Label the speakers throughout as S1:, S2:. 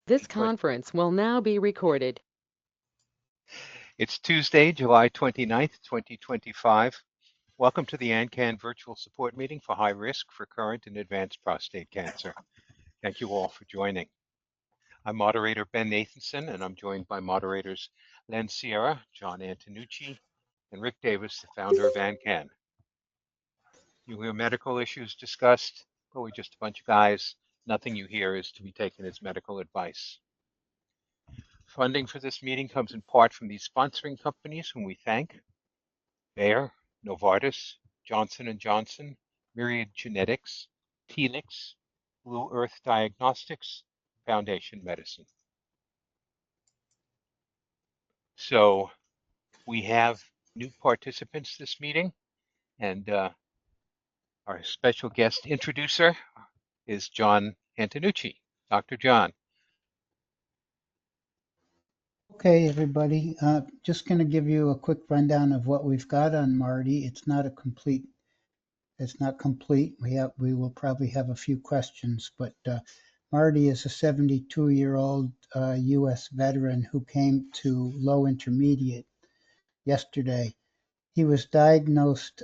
S1: This conference will now be recorded.
S2: It's Tuesday, July 29th, 2025. Welcome to the AnCan virtual support meeting for high risk, recurrent, and advanced prostate cancer. Thank you all for joining. I'm moderator Ben Nathanson, and I'm joined by moderators Len Sierra, John Antonucci, and Rick Davis, the founder of AnCan. You hear medical issues discussed, but we're just a bunch of guys. Nothing you hear is to be taken as medical advice. Funding for this meeting comes in part from these sponsoring companies, whom we thank: Bayer, Novartis, Johnson & Johnson, Myriad Genetics, Telix, Blue Earth Diagnostics, Foundation Medicine. So we have new participants this meeting, and our special guest introducer is John Antonucci. Dr. John.
S3: Okay, everybody, just going to give you a quick rundown of what we've got on Marty. It's not complete. We will probably have a few questions, but Marty is a 72-year-old U.S. veteran who came to low intermediate yesterday. He was diagnosed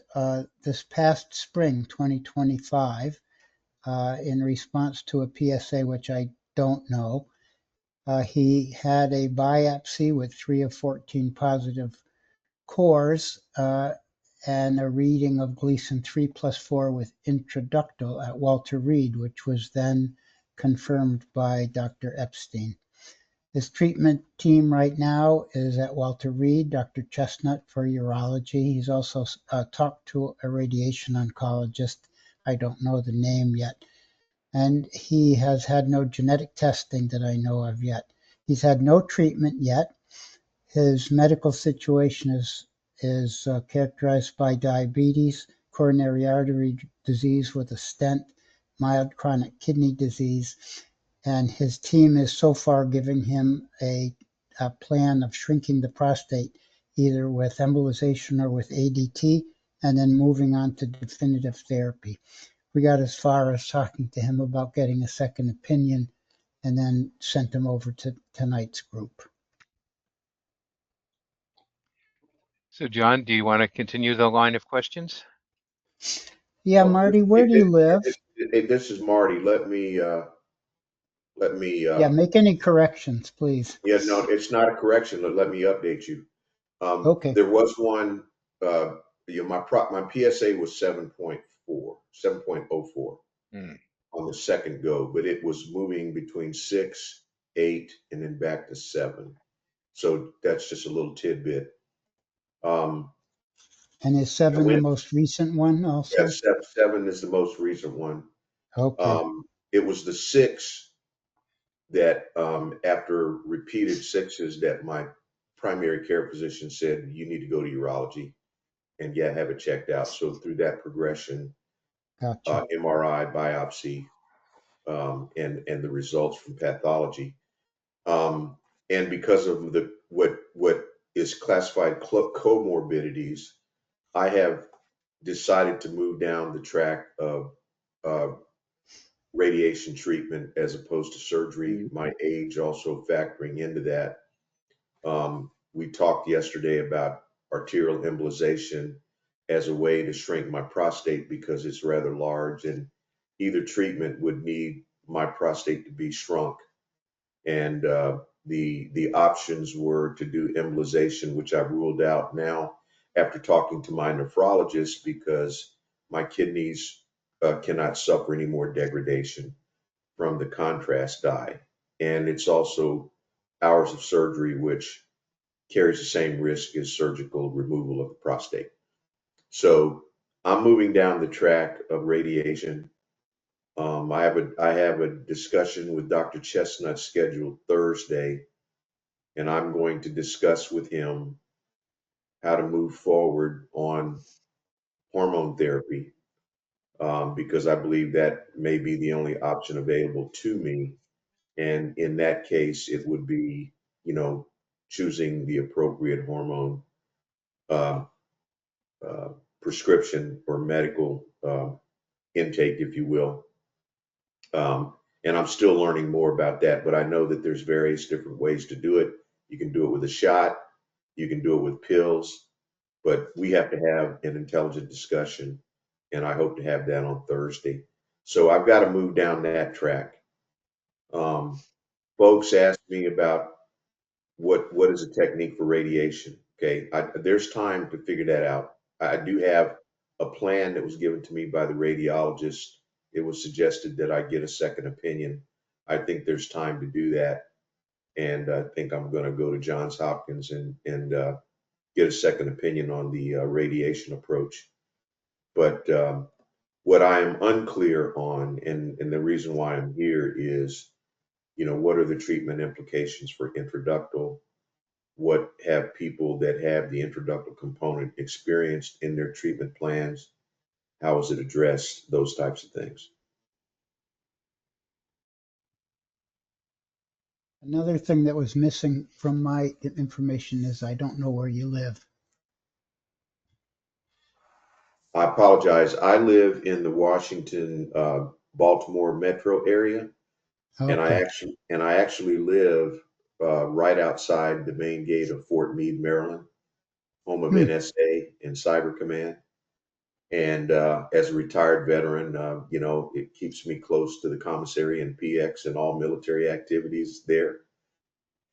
S3: this past spring, 2025, in response to a PSA, which I don't know. He had a biopsy with 3 of 14 positive cores and a reading of Gleason 3+4 with intraductal at Walter Reed, which was then confirmed by Dr. Epstein. His treatment team right now is at Walter Reed, Dr. Chestnut for urology. He's also talked to a radiation oncologist. I don't know the name yet. And he has had no genetic testing that I know of yet. He's had no treatment yet. His medical situation is characterized by diabetes, coronary artery disease with a stent, mild chronic kidney disease, and his team is so far giving him a plan of shrinking the prostate, either with embolization or with ADT, and then moving on to definitive therapy. We got as far as talking to him about getting a second opinion and then sent him over to tonight's group.
S2: So John, do you want to continue the line of questions?
S3: Yeah, Marty, where do you live?
S4: This is Marty. Let me.
S3: Yeah, make any corrections, please.
S4: Yeah, no, it's not a correction. Let me update you.
S3: Okay.
S4: There was one. My PSA was 7.04 on the second go, but it was moving between 6, 8, and then back to 7. So that's just a little tidbit.
S3: And is 7 the most recent one also?
S4: Yes, 7 is the most recent one.
S3: Okay.
S4: It was the 6 that after repeated 6s that my primary care physician said, you need to go to urology and have it checked out. So through that progression,
S3: Gotcha.
S4: MRI, biopsy, and the results from pathology. And because of what is classified comorbidities, I have decided to move down the track of radiation treatment as opposed to surgery. My age also factoring into that. We talked yesterday about arterial embolization as a way to shrink my prostate because it's rather large, and either treatment would need my prostate to be shrunk. And the options were to do embolization, which I've ruled out now after talking to my nephrologist because my kidneys cannot suffer any more degradation from the contrast dye. And it's also hours of surgery, which carries the same risk as surgical removal of the prostate. So I'm moving down the track of radiation. I have a discussion with Dr. Chestnut scheduled Thursday, and I'm going to discuss with him how to move forward on hormone therapy because I believe that may be the only option available to me. And in that case, it would be, choosing the appropriate hormone prescription or medical intake, if you will. And I'm still learning more about that, but I know that there's various different ways to do it. You can do it with a shot, you can do it with pills, but we have to have an intelligent discussion, and I hope to have that on Thursday. So I've got to move down that track. Um, Folks ask me about what is a technique for radiation. Okay, there's time to figure that out. I do have a plan that was given to me by the radiologist. It was suggested that I get a second opinion. I think there's time to do that, and I think I'm going to go to Johns Hopkins and get a second opinion on the radiation approach. But what I am unclear on, and the reason why I'm here is, what are the treatment implications for intraductal? What have people that have the intraductal component experienced in their treatment plans? How is it addressed? Those types of things.
S3: Another thing that was missing from my information is I don't know where you live.
S4: I apologize. I live in the Washington, Baltimore metro area, and I
S3: Okay.
S4: actually live right outside the main gate of Fort Meade, Maryland, home of
S3: Hmm.
S4: NSA and Cyber Command. And as a retired veteran, it keeps me close to the commissary and PX and all military activities there.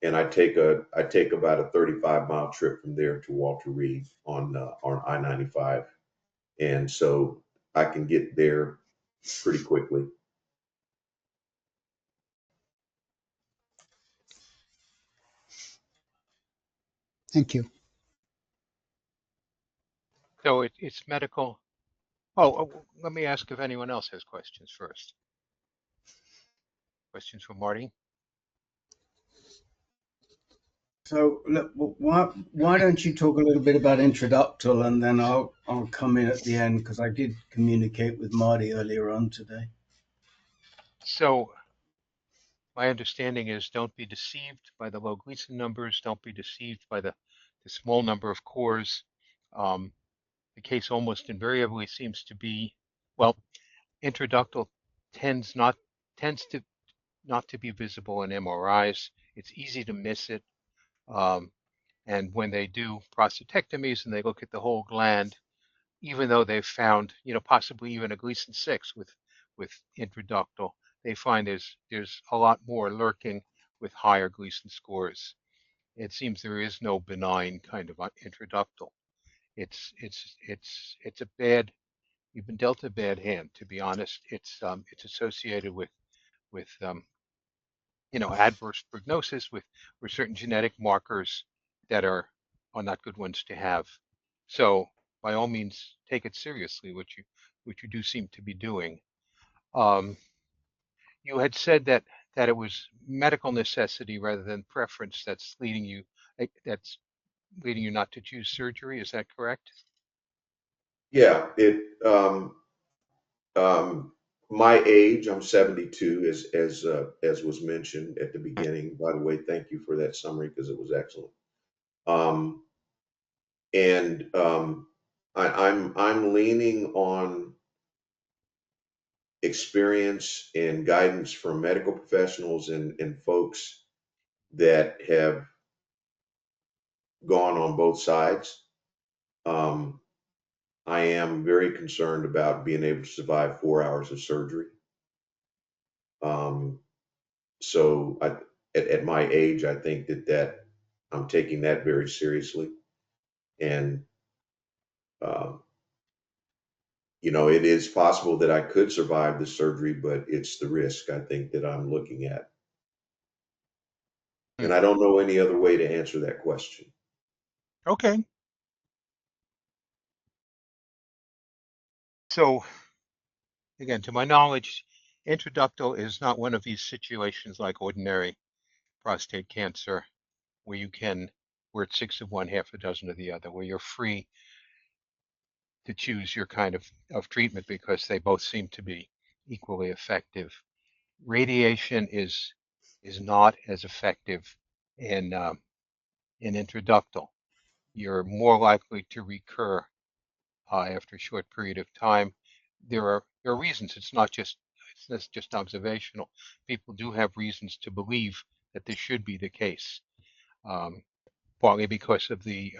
S4: And I take about a 35-mile trip from there to Walter Reed on I-95, and so I can get there pretty quickly.
S3: Thank you.
S2: So it's medical. Oh, let me ask if anyone else has questions first. Questions for Marty?
S5: So look, why don't you talk a little bit about introductal, and then I'll come in at the end, because I did communicate with Marty earlier on today.
S2: So my understanding is don't be deceived by the low Gleason numbers. Don't be deceived by the small number of cores. Um, the case almost invariably seems to be, well, introductal tends to not to be visible in MRIs. It's easy to miss it. Um, and when they do prostatectomies and they look at the whole gland, even though they've found, possibly even a Gleason 6 with intraductal, they find there's a lot more lurking with higher Gleason scores. It seems there is no benign kind of intraductal. It's a bad. You've been dealt a bad hand, to be honest. It's associated with adverse prognosis with certain genetic markers that are not good ones to have. So by all means, take it seriously, which you do seem to be doing. Um, you had said that it was medical necessity rather than preference that's leading you not to choose surgery. Is that correct?
S4: Yeah, um, my age, I'm 72, as was mentioned at the beginning. By the way, thank you for that summary because it was excellent. Um, and I'm leaning on experience and guidance from medical professionals and folks that have gone on both sides. Um, I am very concerned about being able to survive 4 hours of surgery. Um, so at my age, I think that I'm taking that very seriously. And, um, it is possible that I could survive the surgery, but it's the risk I think that I'm looking at.
S2: Hmm.
S4: And I don't know any other way to answer that question.
S2: Okay. So again, to my knowledge, intraductal is not one of these situations like ordinary prostate cancer where where it's six of one, half a dozen of the other, where you're free to choose your kind of treatment because they both seem to be equally effective. Radiation is not as effective in in intraductal. You're more likely to recur after a short period of time. There are reasons. that's just observational. People do have reasons to believe that this should be the case, partly because of the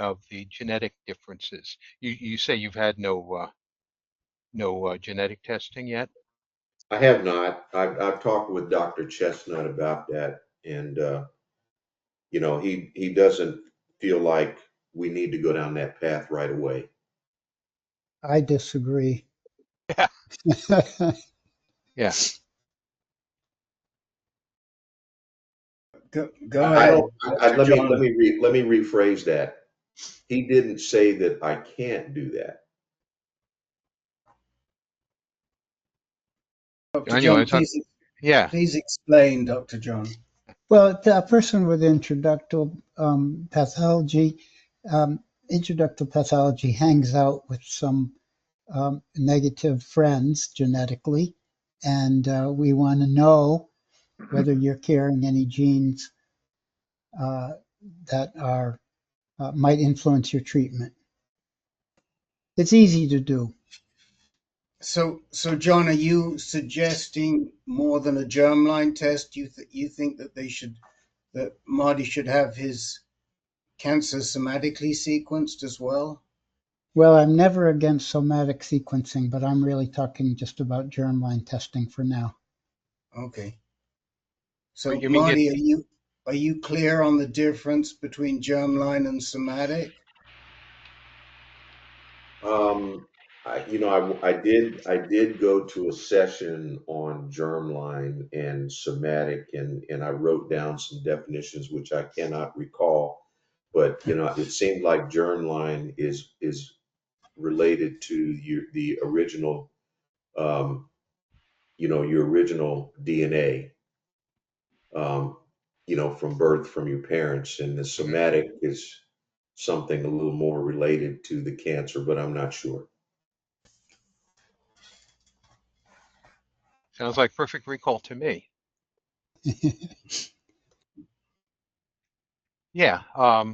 S2: genetic differences. You say you've had no genetic testing yet?
S4: I have not. I've talked with Dr. Chestnut about that, and he doesn't feel like we need to go down that path right away.
S3: I disagree.
S2: Yeah. Yeah.
S5: Go
S4: I
S5: ahead,
S4: don't.
S5: Dr.
S4: Let
S5: John.
S4: me rephrase that. He didn't say that I can't do that.
S5: Dr.
S2: John, you
S5: John,
S2: want to talk? Yeah.
S5: please explain, Dr. John.
S3: Well, a person with introductal pathology, um, introductal pathology hangs out with some negative friends genetically, and we want to know whether you're carrying any genes uh, that are might influence your treatment. It's easy to do.
S5: So, John, are you suggesting more than a germline test? You think that that Marty should have his cancer somatically sequenced as well?
S3: Well, I'm never against somatic sequencing, but I'm really talking just about germline testing for now.
S5: Okay.
S2: But
S5: So,
S2: you mean get?
S5: Marty, are you clear on the difference between germline and somatic?
S4: I did go to a session on germline and somatic, and I wrote down some definitions which I cannot recall, but it seemed like germline is related to the original, um, your original DNA, um, from birth from your parents, and the
S2: Mhm.
S4: somatic is something a little more related to the cancer, but I'm not sure.
S2: Sounds like perfect recall to me. Yeah. I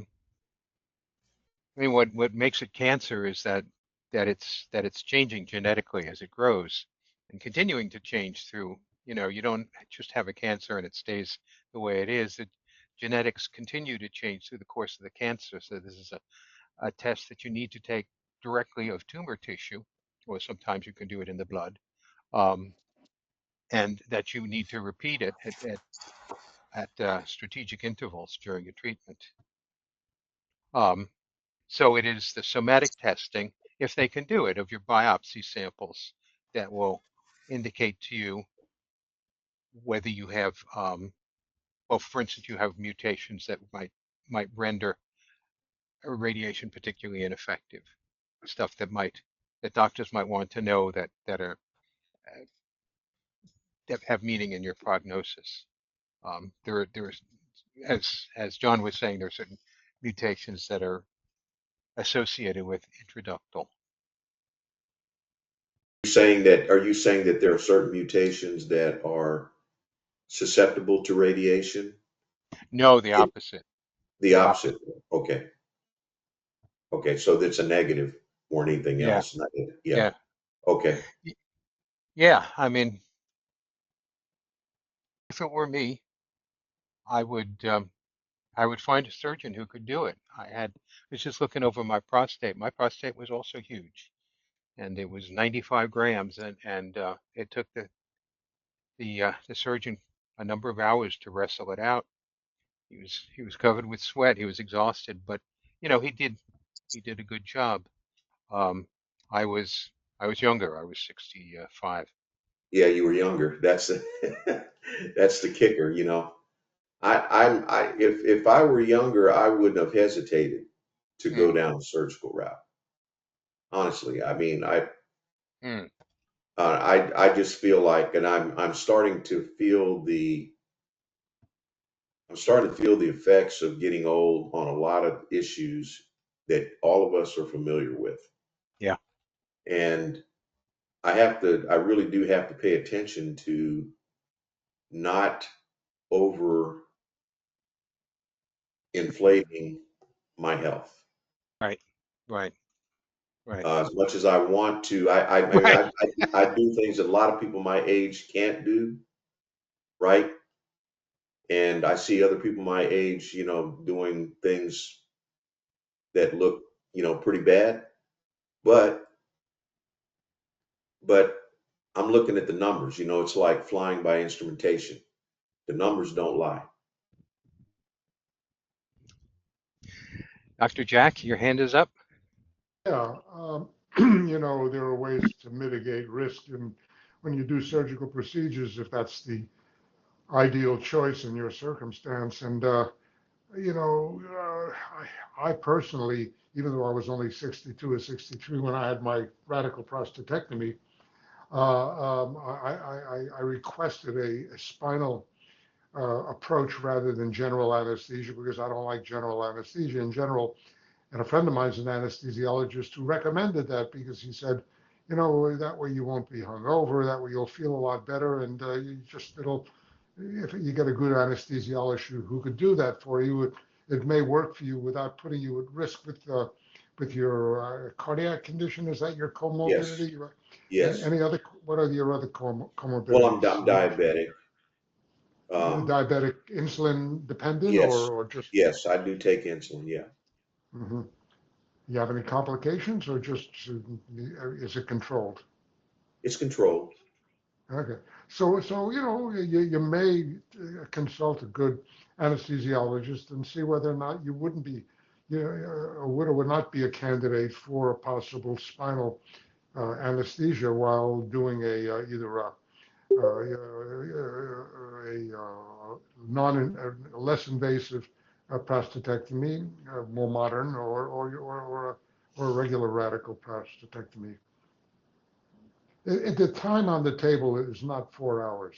S2: mean, what makes it cancer is that it's changing genetically as it grows and continuing to change through, you don't just have a cancer and it stays the way it is. The genetics continue to change through the course of the cancer. So this is a test that you need to take directly of tumor tissue, or sometimes you can do it in the blood, um, and that you need to repeat it at strategic intervals during a treatment. Um, So it is the somatic testing, if they can do it, of your biopsy samples that will indicate to you whether you have, well, for instance, you have mutations that might render radiation particularly ineffective. Stuff that doctors might want to know uh, that have meaning in your prognosis. There's as John was saying, there are certain mutations that are associated with introductal.
S4: Are you saying that there are certain mutations that are susceptible to radiation?
S2: No, the
S4: It-
S2: opposite.
S4: The
S2: The
S4: opposite.
S2: opposite.
S4: Okay. Okay. So that's a negative or anything
S2: Yeah,
S4: else. Not it. Yeah.
S2: yeah.
S4: Okay.
S2: Yeah, I mean, if it were me, I would find a surgeon who could do it. Was just looking over my prostate. My prostate was also huge, and it was 95 grams, and it took the surgeon a number of hours to wrestle it out. He was covered with sweat. He was exhausted, but he did a good job. Um, I was I was younger. I was 65.
S4: Yeah, you were younger. That's the that's the kicker. If I were younger, I wouldn't have hesitated to
S2: Mm,
S4: go down the surgical route. Honestly, I mean,
S2: mm,
S4: I just feel like, and I'm starting to feel the effects of getting old on a lot of issues that all of us are familiar with.
S2: yeah,
S4: And I really do have to pay attention to not over inflating my health.
S2: right, right. Right.
S4: As much as I want to, I mean,
S2: Right.
S4: I do things that a lot of people my age can't do, right? And I see other people my age, doing things that look, pretty bad. But but I'm looking at the numbers. It's like flying by instrumentation. The numbers don't lie.
S2: Dr. Jack, your hand is up.
S6: Yeah, there are ways to mitigate risk, and when you do surgical procedures, if that's the ideal choice in your circumstance. And you know, I personally, even though I was only 62 or 63 when I had my radical prostatectomy, I requested a spinal approach rather than general anesthesia because I don't like general anesthesia in general. And a friend of mine's an anesthesiologist who recommended that because he said, that way you won't be hungover, that way you'll feel a lot better, and if you get a good anesthesiologist who could do that for you, it may work for you without putting you at risk with your cardiac condition. Is that your
S4: Yes,
S6: comorbidity?
S4: yes.
S6: Any other? What are your other
S4: Well, I'm
S6: comorbidities?
S4: diabetic.
S6: Diabetic, insulin dependent,
S4: Yes,
S6: or just?
S4: yes, I do take insulin. Yeah,
S6: Mhm. You have any complications, or just is it controlled?
S4: it's controlled.
S6: Okay, so you may consult a good anesthesiologist and see whether or not you wouldn't be, would or would not be a candidate for a possible spinal anesthesia while doing either a less invasive prostatectomy, more modern, or a regular radical prostatectomy. The time on the table is not 4 hours.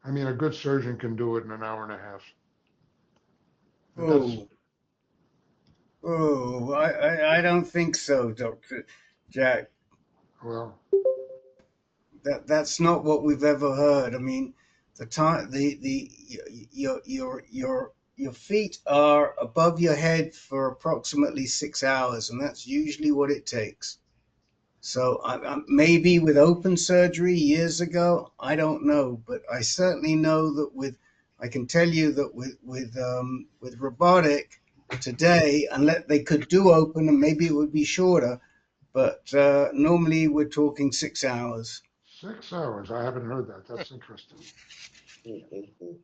S6: I mean, a good surgeon can do it in an hour and a half. That's
S5: Oh, I don't think so, Dr. Jack.
S6: well,
S5: That's not what we've ever heard. I mean, the time the your feet are above your head for approximately 6 hours, and that's usually what it takes. So maybe with open surgery years ago, I don't know, but I certainly know that I can tell you that with robotic today, unless they could do open, and maybe it would be shorter, but normally we're talking 6 hours.
S6: 6 hours. I haven't heard that. That's interesting.
S4: Mhm.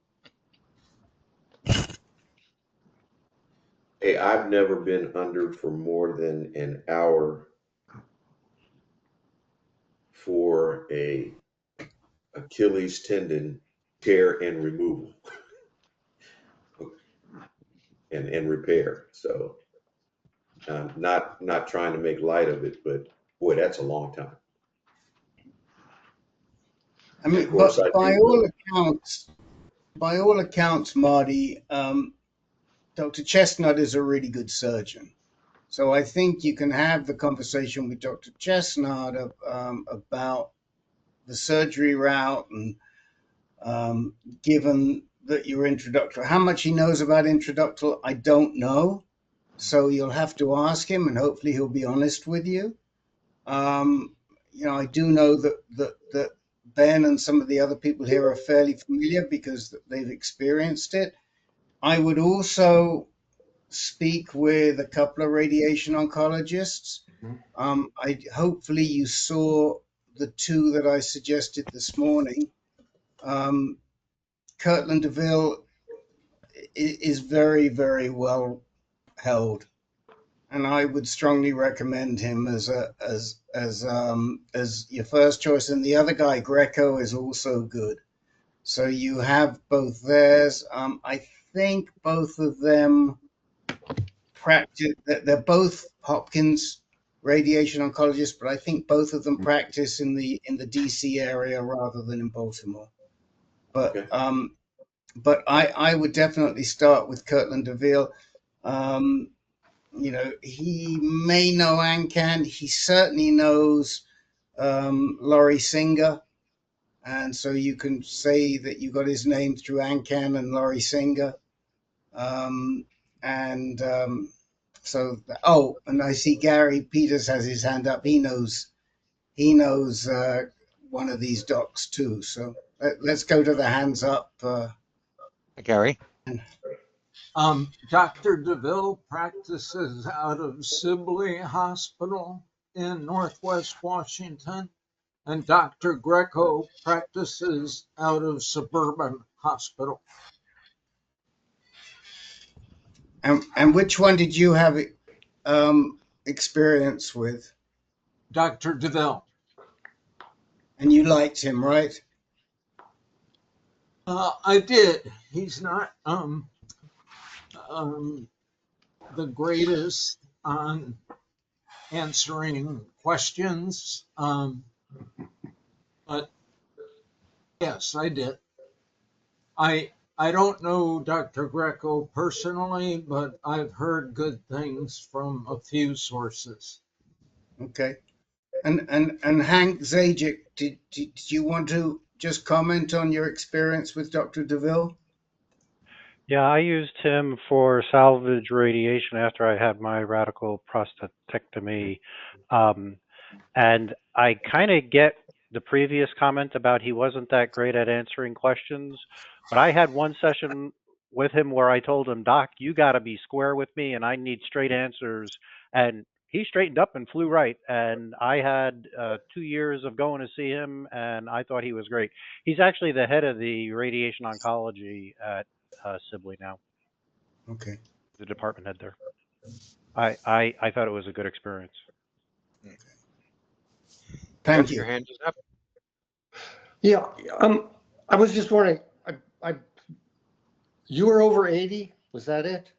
S4: Hey, I've never been under for more than an hour for a Achilles tendon tear and removal and repair. So not trying to make light of it, but boy, that's a long time.
S5: I
S4: And of
S5: mean,
S4: course,
S5: but
S4: I do know.
S5: by all accounts, Marty, Dr. Chestnut is a really good surgeon. So I think you can have the conversation with Dr. Chestnut about the surgery route, and given that you're introductory, how much he knows about introductal, I don't know. So you'll have to ask him, and hopefully he'll be honest with you. Um, I do know that Ben and some of the other people here are fairly familiar because they've experienced it. I would also speak with a couple of radiation oncologists. Hopefully you saw the two that I suggested this morning. Kirtland DeVille is very, very well held, and I would strongly recommend him as your first choice. And the other guy, Greco, is also good. So you have both theirs. I think both of them practice. They're both Hopkins radiation oncologists, but I think both of them practice in the DC area rather than in Baltimore. But
S4: Okay.
S5: I would definitely start with Kirtland DeVille. He may know AnCan. He certainly knows Laurie Singer. And so you can say that you got his name through AnCan and Laurie Singer. And So, oh, and I see Gary Peters has his hand up. He knows one of these docs too. So let's go to the hands up.
S2: Gary?
S7: Dr. DeVille practices out of Sibley Hospital in Northwest Washington, and Dr. Greco practices out of Suburban Hospital.
S5: And which one did you have experience with?
S7: Dr. DeVille.
S5: And you liked him, right?
S7: I did. He's not the greatest on answering questions, but yes, I did. I don't know Dr. Greco personally, but I've heard good things from a few sources.
S5: Okay. And Hank Zajic, did you want to just comment on your experience with Dr. DeVille?
S8: Yeah, I used him for salvage radiation after I had my radical prostatectomy. And I kind of get the previous comment about he wasn't that great at answering questions. But I had one session with him where I told him, Doc, you got to be square with me and I need straight answers. And he straightened up and flew right. And I had 2 years of going to see him, and I thought he was great. He's actually the head of the radiation oncology at Sibley now,
S5: Okay.
S8: the department head there. I thought it was a good experience.
S5: Thank
S2: Jeff,
S5: you.
S2: your hand is up.
S9: Yeah, I was just wondering, you were over 80, was that it?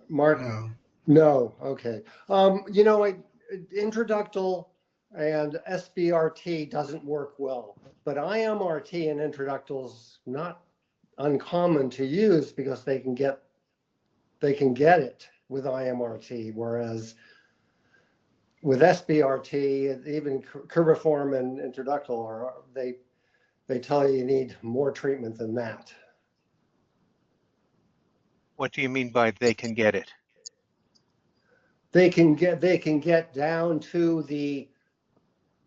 S9: Mark? No, okay. Introductal and SBRT doesn't work well, but IMRT and introductal is not uncommon to use because they can get it with IMRT, whereas with SBRT, even cribriform and introductal they tell you need more treatment than that.
S2: What do you mean by they can get it?
S9: They can get down to the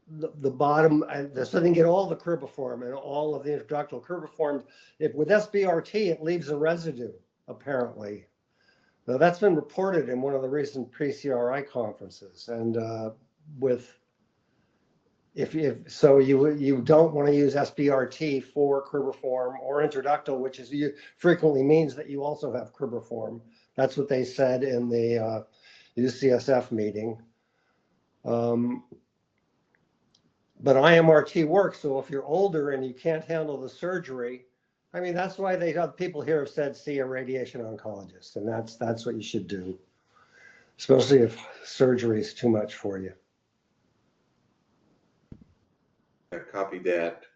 S9: bottom, so they can get all the cribriform and all of the introductal cribriform. With SBRT, it leaves a residue, apparently. Now, that's been reported in one of the recent pre-CRI conferences, and you don't want to use SBRT for cribriform or introductal, which frequently means that you also have cribriform. That's what they said in the UCSF meeting. But IMRT works, so if you're older and you can't handle the surgery, I mean, that's why people here have said see a radiation oncologist, and that's what you should do, especially if surgery is too much for you.
S4: I copied that.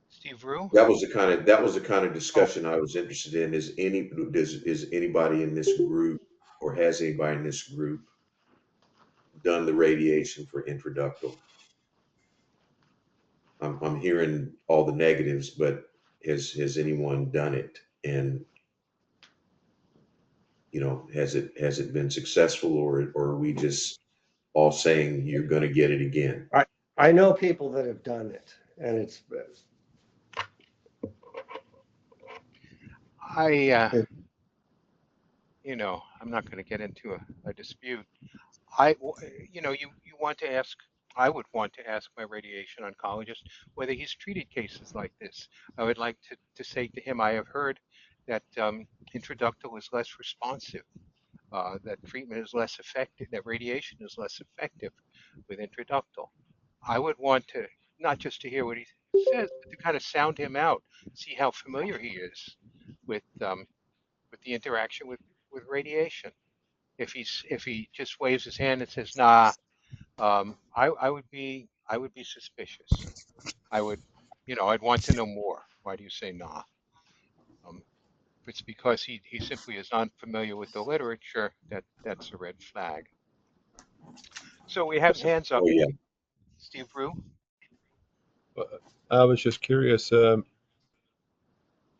S2: Steve Rue?
S4: That was the kind of discussion I was interested in. Is anybody in this group, or has anybody in this group done the radiation for introductal? I'm hearing all the negatives, but has anyone done it? And has it been successful, or are we just all saying you're going to get it again?
S9: I know people that have done it, and it's.
S2: I'm not going to get into a dispute. You want to ask, I would want to ask my radiation oncologist whether he's treated cases like this. I would like to say to him, I have heard that introductal is less responsive, that treatment is less effective, that radiation is less effective with introductal. I would want to, not just to hear what he says, but to kind of sound him out, see how familiar he is with the interaction with radiation. If he just waves his hand and says nah, I would be suspicious. I'd want to know more. Why do you say nah? If it's because he simply is unfamiliar with the literature, that's a red flag. So we have hands up.
S4: Oh yeah.
S2: Steve Rue.
S10: I was just curious.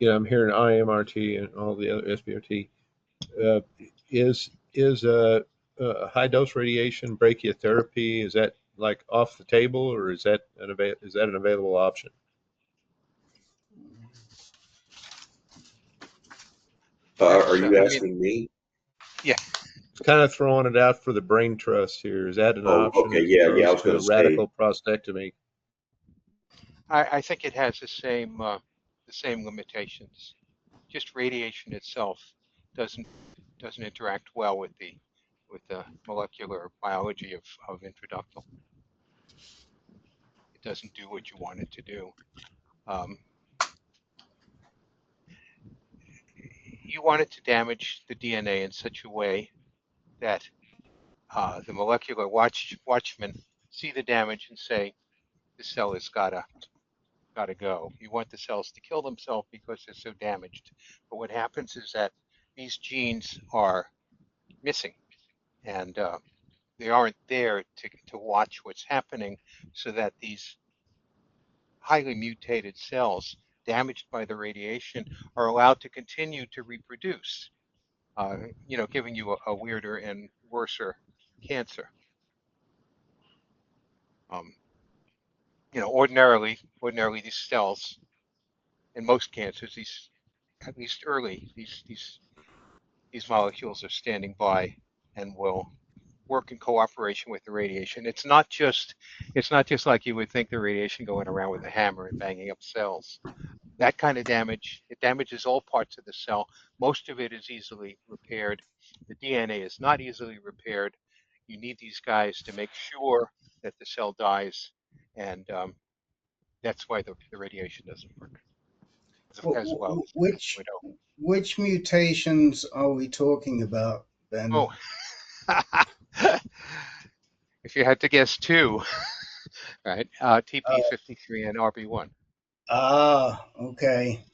S10: I'm hearing IMRT and all the other SBRT. Uh, is high dose radiation brachytherapy, is that like off the table, or is that an available option?
S4: Are
S2: That's,
S4: you
S2: I mean,
S4: asking me?
S2: yeah,
S10: Kind of throwing it out for the brain trust here. Is that an
S4: Oh,
S10: option
S4: okay.
S10: as
S4: Yeah. I
S10: opposed
S4: was
S10: to
S4: going
S10: a
S4: to say,
S10: radical prostatectomy?
S2: I think it has the same limitations. Just radiation itself doesn't doesn't interact well with the molecular biology of intraductal. It doesn't do what you want it to do. Um, you want it to damage the DNA in such a way that the molecular watchmen see the damage and say the cell has gotta go. You want the cells to kill themselves because they're so damaged. But what happens is that these genes are missing, and they aren't there to watch what's happening, so that these highly mutated cells damaged by the radiation are allowed to continue to reproduce, giving you a weirder and worser cancer. Um, ordinarily these cells in most cancers, these at least early, these molecules are standing by and will work in cooperation with the radiation. It's not just like you would think the radiation going around with a hammer and banging up cells. That kind of damage, it damages all parts of the cell. Most of it is easily repaired. The DNA is not easily repaired. You need these guys to make sure that the cell dies, and that's why the radiation doesn't work as well as the
S5: Which
S2: widow.
S5: which mutations are we talking about, Ben?
S2: Oh, if you had to guess two, right? TP53 and RB1.
S5: Okay,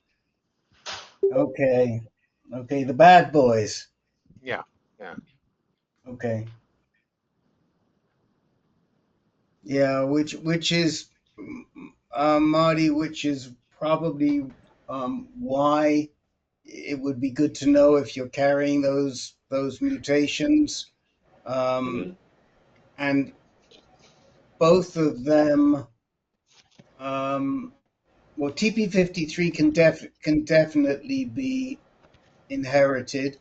S5: okay, okay. The bad boys.
S2: Yeah, yeah.
S5: Okay, yeah. Which is, Marty, which is probably why it would be good to know if you're carrying those mutations.
S4: mhm.
S5: And both of them, um, well, TP53 can definitely be inherited.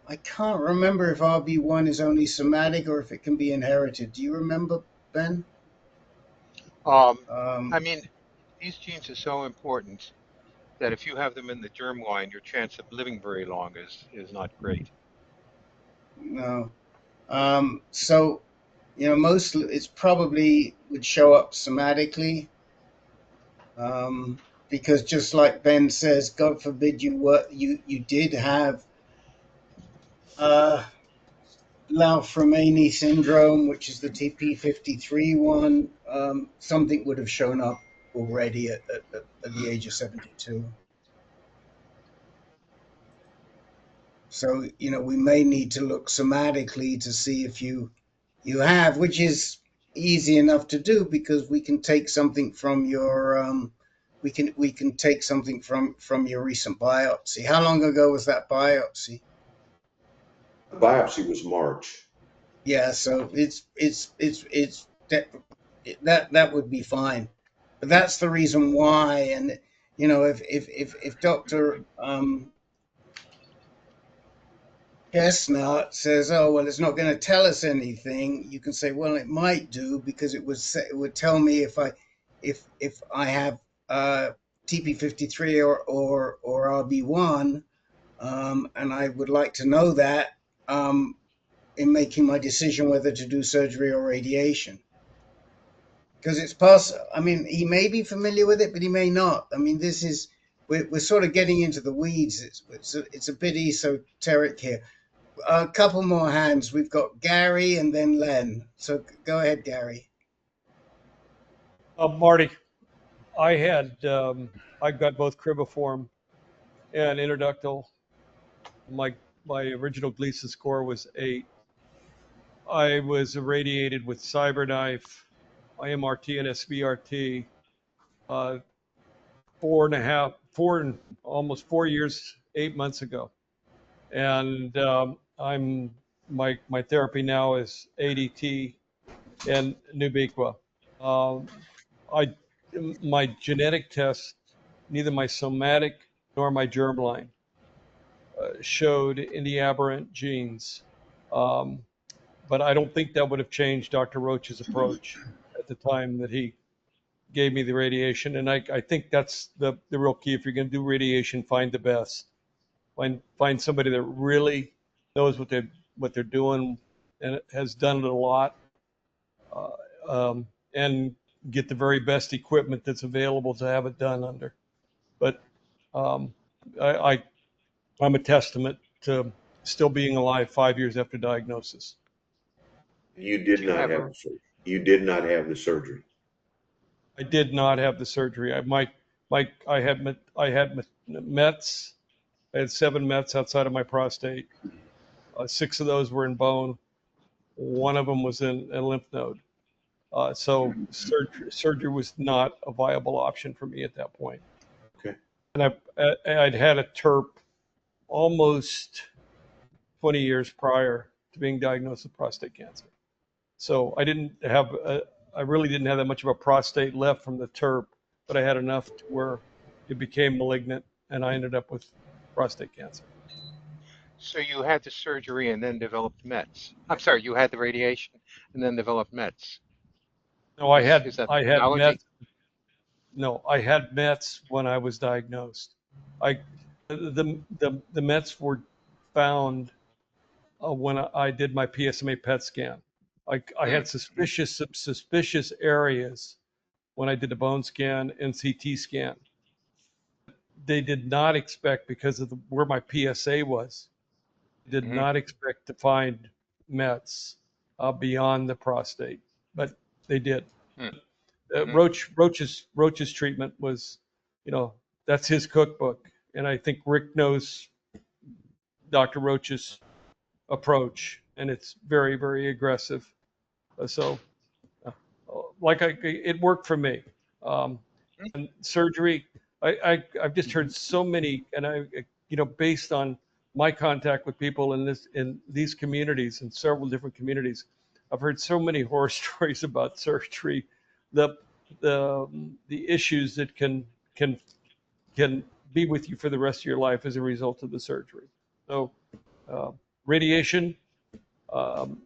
S5: I can't remember if RB1 is only somatic or if it can be inherited. Do you remember, Ben?
S2: Um, I
S5: Um,
S2: mean, these genes are so important that if you have them in the germline, your chance of living very long is not great.
S5: no. So, mostly it's probably would show up somatically, because just like Ben says, God forbid you did have uh, Laufromani syndrome, which is the TP53 one. Something would have shown up already at the age of 72. So, we may need to look somatically to see if you have, which is easy enough to do because we can take something from your we can take something from your recent biopsy. How long ago was that biopsy?
S4: The biopsy was March.
S5: Yeah, so it's that would be fine. But that's the reason why. And if Dr. Chestnut says, "Oh, well, it's not going to tell us anything," you can say, "Well, it might do because it would tell me if I have TP53 or RB1, and I would like to know that in making my decision whether to do surgery or radiation." Because it's possible. I mean, he may be familiar with it, but he may not. I mean, we're sort of getting into the weeds. It's a bit esoteric here. A couple more hands. We've got Gary and then Len. So go ahead, Gary.
S11: Marty, I've got both cribiform and interductal. My my original Gleason score was 8. I was irradiated with CyberKnife, IMRT, and SBRT. almost 4 years, 8 months ago. And my therapy now is ADT and Nubequa. I my genetic test, neither my somatic nor my germline showed any aberrant genes. But I don't think that would have changed Dr. Roach's approach at the time that he gave me the radiation. And I think that's the real key. If you're going to do radiation, find the best. Find somebody that really knows what they're doing and has done it a lot, and get the very best equipment that's available to have it done under. But um, I'm a testament to still being alive 5 years after diagnosis.
S4: You did
S2: Do you
S4: not
S2: have
S4: have the surgery. You did not have the surgery.
S11: I did not have the surgery. I had Mets. I had 7 Mets outside of my prostate. 6 of those were in bone. One of them was in a lymph node. So surgery was not a viable option for me at that point.
S4: Okay.
S11: And I'd had a TERP almost 20 years prior to being diagnosed with prostate cancer. So I really didn't have that much of a prostate left from the TERP, but I had enough to where it became malignant, and I ended up with prostate cancer.
S2: So you had the surgery and then developed Mets. I'm sorry, you had the radiation and then developed Mets.
S11: No, I
S2: Is
S11: had
S2: that the
S11: I had
S2: chronology?
S11: Mets. No, I had Mets when I was diagnosed. I the Mets were found when I did my PSMA PET scan. I had suspicious areas when I did the bone scan and CT scan. They did not expect, because of where my PSA was, did
S2: Mhm.
S11: not expect to find Mets beyond the prostate, but they did.
S2: Mhm.
S11: Roach's treatment was, that's his cookbook, and I think Rick knows Dr. Roach's approach, and it's very, very aggressive. So, it worked for me. And surgery, I've just heard so many, and based on my contact with people in these communities, in several different communities, I've heard so many horror stories about surgery, the issues that can be with you for the rest of your life as a result of the surgery. So, radiation, um,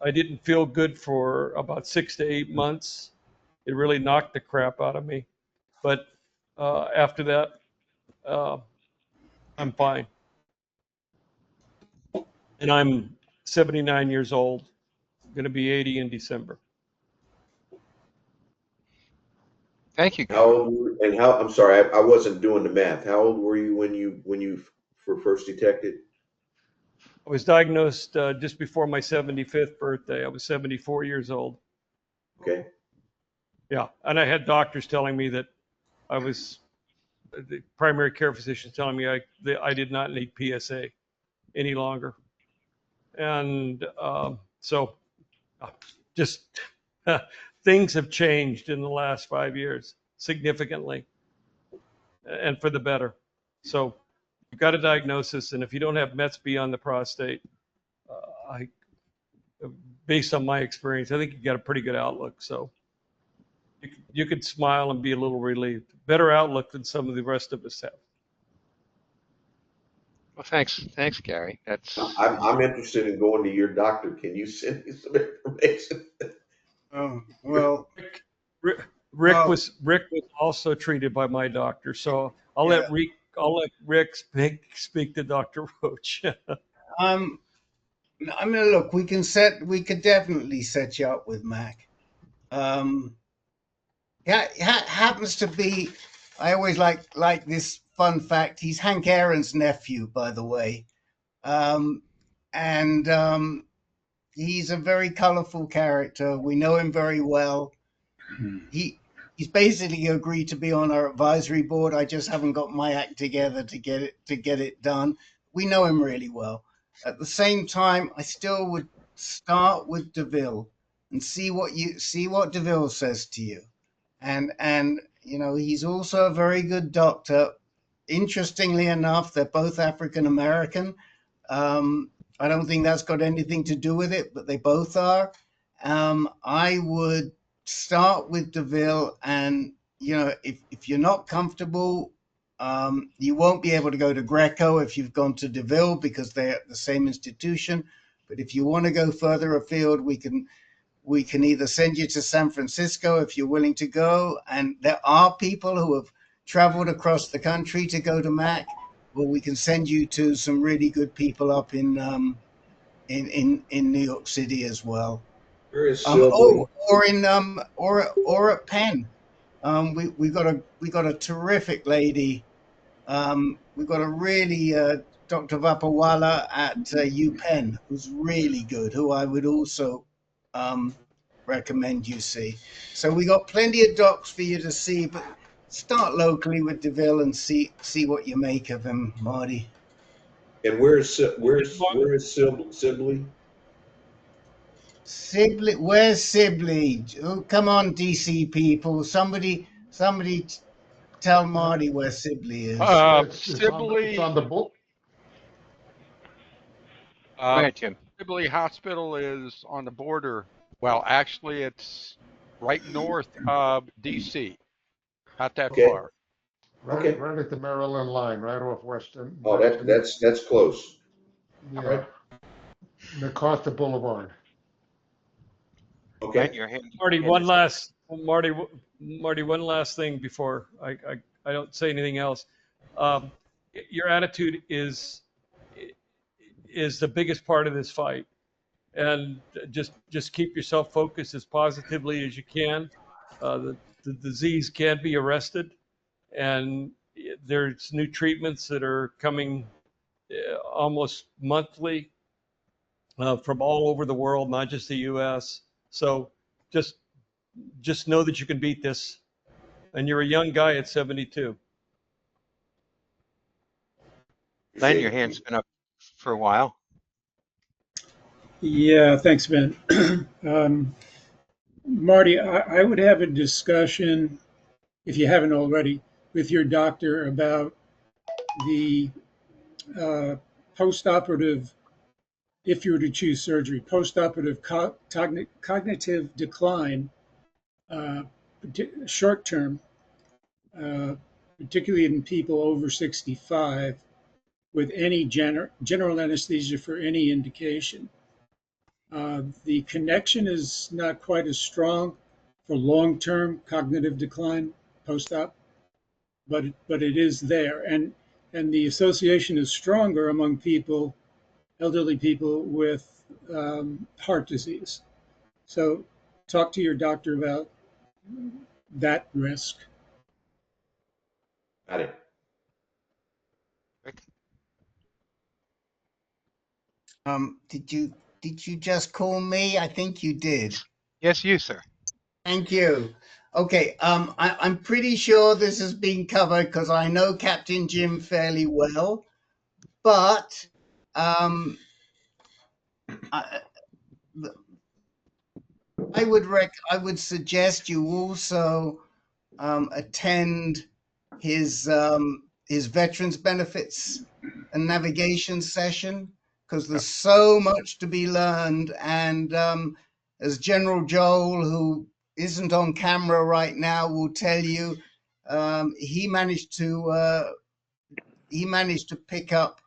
S11: I didn't feel good for about 6 to 8 months. It really knocked the crap out of me. But after that, uh, I'm fine. And I'm 79 years old, going to be 80 in December.
S2: Thank you,
S4: How
S2: Gary.
S4: old were, and how, I'm sorry, I wasn't doing the math. How old were you when you were first detected?
S11: I was diagnosed just before my 75th birthday. I was 74 years old.
S4: Okay.
S11: Yeah. And I had doctors telling me that the primary care physicians telling me I did not need PSA any longer. And so just things have changed in the last 5 years significantly, and for the better. So you've got a diagnosis, and if you don't have Mets beyond the prostate, I, based on my experience, I think you got a pretty good outlook. So you could smile and be a little relieved. Better outlook than some of the rest of us have.
S2: Well, thanks, Gary.
S4: I'm interested in going to your doctor. Can you send me some information?
S5: Oh, well,
S11: Rick
S5: well,
S11: was also treated by my doctor, so I'll
S5: yeah.
S11: let Rick speak to Dr. Roach.
S5: I mean, look, we could definitely set you up with Mac. Happens to be, I always like this fun fact. He's Hank Aaron's nephew, by the way, and he's a very colorful character. We know him very well. He's basically agreed to be on our advisory board. I just haven't got my act together to get it done. We know him really well. At the same time, I still would start with DeVille and see what DeVille says to you. And he's also a very good doctor. Interestingly enough, they're both African American. I don't think that's got anything to do with it, but they both are. I would start with DeVille, and if you're not comfortable, you won't be able to go to Greco if you've gone to DeVille because they're the same institution. But if you want to go further afield, we can either send you to San Francisco if you're willing to go, and there are people who have traveled across the country to go to Mac, or we can send you to some really good people up in New York City as well.
S4: Where is Sibley?
S5: Or at Penn. We got a terrific lady. We've got a really Dr. Vapawala at UPenn, who's really good, who I would also recommend you see. So we got plenty of docs for you to see, but start locally with DeVille and see what you make of him, Marty.
S4: And where's Sibley?
S5: Sibley, where's Sibley? Oh, come on, DC people! Somebody tell Marty where Sibley is.
S6: Sibley. It's on the book.
S2: Go ahead, Jim.
S12: Sibley Hospital is on the border. Well, actually, it's right north of DC. Not that far.
S6: Right at the Maryland line, right off Western.
S4: Oh, that's close.
S6: Yeah. Right. MacArthur Boulevard.
S4: Okay.
S11: Marty, one last thing before I don't say anything else. Your attitude is the biggest part of this fight, and just keep yourself focused as positively as you can. The disease can be arrested, and there's new treatments that are coming almost monthly from all over the world, not just the U.S. So just know that you can beat this, and you're a young guy at 72.
S2: Len, your hand's been up for a while.
S13: Yeah, thanks, Ben. Marty, I would have a discussion, if you haven't already, with your doctor about the postoperative, if you were to choose surgery, postoperative cognitive decline, short term, particularly in people over 65, with any general anesthesia for any indication. The connection is not quite as strong for long-term cognitive decline post-op, but it is there, and the association is stronger among people, elderly people with heart disease. So talk to your doctor about that risk.
S4: Got it.
S5: Did you just call me? I think you did.
S2: Yes, you, sir.
S5: Thank you. Okay, I'm pretty sure this has been covered because I know Captain Jim fairly well, but I would suggest you also attend his veterans benefits and navigation session, because there's so much to be learned. And as General Joel, who isn't on camera right now, will tell you, he managed to pick up.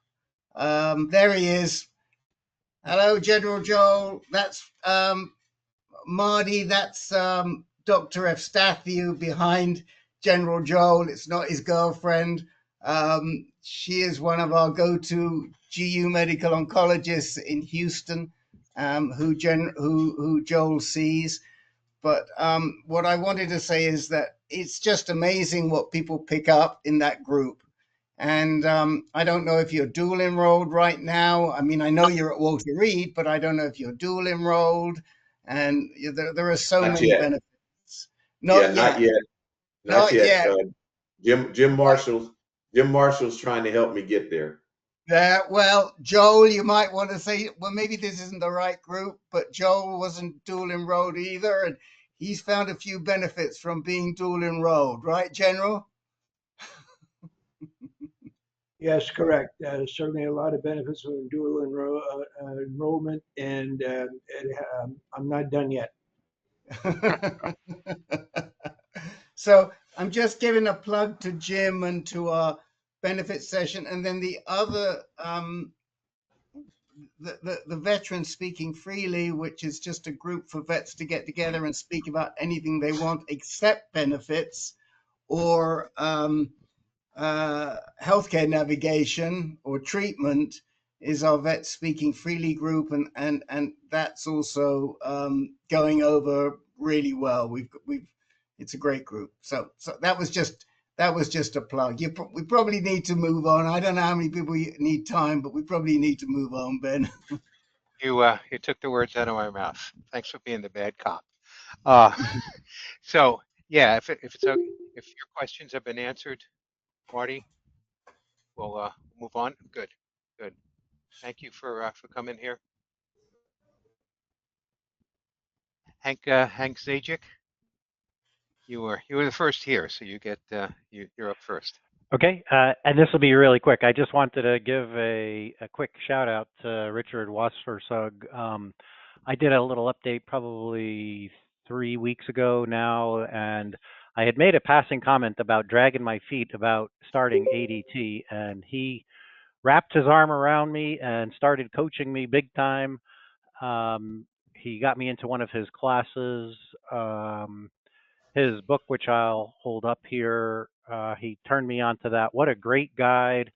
S5: There he is. Hello, General Joel. That's Marty. That's Dr. Efstathiou behind General Joel. It's not his girlfriend. She is one of our go-to GU medical oncologists in Houston, who Joel sees. But what I wanted to say is that it's just amazing what people pick up in that group. And I don't know if you're dual enrolled right now. I mean, I know you're at Walter Reed, but I don't know if you're dual enrolled. And there are so many benefits.
S4: Not yet. Jim Marshall's trying to help me get there.
S5: Well, Joel, you might want to say, well, maybe this isn't the right group, but Joel wasn't dual enrolled either, and he's found a few benefits from being dual enrolled, right, General?
S13: Yes, correct. Certainly a lot of benefits from dual enrollment, and I'm not done yet.
S5: So I'm just giving a plug to Jim and to our benefit session, and then the other, the Veterans Speaking Freely, which is just a group for vets to get together and speak about anything they want except benefits or healthcare navigation or treatment, is our Vets Speaking Freely group, and that's also going over really well. It's a great group. So that was just a plug. We probably need to move on. I don't know how many people need time, but we probably need to move on, Ben.
S2: You took the words out of my mouth. Thanks for being the bad cop. Uh, so yeah, if it's okay, if your questions have been answered, Marty, we'll move on. Good, good. Thank you for coming here. Hank Zajic, you were the first here, so you get you're up first.
S8: Okay, and this will be really quick. I just wanted to give a quick shout out to Richard Wassersug. I did a little update probably 3 weeks ago now, and I had made a passing comment about dragging my feet about starting ADT, and he wrapped his arm around me and started coaching me big time. He got me into one of his classes. His book, which I'll hold up here, he turned me on to that. What a great guide.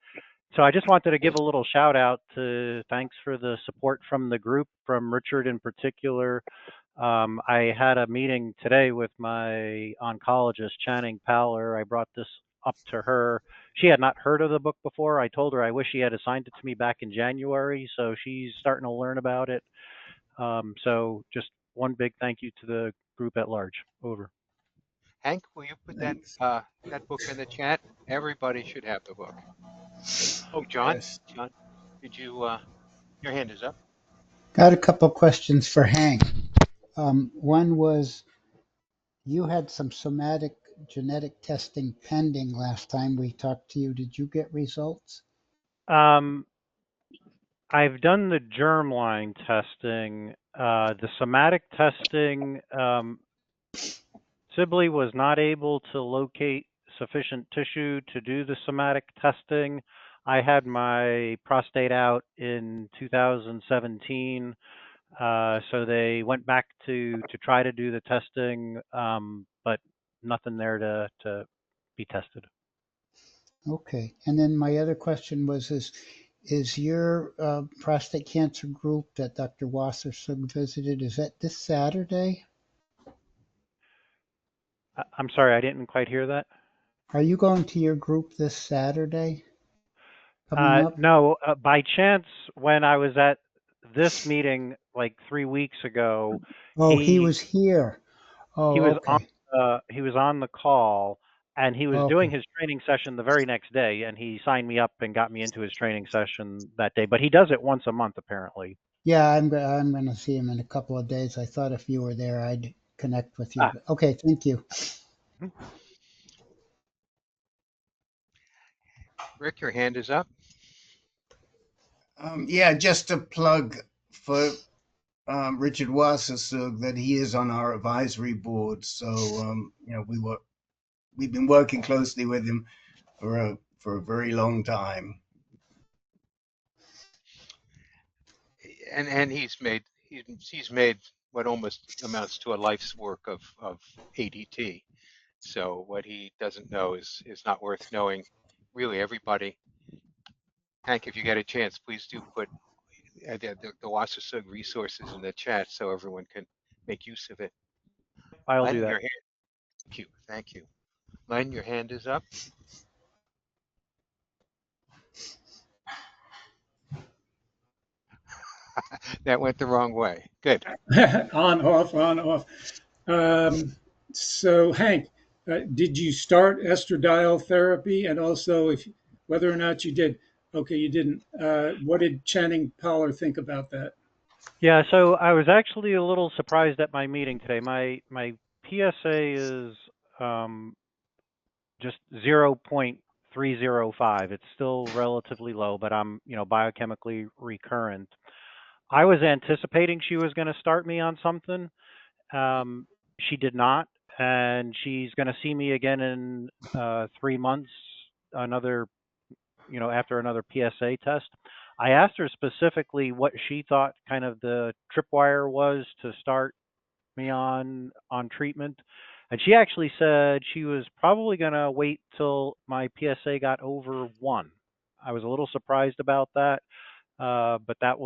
S8: So I just wanted to give a little shout out to thanks for the support from the group, from Richard in particular. I had a meeting today with my oncologist, Channing Powler. I brought this up to her. She had not heard of the book before. I told her I wish she had assigned it to me back in January, so she's starting to learn about it. So just one big thank you to the group at large. Over.
S2: Hank, will you put that book in the chat? Everybody should have the book. Oh, John,
S5: Yes.
S2: John, did you? Your hand is up.
S3: Got a couple questions for Hank. One was, you had some somatic genetic testing pending last time we talked to you. Did you get results?
S8: I've done the germline testing. The somatic testing, Sibley was not able to locate sufficient tissue to do the somatic testing. I had my prostate out in 2017, so they went back to try to do the testing, but nothing there to be tested.
S3: Okay. And then my other question was, is your prostate cancer group that Dr. Wassersug visited, is that this Saturday?
S8: I'm sorry, I didn't quite hear that.
S3: Are you going to your group this Saturday coming up?
S8: No, by chance, when I was at this meeting like 3 weeks ago,
S3: Oh, he was here. Oh,
S8: he was
S3: okay.
S8: on the call, and he was doing
S3: Okay.
S8: his training session the very next day, and he signed me up and got me into his training session that day. But he does it once a month, apparently.
S3: Yeah, I'm going to see him in a couple of days. I thought if you were there, I'd connect with you. Okay, thank you.
S2: Rick, your hand is up.
S5: Yeah, just a plug for Richard Wassersug that he is on our advisory board. So we've been working closely with him for a very long time.
S2: And he's made what almost amounts to a life's work of ADT. So what he doesn't know is not worth knowing. Really, everybody. Hank, if you get a chance, please do put the Wassersug resources in the chat so everyone can make use of it.
S8: I'll
S2: Len,
S8: do that.
S2: your hand. Thank you. Len, your hand is up. That went the wrong way. Good.
S13: On, off. So, Hank, did you start estradiol therapy? And also, whether or not you did, okay, you didn't. What did Channing Powler think about that?
S8: Yeah, so I was actually a little surprised at my meeting today. My PSA is just 0.305. It's still relatively low, but I'm, biochemically recurrent. I was anticipating she was going to start me on something. She did not, and she's going to see me again in 3 months, another, after another PSA test. I asked her specifically what she thought kind of the tripwire was to start me on treatment, and she actually said she was probably going to wait till my PSA got over 1. I was a little surprised about that, but that's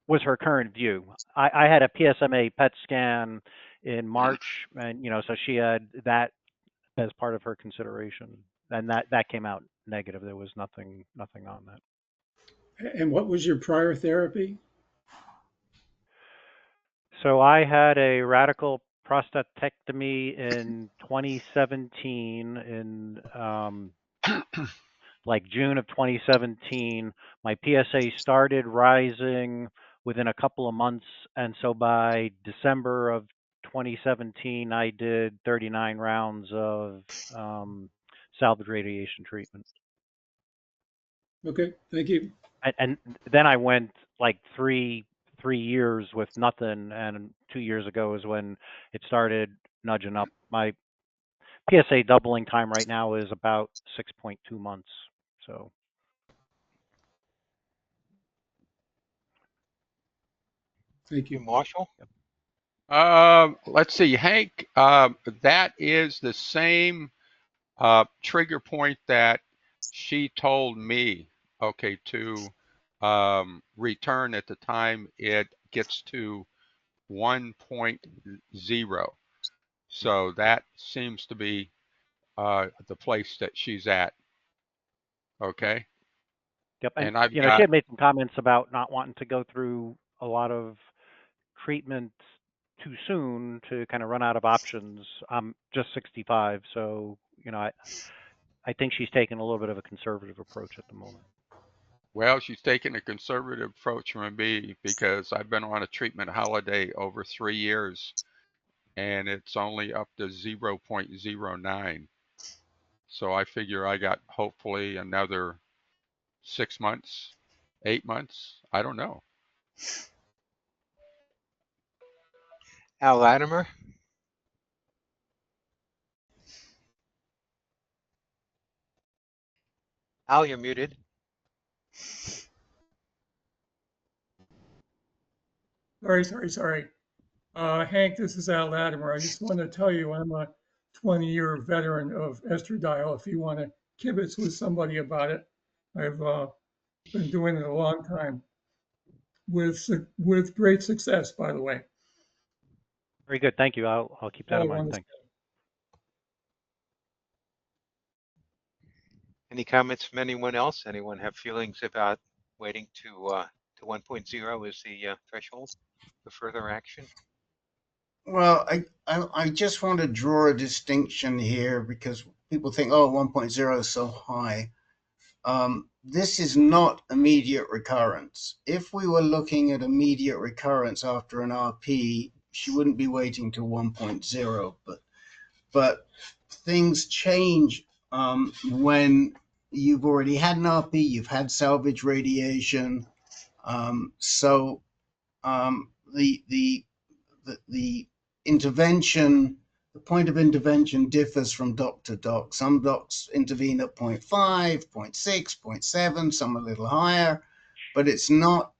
S8: was her current view. I had a PSMA PET scan in March, and so she had that as part of her consideration, and that came out negative. There was nothing on that.
S13: And what was your prior therapy?
S8: So I had a radical prostatectomy in 2017 in like June of 2017. My PSA started rising within a couple of months, and so by December of 2017, I did 39 rounds of salvage radiation treatment.
S13: Okay, thank you.
S8: And then I went like three years with nothing, and 2 years ago is when it started nudging up. My PSA doubling time right now is about 6.2 months. So.
S13: Thank you.
S2: Marshall?
S12: Let's see, Hank, that is the same trigger point that she told me, okay, to return at the time it gets to 1.0. So that seems to be the place that she's at. Okay.
S8: Yep. And
S12: I've
S8: she
S12: got,
S8: had made some comments about not wanting to go through a lot of treatment too soon to kind of run out of options. I'm just 65, so I think she's taking a little bit of a conservative approach at the moment.
S12: well, she's taking a conservative approach from me because I've been on a treatment holiday over 3 years, and it's only up to 0.09. So I figure I got hopefully another 6 months, 8 months. I don't know.
S2: Al Latimer? Al, you're muted.
S14: Sorry. Hank, this is Al Latimer. I just want to tell you I'm a 20-year veteran of estradiol. If you want to kibitz with somebody about it, I've been doing it a long time with great success, by the way.
S8: Very good. Thank you. I'll keep that in mind. Thanks.
S2: Any comments from anyone else? Anyone have feelings about waiting to 1.0 as the threshold for further action?
S5: Well, I just want to draw a distinction here because people think, oh, 1.0 is so high. This is not immediate recurrence. If we were looking at immediate recurrence after an RP, she wouldn't be waiting till 1.0. But things change when you've already had an RP, you've had salvage radiation. So the intervention, the point of intervention differs from doc to doc. Some docs intervene at 0.5, 0.6, 0.7, some a little higher, but it's not,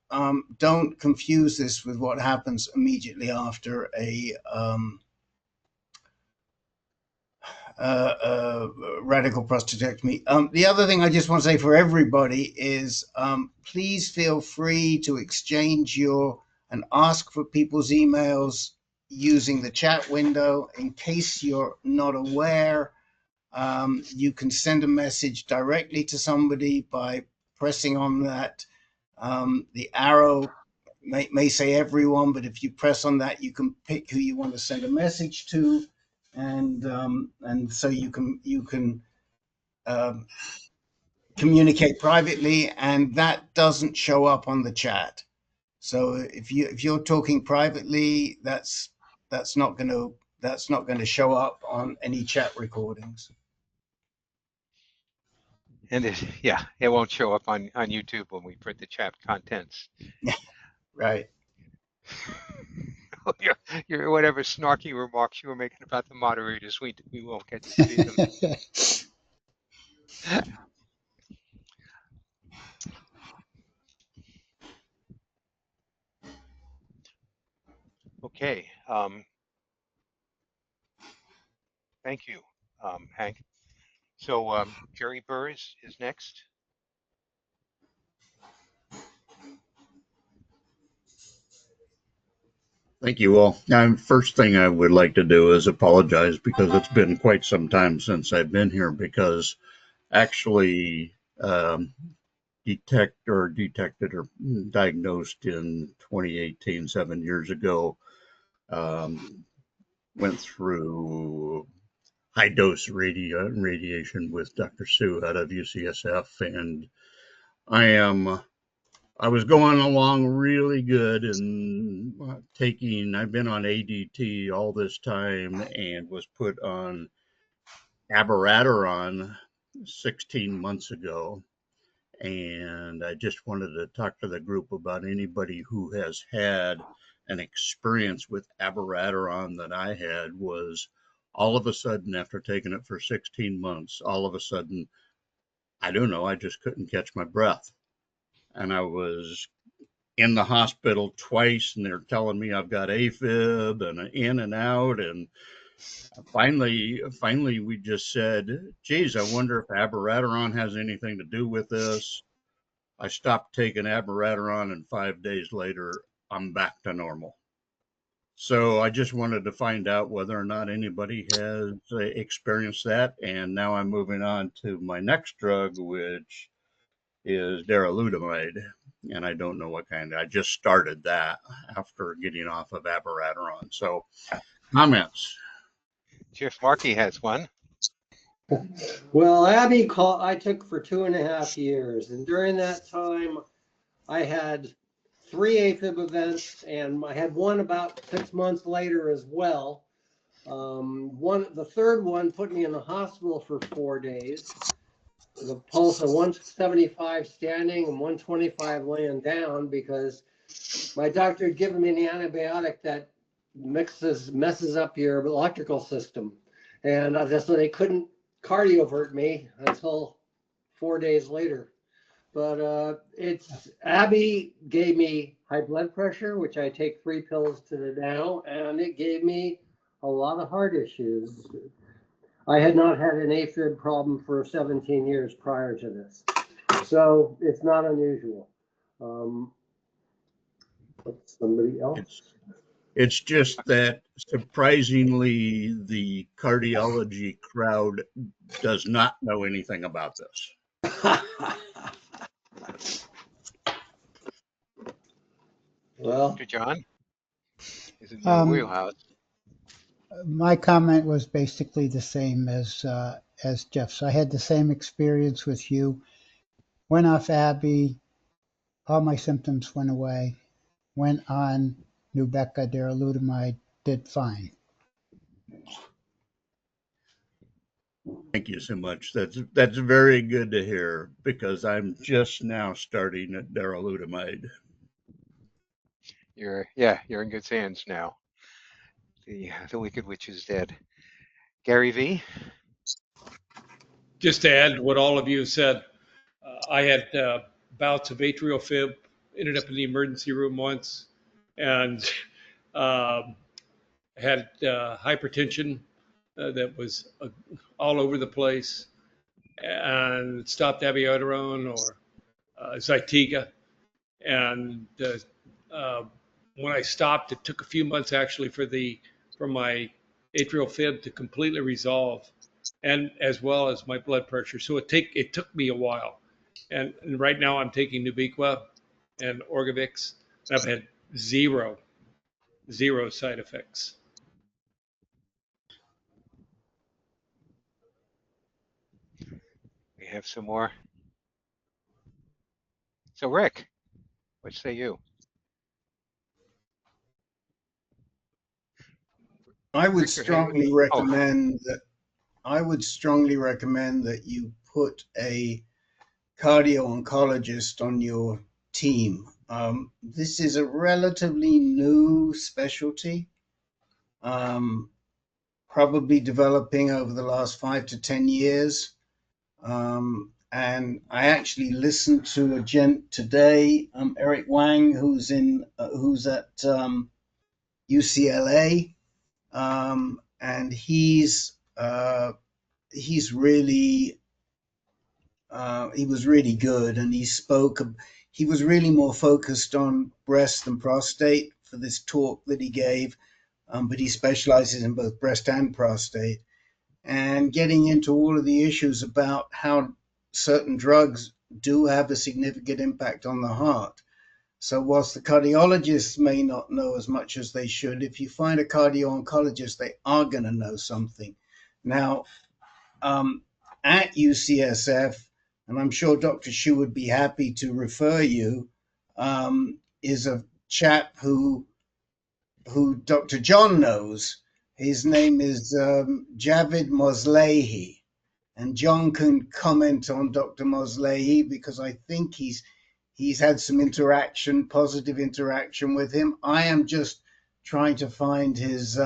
S5: don't confuse this with what happens immediately after a radical prostatectomy. The other thing I just want to say for everybody is please feel free to exchange and ask for people's emails using the chat window. In case you're not aware, you can send a message directly to somebody by pressing on that. The arrow may say everyone, but if you press on that, you can pick who you want to send a message to, and so you can communicate privately, and that doesn't show up on the chat. So if you're talking privately, that's not going to show up on any chat recordings.
S2: And it won't show up on YouTube when we print the chat contents.
S5: Right.
S2: your whatever snarky remarks you were making about the moderators, we won't get to see them. Okay. Thank you, Hank. So Jerry Burrs is next.
S15: Thank you all. First thing I would like to do is apologize because it's been quite some time since I've been here because actually detected or diagnosed in 2018, 7 years ago, went through high dose radiation with Dr. Sue out of UCSF, and I was going along really good and I've been on ADT all this time and was put on abiraterone 16 months ago. And I just wanted to talk to the group about anybody who has had an experience with abiraterone that I had. Was all of a sudden, after taking it for 16 months, all of a sudden, I don't know, I just couldn't catch my breath. And I was in the hospital twice, and they're telling me I've got AFib and in and out. And finally, we just said, geez, I wonder if abiraterone has anything to do with this. I stopped taking abiraterone, and 5 days later, I'm back to normal. So I just wanted to find out whether or not anybody has experienced that. And now I'm moving on to my next drug, which is darolutamide. And I don't know what kind. I just started that after getting off of abiraterone. So comments?
S2: Jeff Markey has one.
S9: Well, I took for 2.5 years, and during that time, I had 3 AFib events, and I had one about 6 months later as well. The third one put me in the hospital for 4 days. The pulse of 175 standing and 125 laying down because my doctor had given me an antibiotic that messes up your electrical system, and so they couldn't cardiovert me until 4 days later. But Abby gave me high blood pressure, which I take 3 pills to the now, and it gave me a lot of heart issues. I had not had an AFib problem for 17 years prior to this, so it's not unusual. Somebody else?
S15: It's just that surprisingly, the cardiology crowd does not know anything about this.
S9: Well,
S2: Dr. John, is in your wheelhouse.
S3: My comment was basically the same as Jeff's. I had the same experience with you. Went off Abby, all my symptoms went away. Went on Nubeqa darolutamide, did fine.
S15: Thank you so much. That's very good to hear because I'm just now starting at darolutamide.
S2: You're in good hands now. The Wicked Witch is dead. Gary V.
S11: Just to add to what all of you said, I had bouts of atrial fib, ended up in the emergency room once, and had hypertension that was all over the place, and stopped abiraterone or Zytiga. And when I stopped, it took a few months actually for my atrial fib to completely resolve, and as well as my blood pressure. So it took me a while, and right now I'm taking Nubeqa and Orgovix, and I've had zero side effects.
S2: We have some more. So Rick, what say you?
S5: I would
S2: Victor Haywood.
S5: strongly
S2: Oh,
S5: recommend that you put a cardio-oncologist on your team. This is a relatively new specialty, probably developing over the last 5 to 10 years. And I actually listened to a gent today, Eric Wang, who's at UCLA, and he's really he was really good, and he was really more focused on breast and prostate for this talk that he gave, but he specializes in both breast and prostate, and getting into all of the issues about how certain drugs do have a significant impact on the heart. So whilst the cardiologists may not know as much as they should, if you find a cardio-oncologist, they are going to know something. Now, at UCSF, and I'm sure Dr. Shu would be happy to refer you, is a chap who Dr. John knows. His name is Javid Moslehi, and John can comment on Dr. Moslehi because I think he's had some positive interaction with him. I am just trying to find his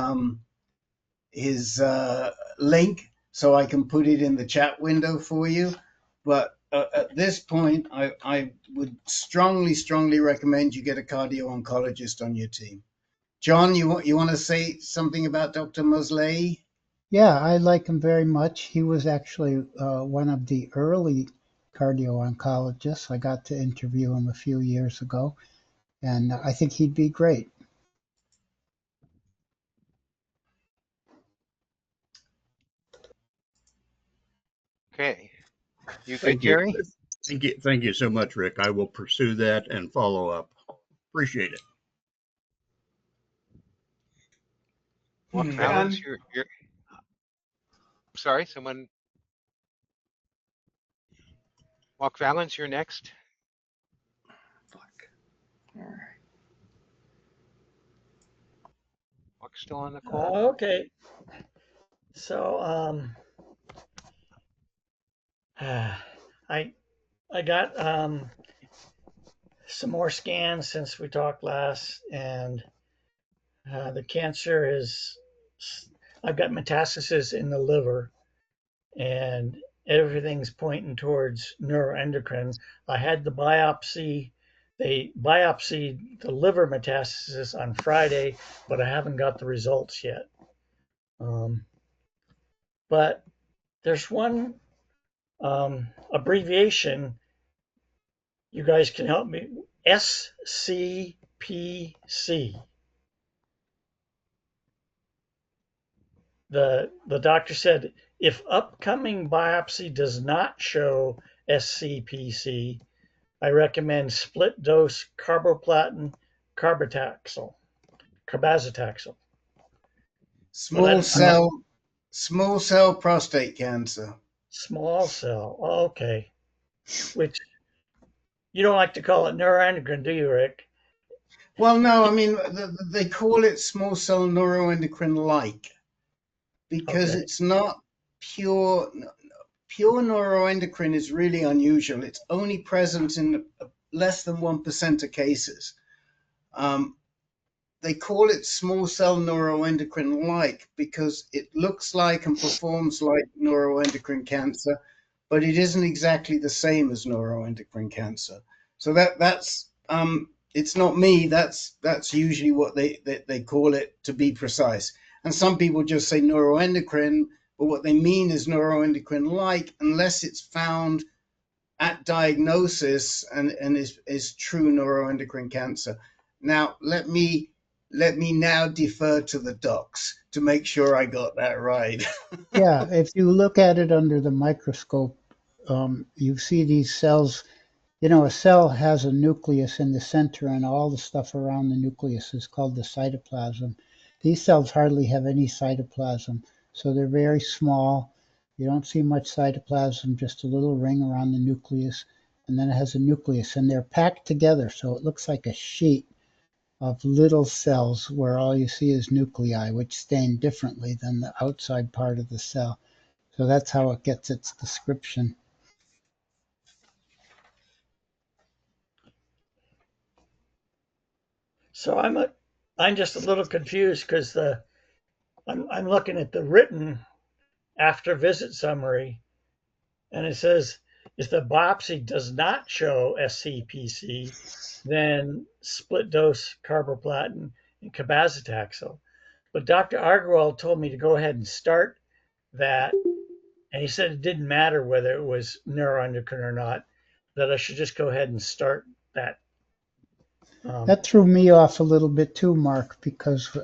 S5: link so I can put it in the chat window for you. But at this point, I would strongly recommend you get a cardio-oncologist on your team. John, you want to say something about Dr. Mosley?
S3: Yeah, I like him very much. He was actually one of the early cardio-oncologists. I got to interview him a few years ago, and I think he'd be great.
S2: okay. You good,
S15: Thank you.
S2: Jerry?
S15: Thank you so much, Rick. I will pursue that and follow up. Appreciate it.
S2: Walk Valens, you're sorry, someone. Walk Valens, you're next.
S16: All right.
S2: Walk's still on the call.
S16: Okay. So I got some more scans since we talked last, and the cancer is, I've got metastasis in the liver, and everything's pointing towards neuroendocrine. I had the biopsy. They biopsied the liver metastasis on Friday, but I haven't got the results yet. But there's one abbreviation. You guys can help me. SCPC. The doctor said if upcoming biopsy does not show SCPC, I recommend split dose carboplatin carbazitaxel.
S5: Small cell prostate cancer.
S16: Small cell. Okay. Which you don't like to call it neuroendocrine, do you, Rick?
S5: Well, no, I mean, they call it small cell neuroendocrine-like because it's not pure. Pure neuroendocrine is really unusual. It's only present in less than 1% of cases. They call it small cell neuroendocrine-like because it looks like and performs like neuroendocrine cancer, but it isn't exactly the same as neuroendocrine cancer. So that's it's not me. That's usually what they call it, to be precise. And some people just say neuroendocrine, but what they mean is neuroendocrine-like, unless it's found at diagnosis and is true neuroendocrine cancer. Now let me now defer to the docs to make sure I got that right.
S3: Yeah, if you look at it under the microscope, you see these cells. You know, a cell has a nucleus in the center, and all the stuff around the nucleus is called the cytoplasm. These cells hardly have any cytoplasm, so they're very small. You don't see much cytoplasm, just a little ring around the nucleus, and then it has a nucleus, and they're packed together, so it looks like a sheet. of little cells where all you see is nuclei, which stain differently than the outside part of the cell. So that's how it gets its description.
S16: So I'm just a little confused because I'm looking at the written after visit summary, and it says if the biopsy does not show SCPC, then split dose carboplatin and cabazitaxel. But Dr. Agarwal told me to go ahead and start that, and he said it didn't matter whether it was neuroendocrine or not, that I should just go ahead and start that.
S3: That threw me off a little bit too, Mark, because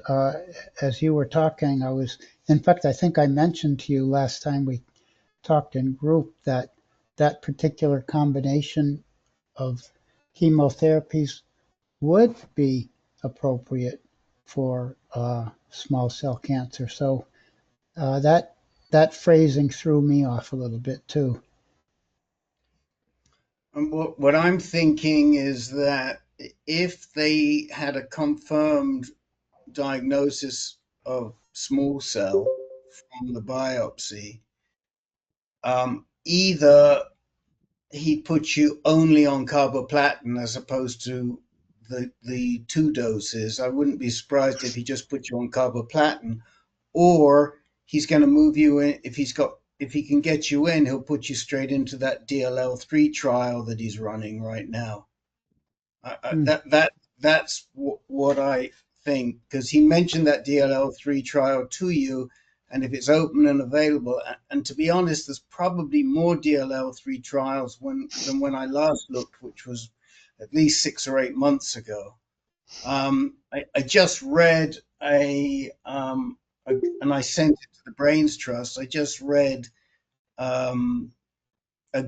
S3: as you were talking, in fact, I think I mentioned to you last time we talked in group that that particular combination of chemotherapies would be appropriate for small cell cancer. So that phrasing threw me off a little bit too.
S5: And what I'm thinking is that if they had a confirmed diagnosis of small cell from the biopsy, either he puts you only on carboplatin as opposed to the two doses. I wouldn't be surprised if he just put you on carboplatin, or he's going to move you in. If he can get you in, he'll put you straight into that DLL3 trial that he's running right now. That's what I think, because he mentioned that DLL3 trial to you, and if it's open and available, and to be honest, there's probably more DLL3 trials than when I last looked, which was at least 6 or 8 months ago. I just read and I sent it to the Brains Trust. I just read a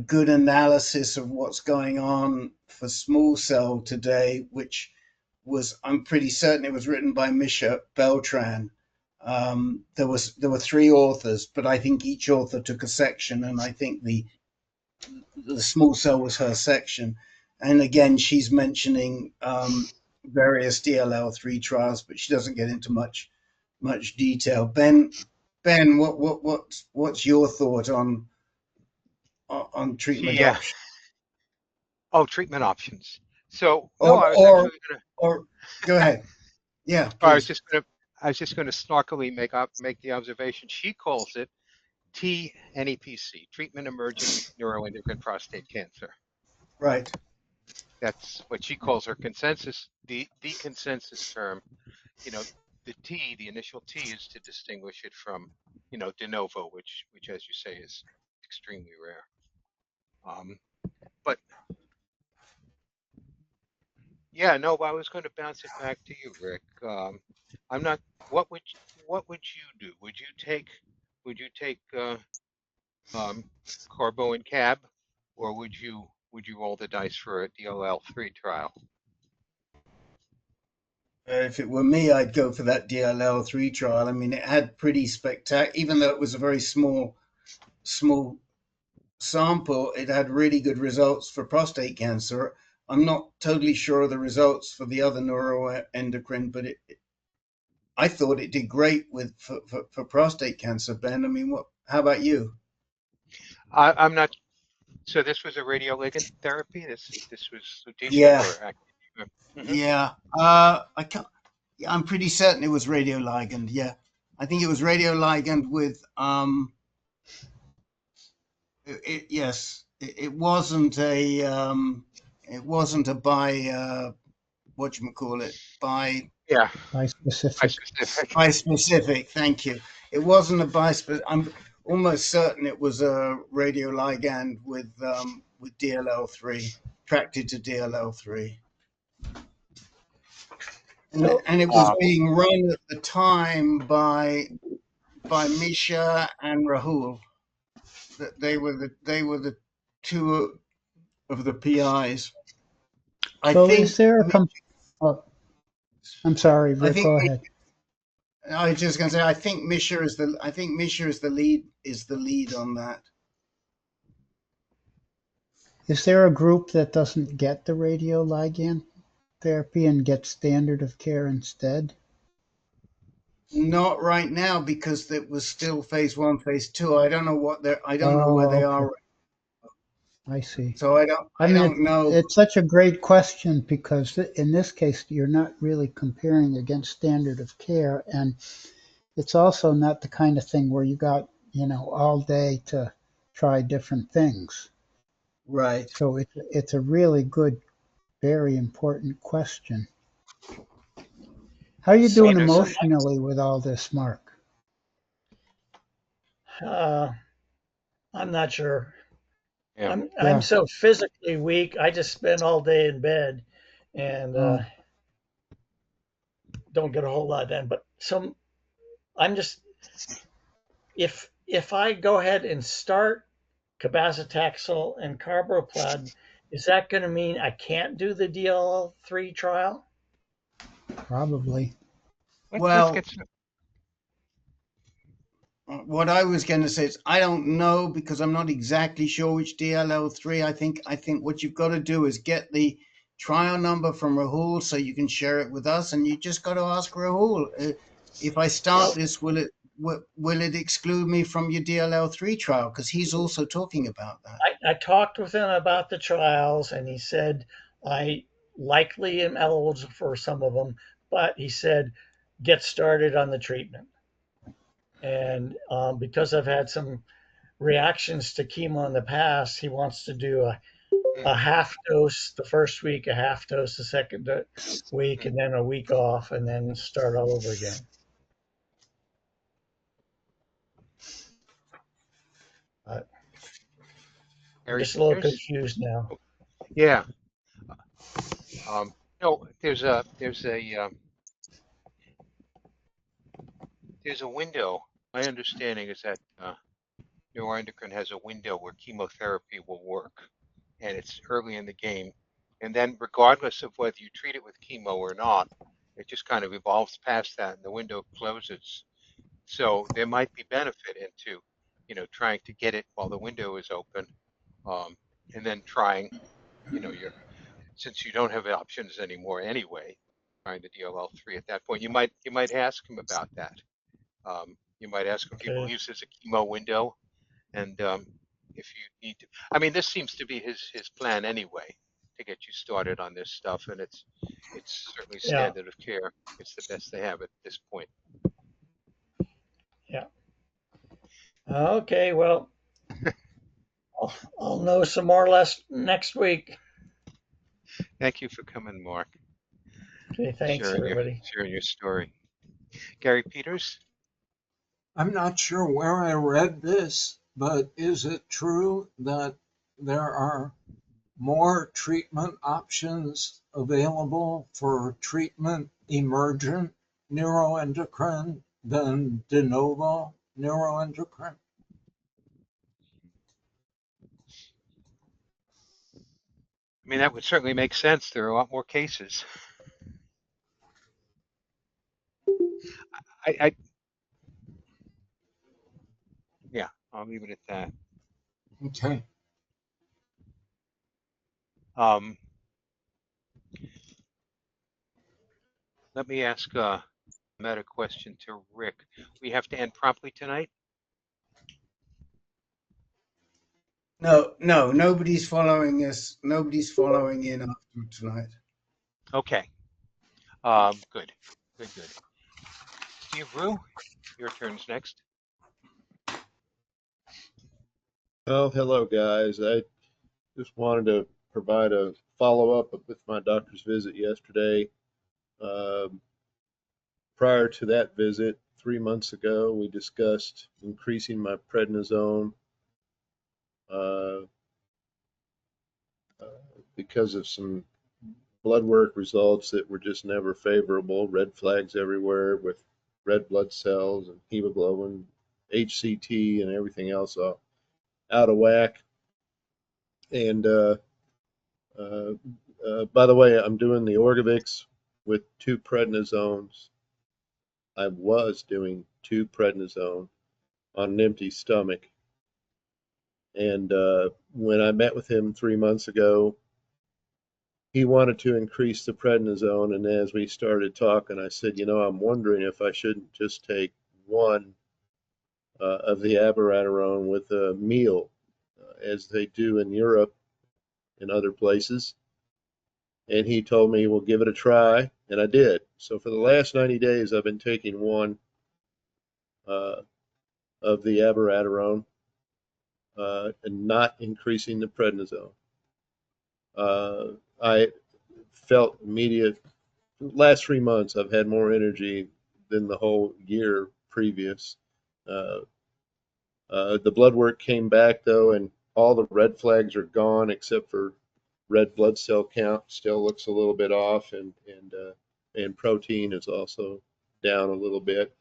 S5: good analysis of what's going on for small cell today, which I'm pretty certain it was written by Misha Beltran. There were 3 authors, but I think each author took a section, and I think the small cell was her section. And again, she's mentioning various DLL3 trials, but she doesn't get into much detail. Ben, what's your thought on treatment
S2: Yeah.
S5: options?
S2: Oh, treatment options. So no, I was actually going to.
S5: Or go ahead. Yeah,
S2: I was
S5: please.
S2: just going to snarkily make the observation. She calls it TNEPC, treatment emergent neuroendocrine prostate cancer.
S5: Right.
S2: That's what she calls her consensus. The consensus term, the T, the initial T, is to distinguish it from, de novo, which as you say is extremely rare. But yeah, no, I was going to bounce it back to you, Rick. I'm not. What would you do? Would you take Carbo and Cab, or would you roll the dice for a DLL3 trial?
S5: If it were me, I'd go for that DLL3 trial. I mean, it had pretty spectacular, even though it was a very small sample, it had really good results for prostate cancer. I'm not totally sure of the results for the other neuroendocrine, but I thought it did great for prostate cancer, Ben. I mean, how about you?
S2: I'm not. So this was a radioligand therapy. This was lutetium
S5: Yeah.
S2: or active.
S5: Yeah. I'm pretty certain it was radioligand. Yeah. I think it was radioligand with yes. It wasn't a bispecific. Thank you. It wasn't a bispecific. I'm almost certain it was a radioligand with DLL3, attracted to DLL3. And it was being run at the time by Misha and Rahul. They were the 2 of the PIs.
S3: Is there I'm sorry, Rick, go ahead.
S5: I was just going to say, I think Misha is the lead on that.
S3: Is there a group that doesn't get the radioligand chemotherapy and get standard of care instead?
S5: Not right now because it was still phase 1, phase 2. I don't know I don't know where they
S3: Oh,
S5: are.
S3: okay. I see.
S5: So I don't know.
S3: It's such a great question because in this case, you're not really comparing against standard of care. And it's also not the kind of thing where you got, all day to try different things.
S5: Right.
S3: So it's a really good, very important question. How are you
S16: So,
S3: doing
S2: Peters?
S3: emotionally with all this, Mark?
S16: I'm not sure.
S2: Yeah.
S16: I'm
S3: Yeah.
S16: so physically weak. I just spend all day in bed and
S3: Oh,
S16: don't get a whole lot done. But I'm just if I go ahead and start cabazitaxel and carboplatin, is that going to mean I can't do the DLL3 trial?
S3: probably.
S2: Let's
S5: Well,
S2: get some.
S5: what I was going to say is I don't know because I'm not exactly sure which DLL3. I think what you've got to do is get the trial number from Rahul so you can share it with us, and you just got to ask Rahul, if I start this, will it exclude me from your DLL3 trial? Because he's also talking about that.
S16: I talked with him about the trials, and he said I likely am eligible for some of them, but he said get started on the treatment. And because I've had some reactions to chemo in the past, he wants to do a half dose the first week, a half dose the second week, and then a week off, and then start all over again. I'm
S2: Gary
S16: just a little
S2: Peters?
S16: confused now.
S2: Yeah. No, there's a window. My understanding is that neuroendocrine has a window where chemotherapy will work, and it's early in the game. And then, regardless of whether you treat it with chemo or not, it just kind of evolves past that, and the window closes. So there might be benefit into, trying to get it while the window is open, and then trying, your since you don't have options anymore anyway, trying the DLL3 at that point. You might ask him about that. You might ask him if he
S16: Okay.
S2: believes there's a chemo window, and if you need to. I mean, this seems to be his plan anyway, to get you started on this stuff, and it's certainly
S16: Yeah.
S2: standard of care. It's the best they have at this point.
S16: Yeah. Okay. Well, I'll know some more or less next week.
S2: Thank you for coming, Mark.
S16: Okay. Thanks,
S2: Sharing your
S16: everybody.
S2: sharing your story. Gary Peters?
S7: I'm not sure where I read this, but is it true that there are more treatment options available for treatment emergent neuroendocrine than de novo neuroendocrine?
S2: I mean, that would certainly make sense. There are a lot more cases. I yeah, I'll leave it at that.
S7: Okay.
S2: Let me ask a meta question to Rick. We have to end promptly tonight?
S5: No, nobody's following us. Nobody's following in after tonight.
S2: Okay. Good. Good. Steve Rue, your turn's next.
S10: Oh, hello, guys. I just wanted to provide a follow-up with my doctor's visit yesterday. Prior to that visit, 3 months ago, we discussed increasing my prednisone uh, because of some blood work results that were just never favorable, red flags everywhere with red blood cells and hemoglobin, HCT, and everything else out of whack. And by the way, I'm doing the Orgovix with 2 prednisones. I was doing 2 prednisone on an empty stomach. And when I met with him 3 months ago, he wanted to increase the prednisone. And as we started talking, I said, I'm wondering if I shouldn't just take one of the abiraterone with a meal, as they do in Europe and other places. And he told me, well, give it a try. And I did. So for the last 90 days, I've been taking one of the abiraterone and not increasing the prednisone. I felt immediate. Last 3 months, I've had more energy than the whole year previous. The blood work came back though, and all the red flags are gone except for red blood cell count still looks a little bit off, and protein is also down a little bit.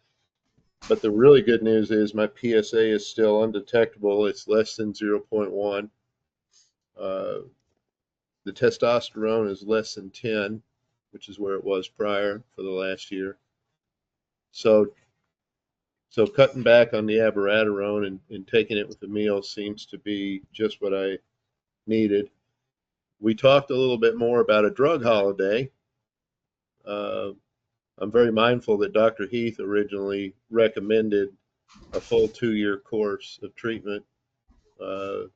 S10: But the really good news is my PSA is still undetectable. It's less than 0.1. The testosterone is less than 10, which is where it was prior for the last year. So cutting back on the abiraterone and taking it with a meal seems to be just what I needed. We talked a little bit more about a drug holiday. I'm very mindful that Dr. Heath originally recommended a full 2-year course of treatment through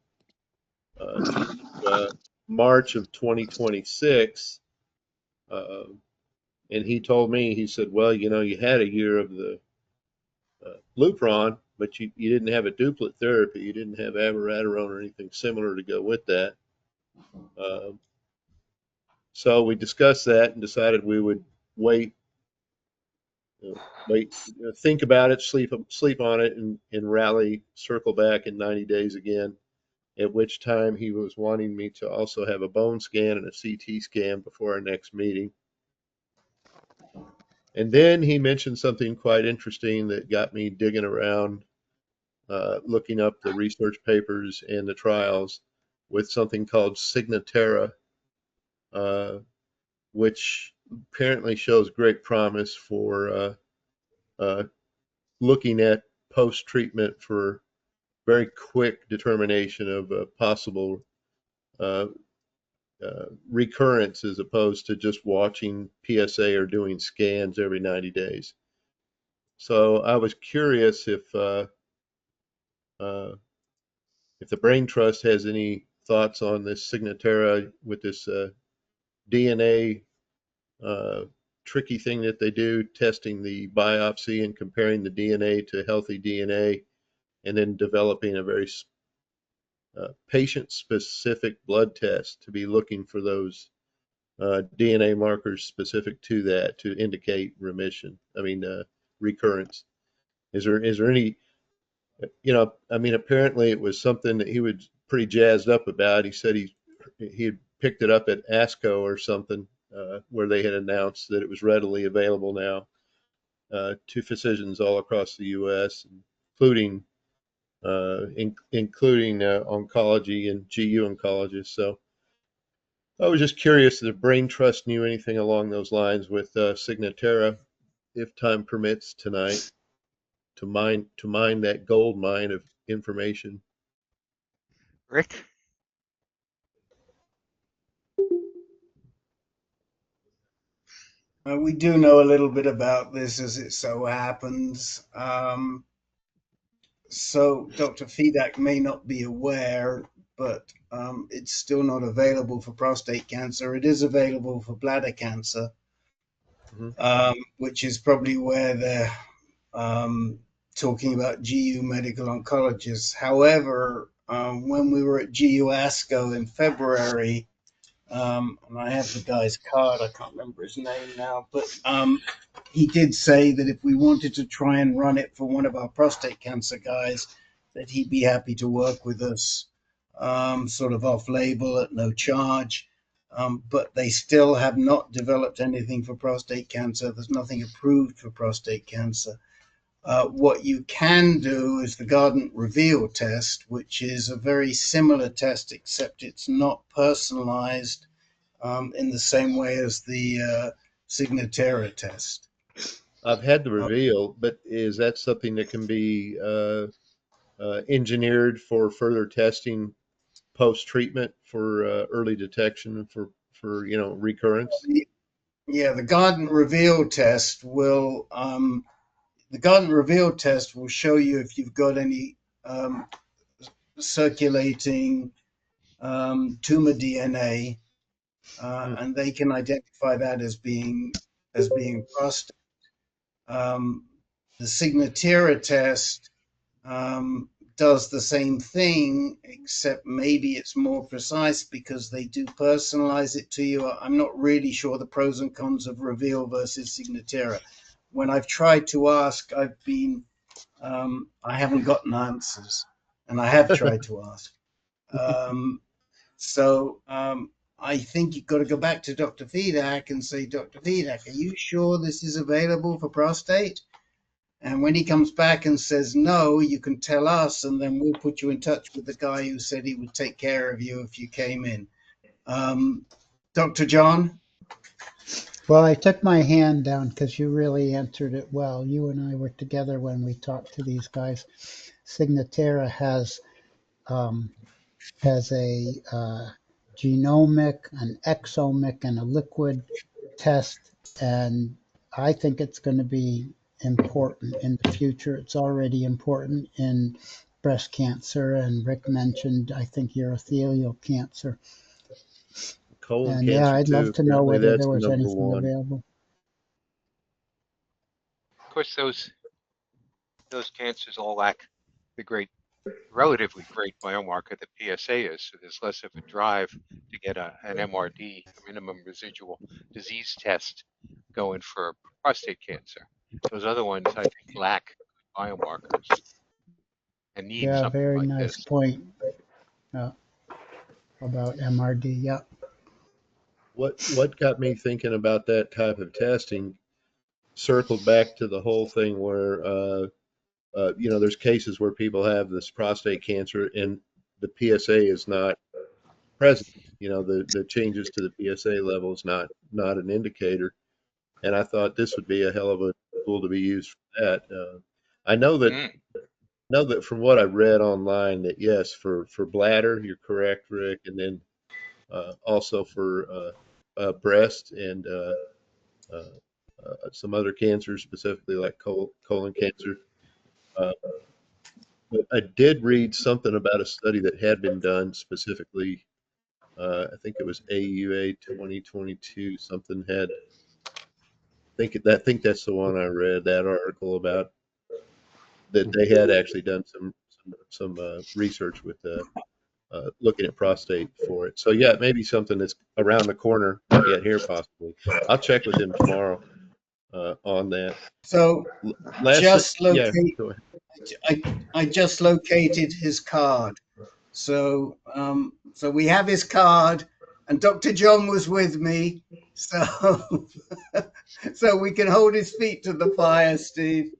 S10: March of 2026. And he told me, he said, well, you had a year of the Lupron, but you didn't have a duplet therapy. You didn't have abiraterone or anything similar to go with that. So we discussed that and decided we would wait, think about it, sleep on it, and rally, circle back in 90 days again. At which time he was wanting me to also have a bone scan and a CT scan before our next meeting. And then he mentioned something quite interesting that got me digging around, looking up the research papers and the trials with something called Signatera, which apparently shows great promise for looking at post-treatment for very quick determination of a possible recurrence, as opposed to just watching PSA or doing scans every 90 days. So I was curious if the Brain Trust has any thoughts on this Signatera with this DNA tricky thing that they do, testing the biopsy and comparing the DNA to healthy DNA, and then developing a very patient-specific blood test to be looking for those DNA markers specific to that to indicate recurrence. Is there any, apparently it was something that he was pretty jazzed up about. He said he had picked it up at ASCO or something, where they had announced that it was readily available now to physicians all across the U.S., including oncology and GU oncologists. So I was just curious if the Brain Trust knew anything along those lines with Signatera, if time permits tonight, to mine that gold mine of information.
S2: Rick?
S5: We do know a little bit about this, as it so happens. So Dr. Fedak may not be aware, but it's still not available for prostate cancer. It is available for bladder cancer, which is probably where they're talking about GU medical oncologists. However, when we were at GU ASCO in February, and I have the guy's card, I can't remember his name now, but he did say that if we wanted to try and run it for one of our prostate cancer guys, that he'd be happy to work with us, sort of off label at no charge. But they still have not developed anything for prostate cancer. There's nothing approved for prostate cancer. What you can do is the Guardant Reveal test, which is a very similar test, except it's not personalized in the same way as the Signatera test.
S10: I've had the Reveal, but is that something that can be engineered for further testing post-treatment for early detection for for, you know, recurrence?
S5: Yeah, the Garden Reveal test will show you if you've got any circulating tumor DNA, and they can identify that as being prostate. The Signatera test does the same thing, except maybe it's more precise because they do personalize it to you. I'm not really sure the pros and cons of Reveal versus Signatera. When I've tried to ask, I haven't gotten answers, and I have tried to ask. I think you've got to go back to Dr. Fedak and say, Dr. Fedak, are you sure this is available for prostate? And when he comes back and says no, you can tell us, and then we'll put you in touch with the guy who said he would take care of you if you came in. Dr. John?
S3: Well, I took my hand down because you really answered it well. You and I were together when we talked to these guys. Signatera has a genomic, an exomic, and a liquid test, and I think it's going to be important in the future. It's already important in breast cancer, and Rick mentioned, I think, urothelial cancer.
S10: Colon
S3: And
S10: cancer
S3: yeah, I'd love
S10: too.
S3: to know
S10: Apparently
S3: whether
S10: that's
S3: there was
S10: number
S3: anything
S10: one.
S3: available.
S2: Of course, those cancers all lack the relatively great biomarker that PSA is. So there's less of a drive to get an MRD, a minimum residual disease test, going for prostate cancer. Those other ones, I think, lack biomarkers and need
S3: Yeah,
S2: something
S3: very
S2: like
S3: nice
S2: this.
S3: point about MRD. Yeah.
S10: What got me thinking about that type of testing circled back to the whole thing where you know, there's cases where people have this prostate cancer and the PSA is not present. You know, the changes to the PSA level is not an indicator. And I thought this would be a hell of a tool to be used for that. I know that from what I read online that yes, for bladder, you're correct, Rick, and then also for breast and some other cancers, specifically like colon cancer. But I did read something about a study that had been done specifically. I think it was AUA 2022. Something had. I think that's the one I read. That article about that they had actually done some research with looking at prostate for it. So yeah, maybe something that's around the corner, not yet here possibly. I'll check with him tomorrow on that.
S5: So
S10: Lastly, yeah, go ahead.
S5: I just located his card. So so we have his card, and Dr. John was with me, so so we can hold his feet to the fire, Steve.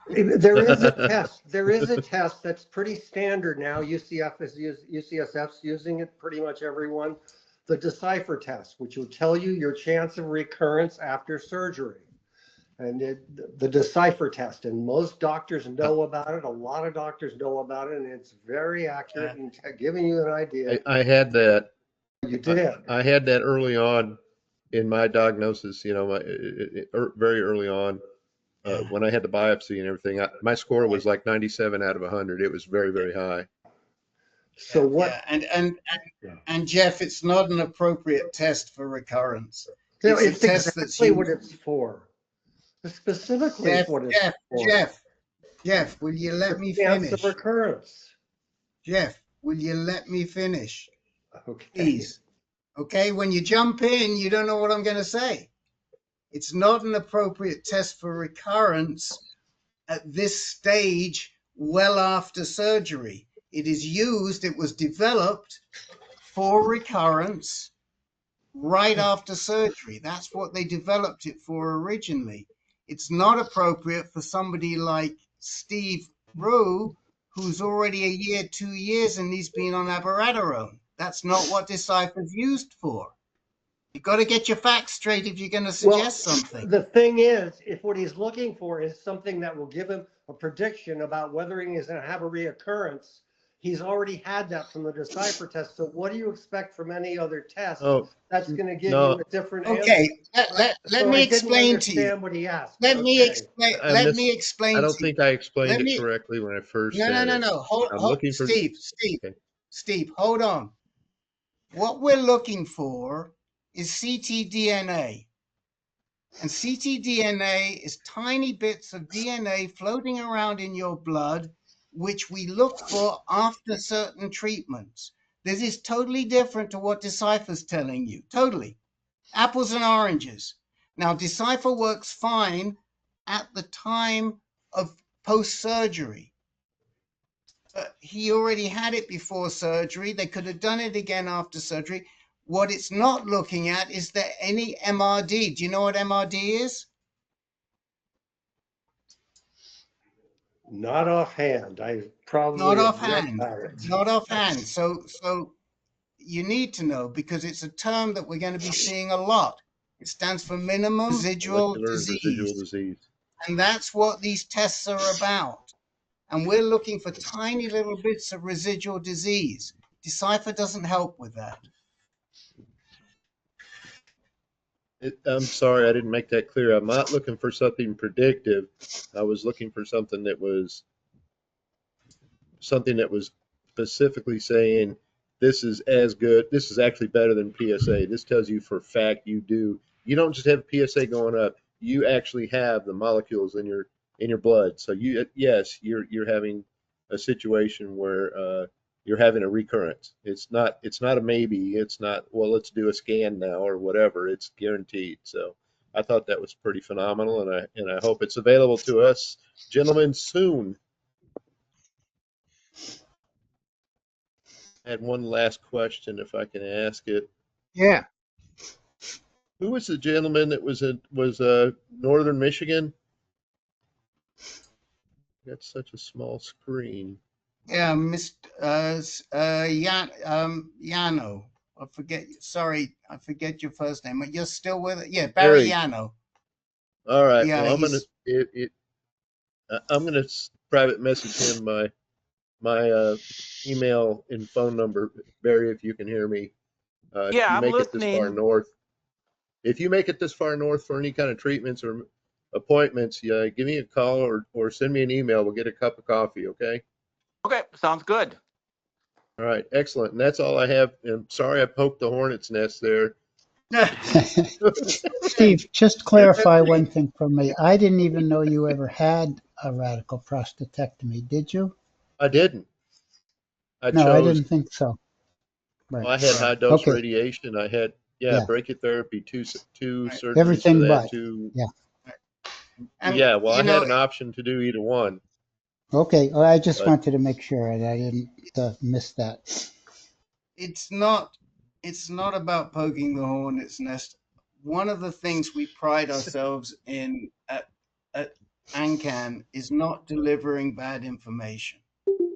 S9: There is a test. There is a test that's pretty standard now. UCSF's using it, pretty much everyone. The Decipher test, which will tell you your chance of recurrence after surgery. And the Decipher test, and most doctors know about it. A lot of doctors know about it, and it's very accurate in giving you an idea.
S10: I had that.
S9: You did.
S10: I had that early on in my diagnosis. You know, very early on when I had the biopsy and everything. My score was like 97 out of 100. It was very, very high.
S9: So what?
S5: Yeah. And Jeff, it's not an appropriate test for recurrence.
S9: It's exactly what it's for. Specifically,
S5: Jeff,
S9: what it's for.
S5: Jeff, will you let me
S9: Chance
S5: finish?
S9: of recurrence.
S5: Jeff, will you let me finish?
S9: Okay.
S5: Please. Okay, when you jump in, you don't know what I'm going to say. It's not an appropriate test for recurrence at this stage, well after surgery. It was developed for recurrence right after surgery. That's what they developed it for originally. It's not appropriate for somebody like Steve Rue, who's already a year, 2 years, and he's been on abiraterone. That's not what Decipher's used for. You've got to get your facts straight if you're going to suggest something.
S9: The thing is, if what he's looking for is something that will give him a prediction about whether he is going to have a reoccurrence, he's already had that from the Decipher test. So what do you expect from any other test
S10: Oh,
S9: that's going to give
S10: no,
S9: you a different
S5: Okay,
S9: answer?
S5: let
S9: So I
S5: me
S9: didn't
S5: explain to you.
S9: understand what he asked.
S5: Let me
S9: Okay.
S5: explain.
S10: I
S5: Let
S10: miss.
S5: me
S10: I
S5: explain
S10: don't
S5: to you.
S10: think I explained
S5: Let
S10: it
S5: me.
S10: correctly when I first
S5: No,
S10: said
S5: no, no,
S10: it.
S5: no. Hold,
S10: I'm
S5: hold,
S10: looking for. Okay.
S5: Steve, hold on. What we're looking for is ctDNA. And ctDNA is tiny bits of DNA floating around in your blood, which we look for after certain treatments. This is totally different to what Decipher's telling you. Totally. Apples and oranges. Now, Decipher works fine at the time of post-surgery. He already had it before surgery. They could have done it again after surgery. What it's not looking at is there any MRD. Do you know what MRD is?
S9: Not offhand. I probably
S5: Not
S9: have read
S5: offhand.
S9: about it.
S5: Not offhand. So you need to know because it's a term that we're going to be seeing a lot. It stands for minimum residual
S10: Molecular residual
S5: disease.
S10: disease.
S5: And that's what these tests are about. And we're looking for tiny little bits of residual disease. Decipher doesn't help with that.
S10: I'm sorry, I didn't make that clear. I'm not looking for something predictive. I was looking for something that was specifically saying this is as good. This is actually better than PSA. This tells you for a fact you do. You don't just have PSA going up. You actually have the molecules in your blood. So you're having a situation where you're having a recurrence. It's not a maybe. It's not, well, let's do a scan now or whatever. It's guaranteed. So I thought that was pretty phenomenal, and I hope it's available to us, gentlemen, soon. I had one last question, if I can ask it.
S2: Yeah.
S10: Who was the gentleman that was Northern Michigan? Got such a small screen.
S5: Yeah, Mr. Yano. Sorry, I forget your first name. But you're still with it? Yeah, Barry
S10: Barry.
S5: Yano.
S10: All right.
S5: Yeah,
S10: Well, I'm gonna private message him my email and phone number. Barry, if you can hear me, if
S17: Yeah,
S10: you
S17: I'm
S10: make it this far
S17: listening.
S10: north, for any kind of treatments or appointments, give me a call or send me an email. We'll get a cup of coffee. Okay.
S17: Okay, sounds good.
S10: All right. Excellent. And that's all I have. And sorry I poked the hornet's nest there.
S3: Steve, just clarify one thing for me. I didn't even know you ever had a radical prostatectomy, did you?
S10: I didn't. I
S3: No, I
S10: chose.
S3: didn't think so. Right.
S10: I had high dose
S3: Okay.
S10: radiation. I had
S3: Yeah.
S10: brachytherapy, two surgeries for
S3: Everything
S10: that.
S3: but. Yeah.
S10: Yeah. Well, I had an option to do either one.
S3: Okay. Well, I just
S10: But
S3: wanted to make sure that I didn't miss that.
S5: It's not about poking the hornet's nest. One of the things we pride ourselves in at AnCan is not delivering bad information.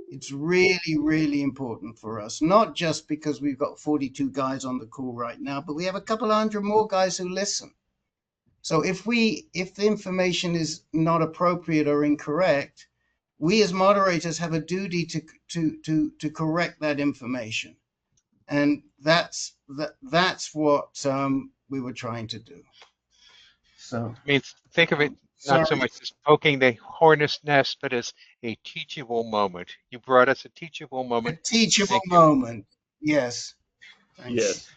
S5: It's really, really important for us, not just because we've got 42 guys on the call right now, but we have a couple of hundred more guys who listen. So if the information is not appropriate or incorrect, we as moderators have a duty to correct that information. And that's what we were trying to do. So
S2: I mean, think of it not so
S5: sorry.
S2: much as poking the hornet's nest, but as a teachable moment. You brought us a teachable
S5: A
S2: moment.
S5: teachable
S2: Thank you.
S5: moment. Yes. Thank you.
S10: yes.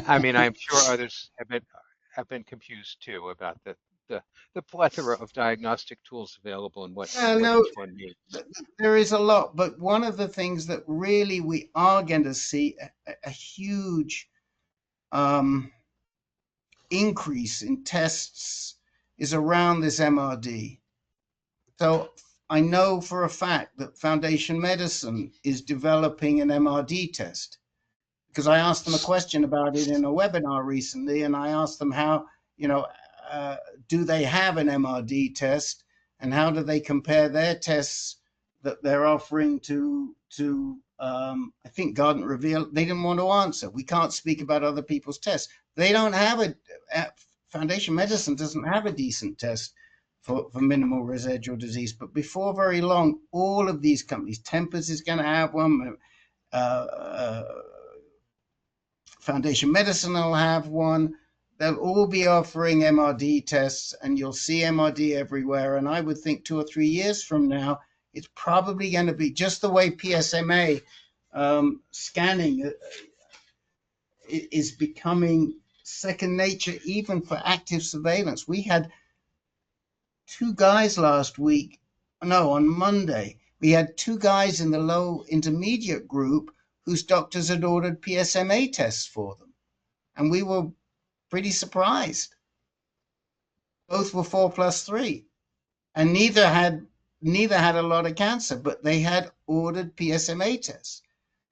S2: I mean, I'm sure others have been confused too about the plethora of diagnostic tools available and what
S5: No,
S2: each one means.
S5: there is a lot, but one of the things that really we are going to see a huge increase in tests is around this MRD. So I know for a fact that Foundation Medicine is developing an MRD test because I asked them a question about it in a webinar recently, and I asked them how, do they have an MRD test, and how do they compare their tests that they're offering to I think Guardant Reveal. They didn't want to answer. We can't speak about other people's tests. They don't have Foundation Medicine doesn't have a decent test for minimal residual disease. But before very long, all of these companies, Tempest is going to have one, Foundation Medicine will have one. They'll all be offering MRD tests, and you'll see MRD everywhere. And I would think 2 or 3 years from now, it's probably going to be just the way PSMA scanning is becoming second nature, even for active surveillance. We had 2 guys on Monday, we had 2 guys in the low intermediate group whose doctors had ordered PSMA tests for them. And we were pretty surprised. Both were 4+3, and neither had a lot of cancer, but they had ordered PSMA tests.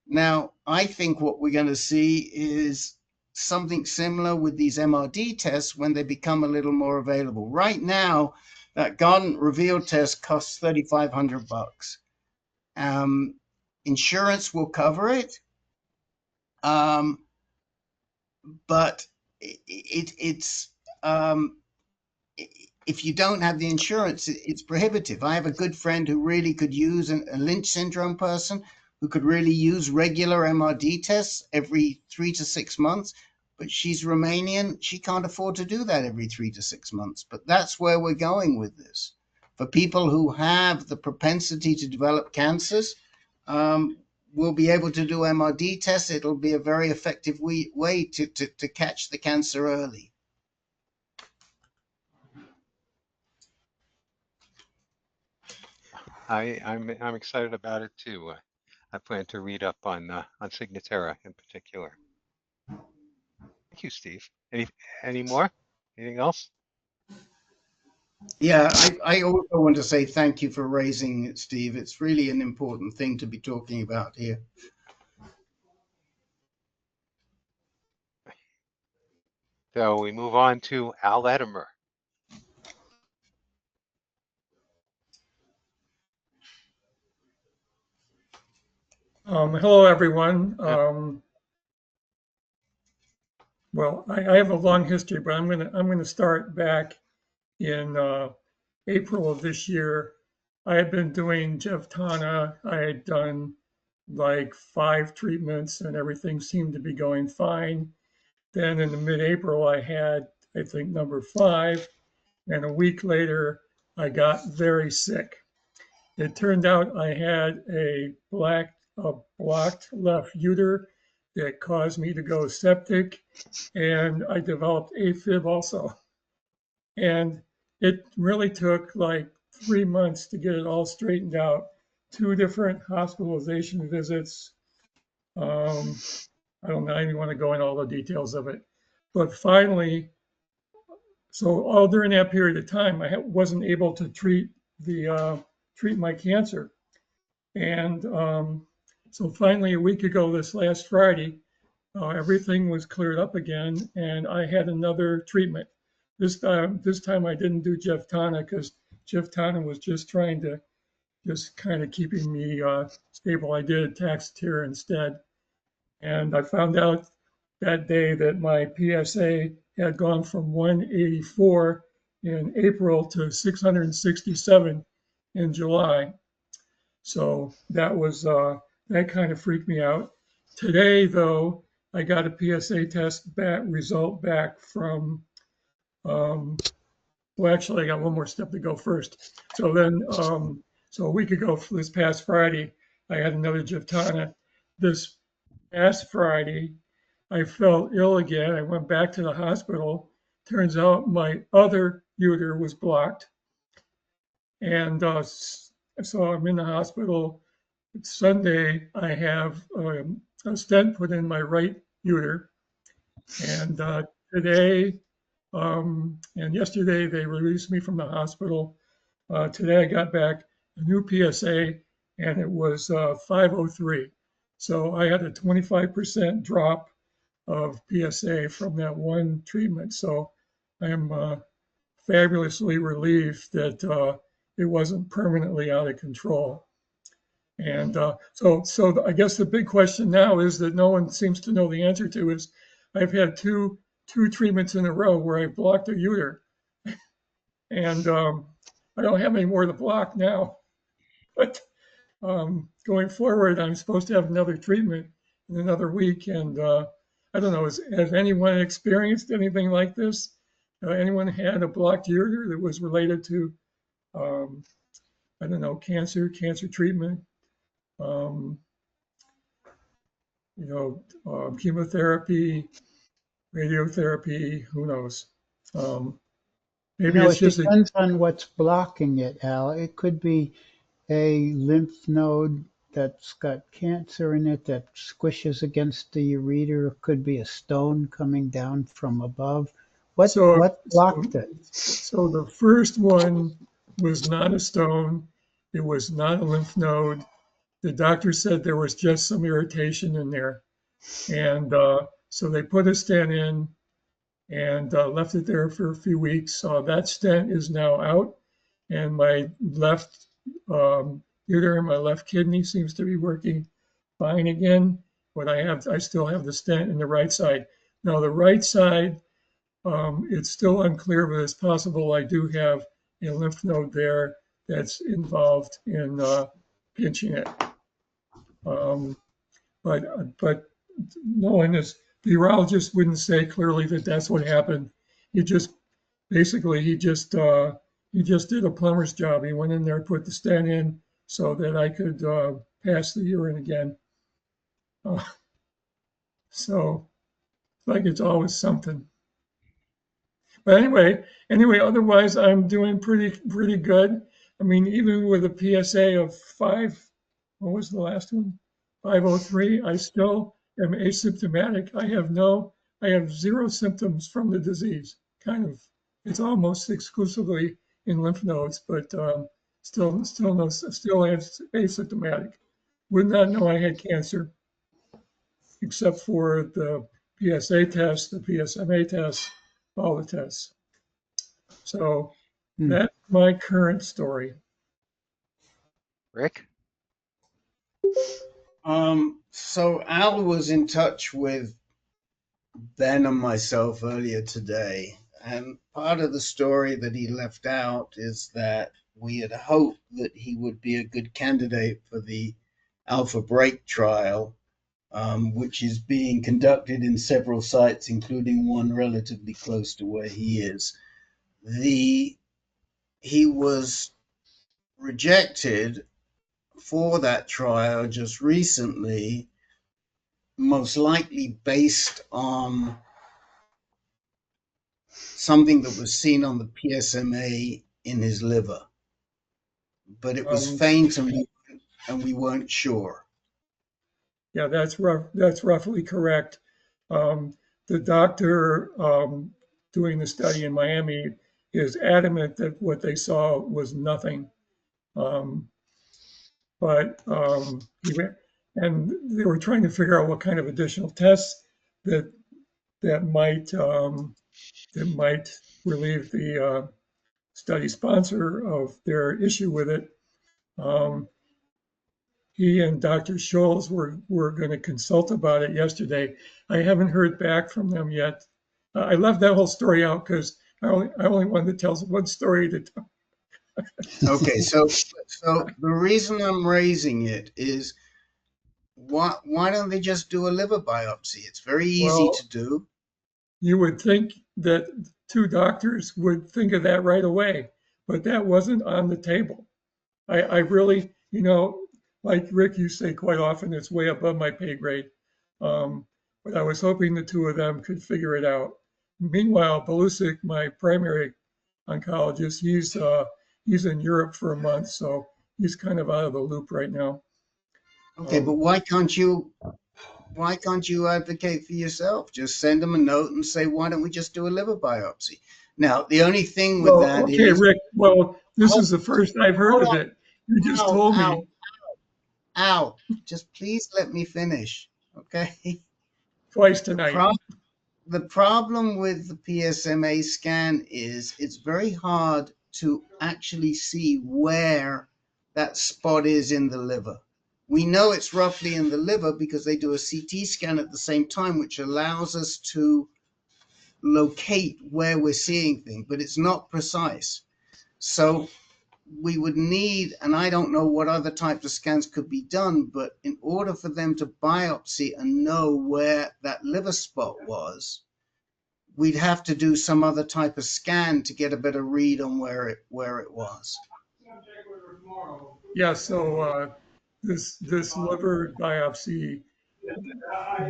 S5: Now, I think what we're going to see is something similar with these MRD tests when they become a little more available. Right now, that Guardant Reveal test costs $3,500. Insurance will cover it, but it's if you don't have the insurance, it's prohibitive. I have a good friend who really could use a Lynch syndrome person who could really use regular MRD tests every 3 to 6 months, but she's Romanian. She can't afford to do that every 3 to 6 months. But that's where we're going with this. For people who have the propensity to develop cancers, we'll be able to do MRD tests. It'll be a very effective way to catch the cancer early.
S2: I'm excited about it too. I plan to read up on Signatera in particular. Thank you, Steve. Any more? Anything else?
S5: Yeah, I also want to say thank you for raising it, Steve. It's really an important thing to be talking about here.
S2: So we move on to Al Latimer.
S14: Hello, everyone. Well, I have a long history, but I'm gonna start back in April of this year. I had been doing Jevtana. I had done like 5 treatments, and everything seemed to be going fine. Then in the mid-April, I had, I think, number 5, and a week later, I got very sick. It turned out I had a blocked left uter that caused me to go septic, and I developed AFib also. And it really took like 3 months to get it all straightened out. 2 different hospitalization visits. I don't know, I don't want to go into all the details of it. But finally, so all during that period of time, I wasn't able to treat my cancer. And so finally, a week ago, this last Friday, everything was cleared up again, and I had another treatment. This time I didn't do Jevtana because Jevtana was just trying to kind of keeping me stable. I did Taxotere instead, and I found out that day that my PSA had gone from 184 in April to 667 in July. So that was that kind of freaked me out. Today, though, I got a PSA test result back from. Well, actually, I got one more step to go first. So then, so a week ago, this past Friday, I had another Jevtana. This past Friday, I felt ill again. I went back to the hospital. Turns out my other uter was blocked, and so I'm in the hospital. Sunday, I have a stent put in my right uter, and today and yesterday they released me from the hospital. Today I got back a new PSA, and it was 503. So I had a 25% drop of PSA from that one treatment. So I am fabulously relieved that it wasn't permanently out of control. And so I guess the big question now is that no one seems to know the answer to is I've had two treatments in a row where I blocked a uter. And I don't have any more to block now. But going forward, I'm supposed to have another treatment in another week. And I don't know, has anyone experienced anything like this? Anyone had a blocked ureter that was related to, I don't know, cancer treatment, chemotherapy, radiotherapy, who knows? Maybe it's
S3: It
S14: just
S3: depends on what's blocking it, Al. It could be a lymph node that's got cancer in it that squishes against the ureter. It could be a stone coming down from above. What blocked it?
S14: So the first one was not a stone. It was not a lymph node. The doctor said there was just some irritation in there. And so they put a stent in and left it there for a few weeks. That stent is now out, and my left ureter and my left kidney seems to be working fine again. But I still have the stent in the right side. Now the right side, it's still unclear, but it's possible I do have a lymph node there that's involved in pinching it. But no one is, the urologist wouldn't say clearly that that's what happened. He just did a plumber's job. He went in there, put the stent in so that I could pass the urine again. So like it's always something. But anyway, otherwise I'm doing pretty good. I mean, even with a PSA of 5, what was the last one? 503, I still am asymptomatic. I have 0 symptoms from the disease. It's almost exclusively in lymph nodes, but still asymptomatic. Would not know I had cancer, except for the PSA test, the PSMA test, all the tests. So that's my current story.
S2: Rick?
S5: So Al was in touch with Ben and myself earlier today, and part of the story that he left out is that we had hoped that he would be a good candidate for the Alpha Break trial, which is being conducted in several sites, including one relatively close to where he is. He was rejected for that trial just recently, most likely based on something that was seen on the PSMA in his liver. But it was faint and we weren't sure.
S14: Yeah, that's roughly correct. The doctor doing the study in Miami is adamant that what they saw was nothing. And they were trying to figure out what kind of additional tests that might relieve the study sponsor of their issue with it. He and Dr. Scholes were going to consult about it yesterday. I haven't heard back from them yet. I left that whole story out because I only wanted to tell one story at a time.
S5: Okay, so the reason I'm raising it is why don't they just do a liver biopsy? It's very easy to do.
S14: You would think that 2 doctors would think of that right away, but that wasn't on the table. I really, like Rick, you say quite often, it's way above my pay grade. But I was hoping the 2 of them could figure it out. Meanwhile, Belusic, my primary oncologist, he's in Europe for a month, so he's kind of out of the loop right now.
S5: Okay, but why can't you advocate for yourself? Just send them a note and say, why don't we just do a liver biopsy? Now, the only thing with that is...
S14: Okay, Rick, well, this is the first I've heard of it. You just told me.
S5: Ow, just please let me finish, okay?
S14: Twice tonight.
S5: The problem with the PSMA scan is it's very hard to actually see where that spot is in the liver. We know it's roughly in the liver because they do a CT scan at the same time, which allows us to locate where we're seeing things, but it's not precise. So we would need, and I don't know what other types of scans could be done, but in order for them to biopsy and know where that liver spot was, we'd have to do some other type of scan to get a better read on where it was.
S14: Yeah, so this liver biopsy,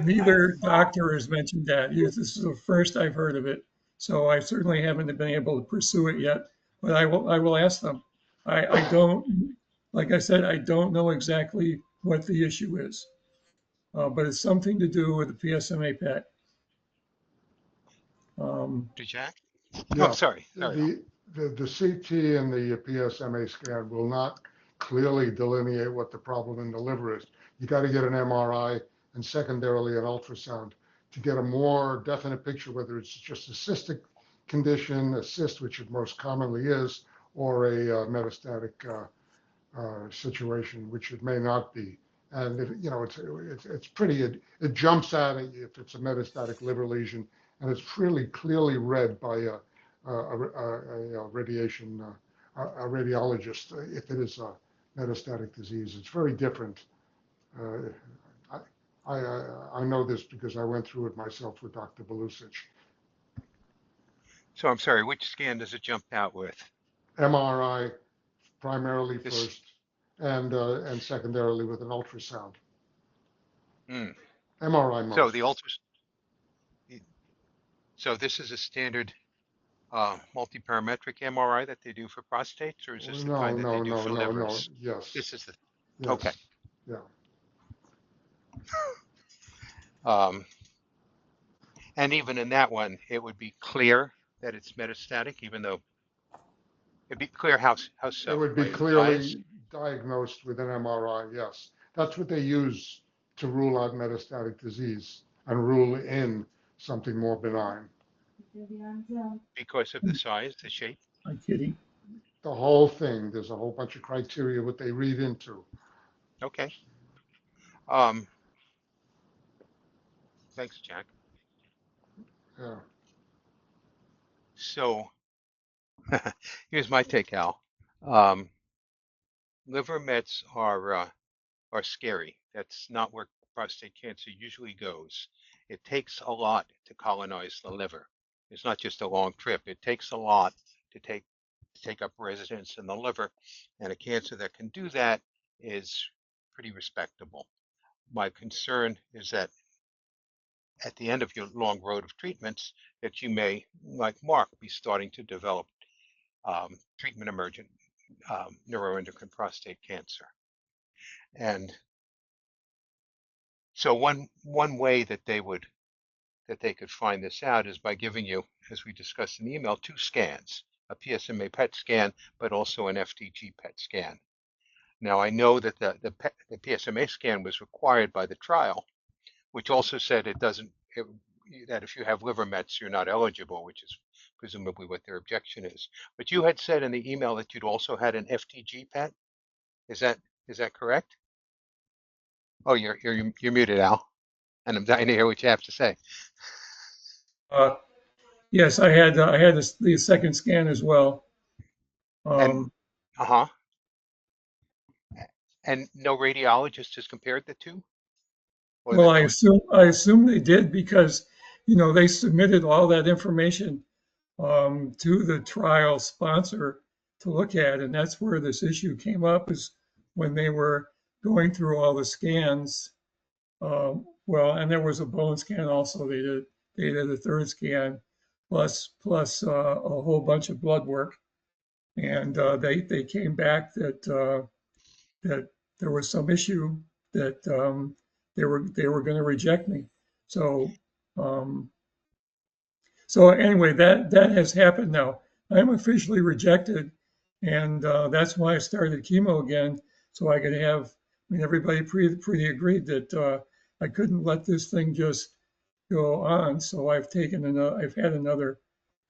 S14: neither doctor has mentioned that. This is the first I've heard of it, so I certainly haven't been able to pursue it yet. But I will ask them. I don't, like I said, I don't know exactly what the issue is, but it's something to do with the PSMA PET.
S2: Jack?
S6: Yeah.
S2: Oh, sorry.
S6: The CT and the PSMA scan will not clearly delineate what the problem in the liver is. You got to get an MRI and secondarily an ultrasound to get a more definite picture, whether it's just a cystic condition, a cyst, which it most commonly is, or a metastatic situation, which it may not be. And if, you know, it's pretty, it jumps out at you if it's a metastatic liver lesion, and it's really clearly read by a radiation, a radiologist if it is a metastatic disease. It's very different. I know this because I went through it myself with Dr. Belusic.
S2: So I'm sorry, which scan does it jump out with?
S6: MRI primarily first, and secondarily with an ultrasound. MRI most.
S2: So the So this is a standard multi-parametric MRI that they do for prostates, or is this the kind that they do for livers?
S6: No. Yes.
S2: This is the.
S6: Yes.
S2: Okay.
S6: Yeah.
S2: And even in that one, it would be clear that it's metastatic, even though it'd be clear how so.
S6: It would be
S2: right?
S6: clearly diagnosed with an MRI. Yes, that's what they use to rule out metastatic disease and rule in something more benign.
S2: Because of the size, the shape.
S14: I'm kidding.
S6: The whole thing. There's a whole bunch of criteria what they read into.
S2: Okay. Thanks, Jack.
S6: Yeah.
S2: So here's my take, Al. Liver mets are scary. That's not where prostate cancer usually goes. It takes a lot to colonize the liver. It's not just a long trip. It takes a lot to take up residence in the liver, and a cancer that can do that is pretty respectable. My concern is that at the end of your long road of treatments, that you may, like Mark, be starting to develop treatment emergent neuroendocrine prostate cancer. And so one way that they could find this out is by giving you, as we discussed in the email, 2 scans, a PSMA PET scan, but also an FDG PET scan. Now I know that the PSMA scan was required by the trial, which also said that if you have liver mets, you're not eligible, which is presumably what their objection is. But you had said in the email that you'd also had an FDG PET. Is that correct? Oh, you're muted, Al, and I'm dying to hear what you have to say.
S14: Yes, I had the second scan as well.
S2: And no radiologist has compared the two?
S14: Well, I assume they did because, you know, they submitted all that information to the trial sponsor to look at, and that's where this issue came up, is when they were going through all the scans. Well, and there was a bone scan also. They did a third scan, plus a whole bunch of blood work, and they came back that there was some issue that they were going to reject me. So anyway, that has happened now. I'm officially rejected, and that's why I started chemo again, so I could have. I mean, everybody pretty agreed that I couldn't let this thing just go on. So I've had another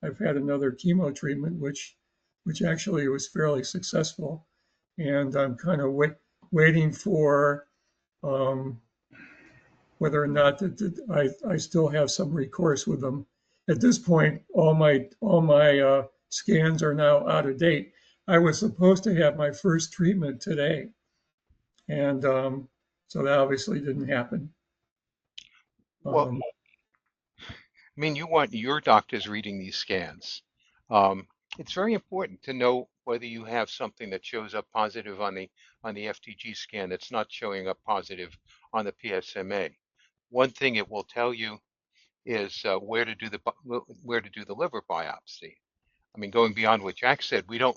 S14: chemo treatment, which actually was fairly successful, and I'm kind of waiting for whether or not that I still have some recourse with them. At this point, all my scans are now out of date. I was supposed to have my first treatment today, and so that obviously didn't happen.
S2: Well, I mean, you want your doctors reading these scans. It's very important to know whether you have something that shows up positive on the FDG scan that's not showing up positive on the PSMA. One thing it will tell you is where to do the liver biopsy. I mean, going beyond what Jack said, we don't.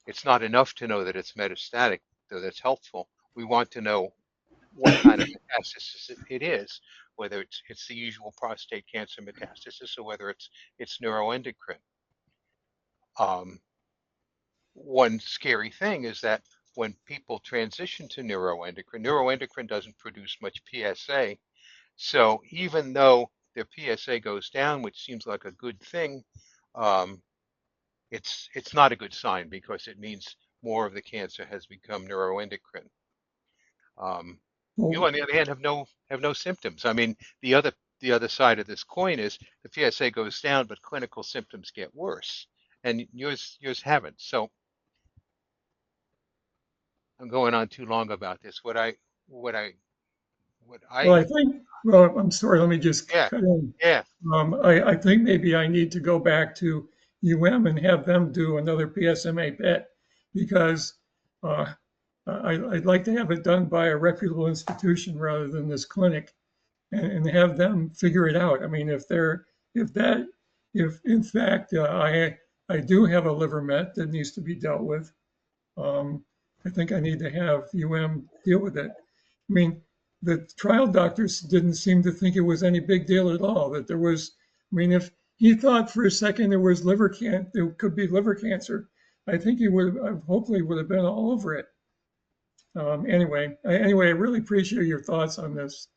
S2: It's not enough to know that it's metastatic, though that's helpful. We want to know what kind of metastasis it is, whether it's the usual prostate cancer metastasis or whether it's neuroendocrine. One scary thing is that when people transition to neuroendocrine doesn't produce much PSA. So even though their PSA goes down, which seems like a good thing, um, it's not a good sign because it means more of the cancer has become neuroendocrine. You, on the other hand, have no symptoms. I mean, the other side of this coin is the PSA goes down, but clinical symptoms get worse, and yours haven't. So I'm going on too long about this. What I
S14: Well, I think, well, I'm sorry, let me just
S2: yeah
S14: cut in.
S2: yeah
S14: I think maybe I need to go back to and have them do another PSMA PET because uh, I'd like to have it done by a reputable institution rather than this clinic and have them figure it out. I mean, if in fact I do have a liver met that needs to be dealt with, I think I need to have deal with it. I mean, the trial doctors didn't seem to think it was any big deal at all. That there was, I mean, if he thought for a second there could be liver cancer, I think he would have, hopefully would have been all over it. Anyway, I really appreciate your thoughts on this.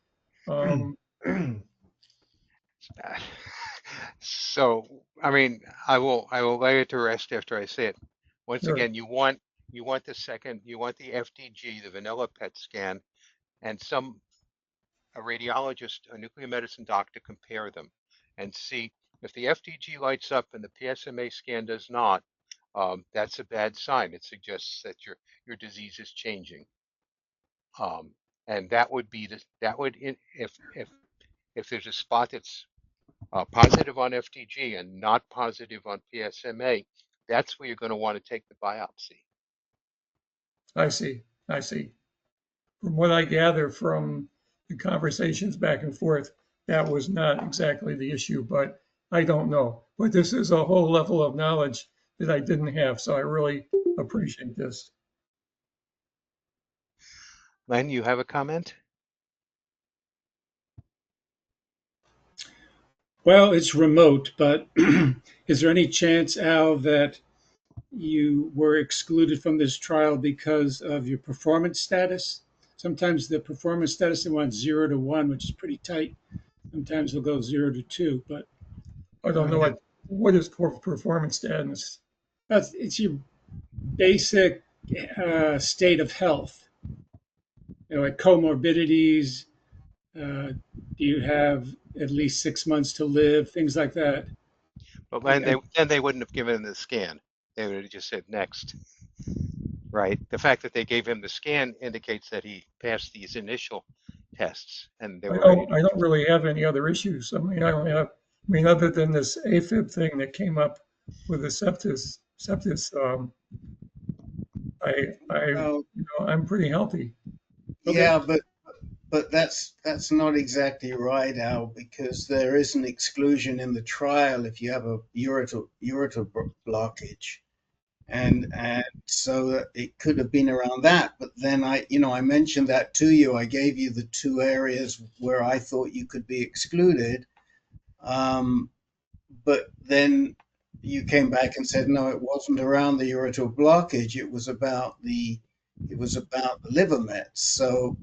S2: So I mean, I will lay it to rest after I say it. Once
S14: Sure.
S2: again, you want the FDG, the vanilla PET scan, and a radiologist, a nuclear medicine doctor compare them and see if the FDG lights up and the PSMA scan does not. That's a bad sign. It suggests that your disease is changing. And that would be if there's a spot that's positive on FDG and not positive on PSMA, that's where you're going to want to take the biopsy.
S14: I see. From what I gather from the conversations back and forth, that was not exactly the issue, but I don't know. But this is a whole level of knowledge that I didn't have, so I really appreciate this.
S2: Len, you have a comment?
S13: Well, it's remote, but is there any chance, Al, that you were excluded from this trial because of your performance status? Sometimes the performance status, they want 0 to 1, which is pretty tight. Sometimes they'll go 0 to 2, but
S14: I don't know what is performance status.
S13: it's your basic state of health. You know, like comorbidities. Do you have at least 6 months to live? Things like that.
S2: But then they wouldn't have given him the scan. They would have just said next. Right. The fact that they gave him the scan indicates that he passed these initial tests, and they were ready.
S14: I don't really have any other issues. I mean, other than this AFib thing that came up with the sepsis. I'm pretty healthy.
S5: Okay. Yeah, but that's not exactly right, Al, because there is an exclusion in the trial if you have a ureter blockage. And so it could have been around that, but then I mentioned that to you. I gave you the 2 areas where I thought you could be excluded, but then you came back and said no, it wasn't around the ureter blockage. It was about the liver mets. So,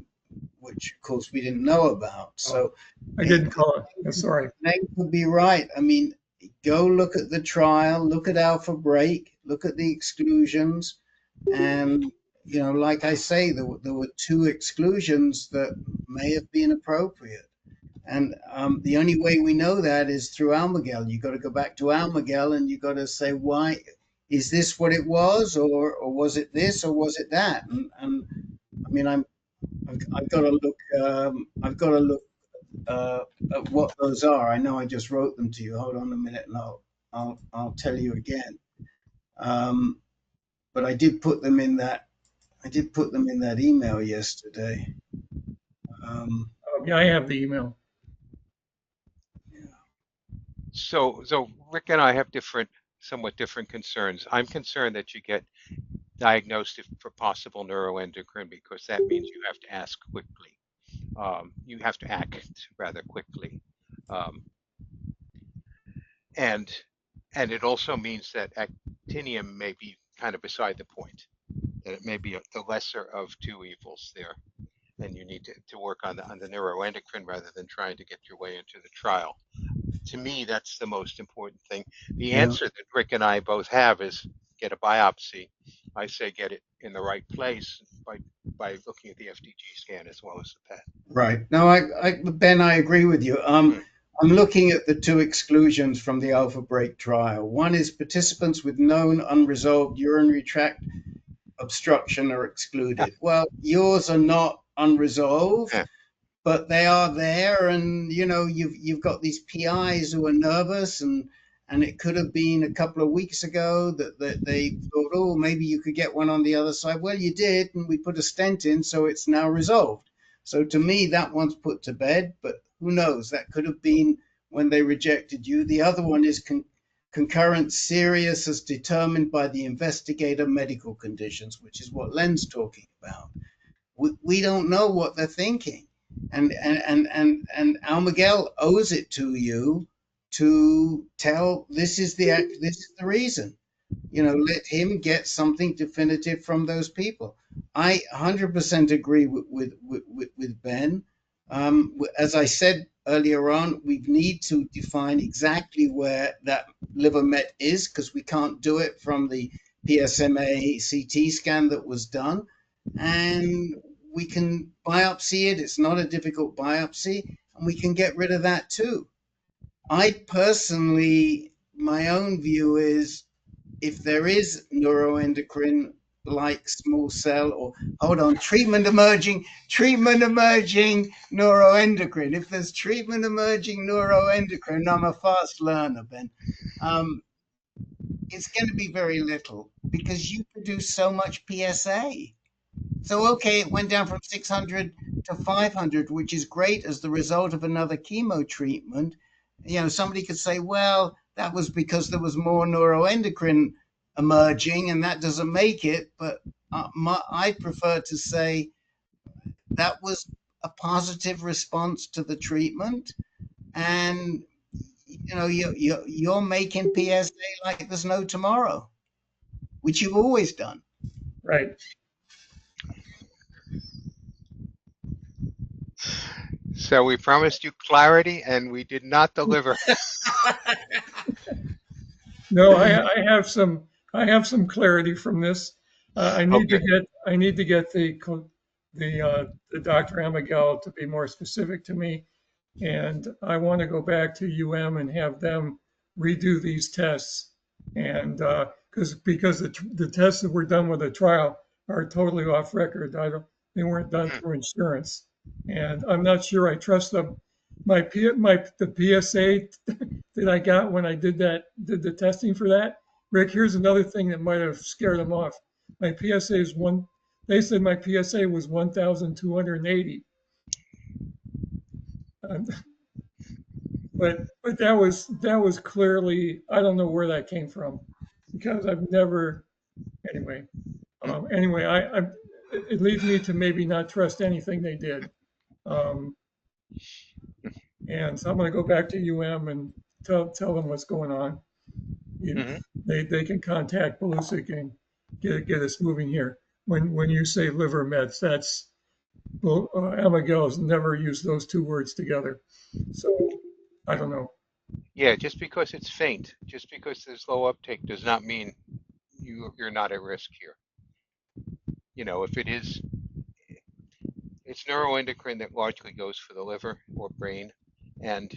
S5: which of course we didn't know about. So
S14: I didn't call it. Sorry.
S5: They could be right. I mean, go look at the trial, look at Alpha Break, look at the exclusions, and like I say, there were 2 exclusions that may have been appropriate, and the only way we know that is through Almagel. You got to go back to Almagel, and you got to say why is this what it was, or was it this, or was it that? And I mean, I've got to look. I've got to look at what those are. I know I just wrote them to you. Hold on a minute, and I'll tell you again. But I did put them in that. I did put them in that email yesterday.
S14: Yeah, I have the email.
S2: So Rick and I have somewhat different concerns. I'm concerned that you get diagnosed for possible neuroendocrine because that means you have to ask quickly. You have to act rather quickly. Um, and and it also means that actinium may be kind of beside the point, that it may be the lesser of two evils there, and you need to work on the neuroendocrine rather than trying to get your way into the trial. To me, that's the most important thing. The
S5: Yeah.
S2: answer that Rick and I both have is get a biopsy. I say get it in the right place by looking at the FDG scan as well as the PET.
S5: Right. No, Ben, I agree with you. I'm looking at the two exclusions from the Alpha Break trial. One is participants with known unresolved urinary tract obstruction are excluded. Well, yours are not unresolved, but they are there, and you've got these PIs who are nervous, and it could have been a couple of weeks ago that they thought, oh, maybe you could get one on the other side. Well, you did, and we put a stent in, so it's now resolved. So to me, that one's put to bed, but who knows? That could have been when they rejected you. The other one is concurrent serious as determined by the investigator medical conditions, which is what Len's talking about. We don't know what they're thinking. And Al Miguel owes it to you to tell this is the reason. Let him get something definitive from those people. I 100% agree with Ben. As I said earlier on, we need to define exactly where that liver met is, because we can't do it from the PSMA CT scan that was done. And we can biopsy it. It's not a difficult biopsy, and we can get rid of that too. I personally, my own view is, if there is neuroendocrine like small cell, or hold on, treatment emerging neuroendocrine. If there's treatment emerging neuroendocrine, I'm a fast learner, Ben. It's going to be very little because you produce so much PSA. So, okay, it went down from 600 to 500, which is great as the result of another chemo treatment. Somebody could say, well, that was because there was more neuroendocrine emerging, and that doesn't make it. But I prefer to say that was a positive response to the treatment. And, you're making PSA like there's no tomorrow, which you've always done.
S14: Right.
S2: So we promised you clarity, and we did not deliver.
S14: No, I have some clarity from this. I need to get the Dr. Amigel to be more specific to me, and I want to go back to and have them redo these tests, and because the tests that were done with the trial are totally off record. They weren't done through insurance, and I'm not sure I trust them. The PSA that I got when I did the testing for that. Rick, here's another thing that might have scared them off. My PSA is they said my PSA was 1,280. But that was clearly, I don't know where that came from, because I've never, anyway. It leads me to maybe not trust anything they did. And so I'm going to go back to and tell them what's going on. They can contact Belusic and get us moving here. When you say liver mets, that's Amigel has never used those two words together, so I don't know.
S2: Yeah, just because it's faint, just because there's low uptake, does not mean you're not at risk here. If it's neuroendocrine that largely goes for the liver or brain, and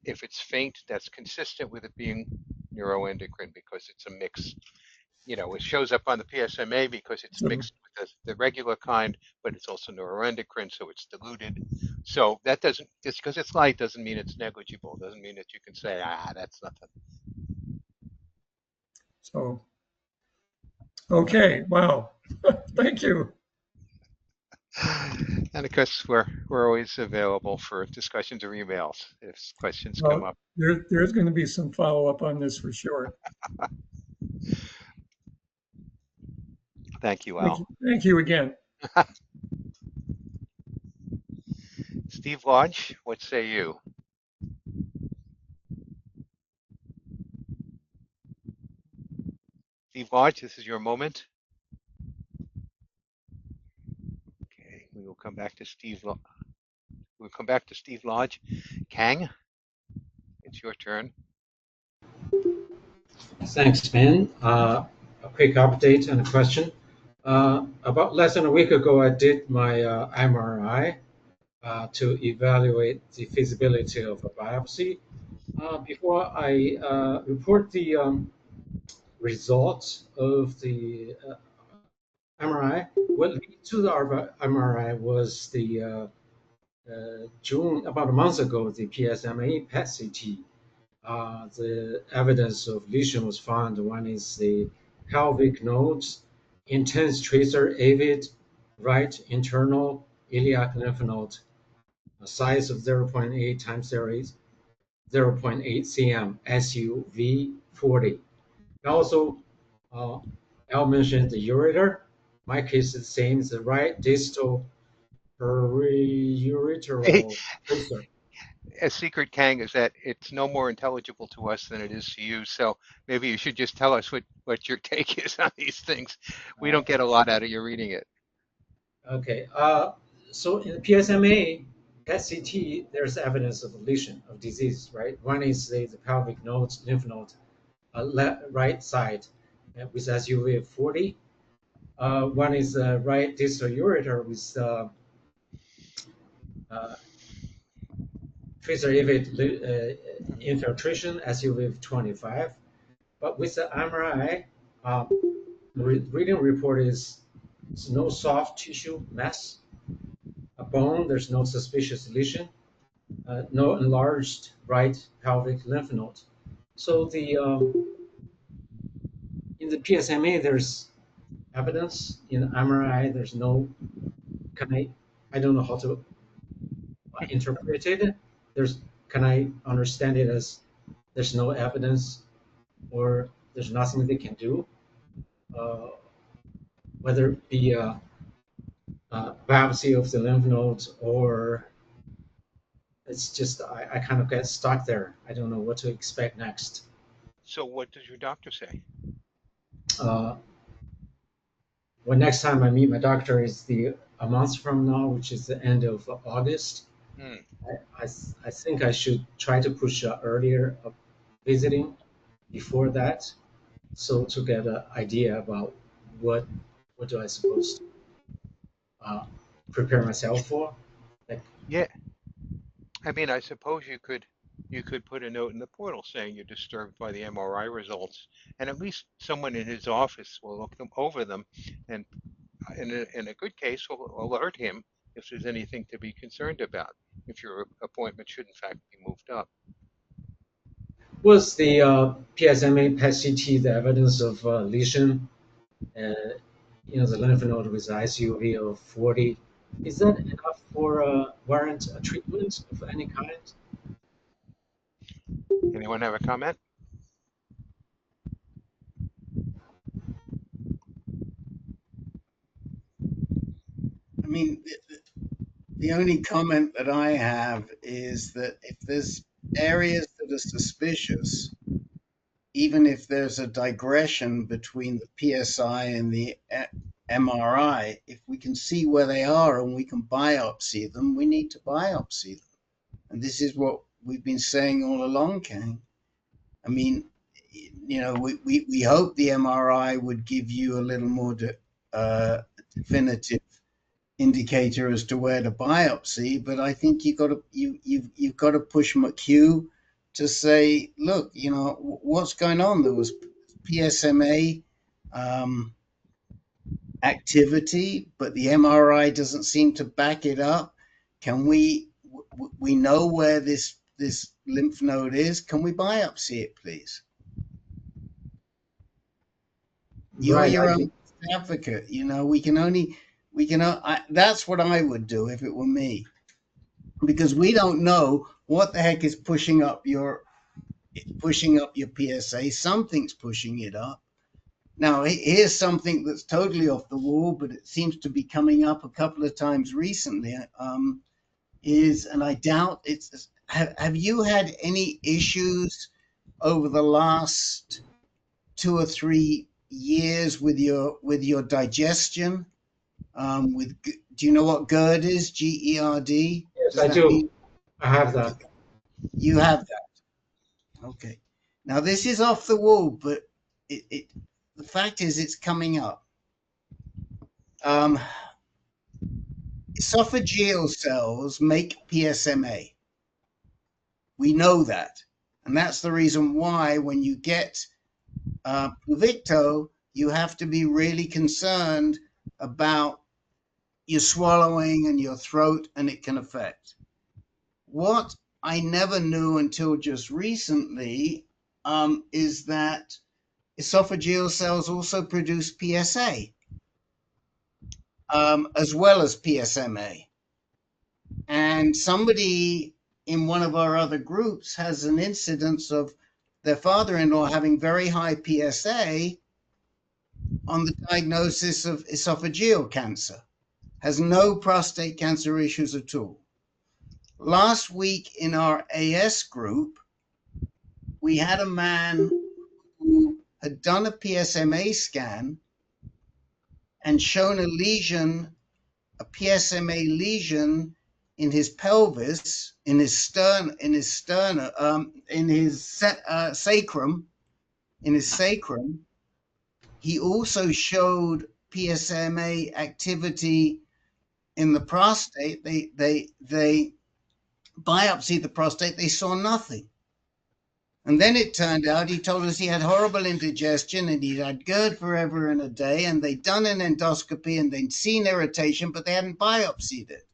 S2: if it's faint, that's consistent with it being neuroendocrine because it's a mix. it shows up on the PSMA because it's
S14: So,
S2: mixed with the regular kind, but it's also neuroendocrine, so it's diluted. So that doesn't, just because it's light doesn't mean it's negligible. Doesn't mean that you can say, that's nothing.
S14: so okay. Wow. Thank you.
S2: And of course, we're always available for discussions or emails if questions come
S14: Well,
S2: up.
S14: there's going to be some follow up on this for sure.
S2: Thank you, Al.
S14: Thank you again.
S2: Steve Lodge, what say you? Steve Lodge, this is your moment. Okay, we will come back to Steve. We'll come back to Steve Lodge. Kang, it's your turn.
S18: Thanks, Ben. A quick update and a question. About less than a week ago, I did my MRI to evaluate the feasibility of a biopsy. Before I report the results of the MRI, what led to our MRI was the June, about a month ago, the PSMA PET-CT. The evidence of lesion was found. One is the pelvic nodes, intense tracer avid, right internal iliac lymph node, a size of 0.8 times 0.8 cm, SUV40. Also, Al mentioned the ureter. My case is the same. It's the right distal periureteral tracer.
S2: A secret, Kang, is that it's no more intelligible to us than it is to you. So maybe you should just tell us what your take is on these things. We don't get a lot out of you reading it.
S18: Okay. So in the PSMA PET-CT, there's evidence of lesion of disease, right? One is the pelvic nodes, lymph node, right side with SUV of 40. One is right distal ureter with tracer avid infiltration, SUV of 25. But with the MRI, the reading report is no soft tissue mass. A bone, there's no suspicious lesion, no enlarged right pelvic lymph node. So in the PSMA, there's evidence. In MRI, there's no I don't know how to interpret it. Can I understand it as there's no evidence or there's nothing they can do, whether it be a biopsy of the lymph nodes or it's just I kind of get stuck there. I don't know what to expect next.
S2: So what does your doctor say?
S18: Well, next time I meet my doctor is a month from now, which is the end of August. I think I should try to push earlier visiting before that, so to get an idea about what do I suppose to prepare myself for.
S2: Yeah, I mean, I suppose you could put a note in the portal saying you're disturbed by the MRI results, and at least someone in his office will look over them, and in a good case will alert him if there's anything to be concerned about, if your appointment should in fact be moved up.
S18: Was the PSMA PET-CT the evidence of lesion? The lymph node with ICUV of 40. Is that enough for warrant a treatment of any kind?
S2: Anyone have a comment?
S5: I mean, the only comment that I have is that if there's areas that are suspicious, even if there's a digression between the PSI and the MRI, if we can see where they are and we can biopsy them, we need to biopsy them. And this is what we've been saying all along, Kang. I mean, we hope the MRI would give you a little more definitive indicator as to where to biopsy, but I think you've got to push McHugh to say, look, what's going on? There was PSMA activity, but the MRI doesn't seem to back it up. Can we know where this lymph node is? Can we biopsy it, please? You're
S18: Right.
S5: your own advocate. That's what I would do if it were me, because we don't know what the heck is pushing up your PSA. Something's pushing it up. Now, here's something that's totally off the wall, but it seems to be coming up a couple of times recently. And I doubt it's. Have you had any issues over the last 2 or 3 years with your digestion? Do you know what GERD is? GERD?
S18: Yes, I do. I have that.
S5: You have that. Okay. Now this is off the wall, but the fact is it's coming up. Esophageal cells make PSMA. We know that. And that's the reason why when you get Pluvicto, you have to be really concerned about your swallowing and your throat, and it can affect. What I never knew until just recently is that esophageal cells also produce PSA as well as PSMA. And somebody in one of our other groups has an incidence of their father-in-law having very high PSA on the diagnosis of esophageal cancer, has no prostate cancer issues at all. Last week in our AS group, we had a man who had done a PSMA scan and shown a lesion, a PSMA lesion in his pelvis, in his sacrum, He also showed PSMA activity in the prostate. They biopsied the prostate. They saw nothing. And then it turned out, he told us he had horrible indigestion and he'd had GERD forever and a day, and they'd done an endoscopy and they'd seen irritation, but they hadn't biopsied it.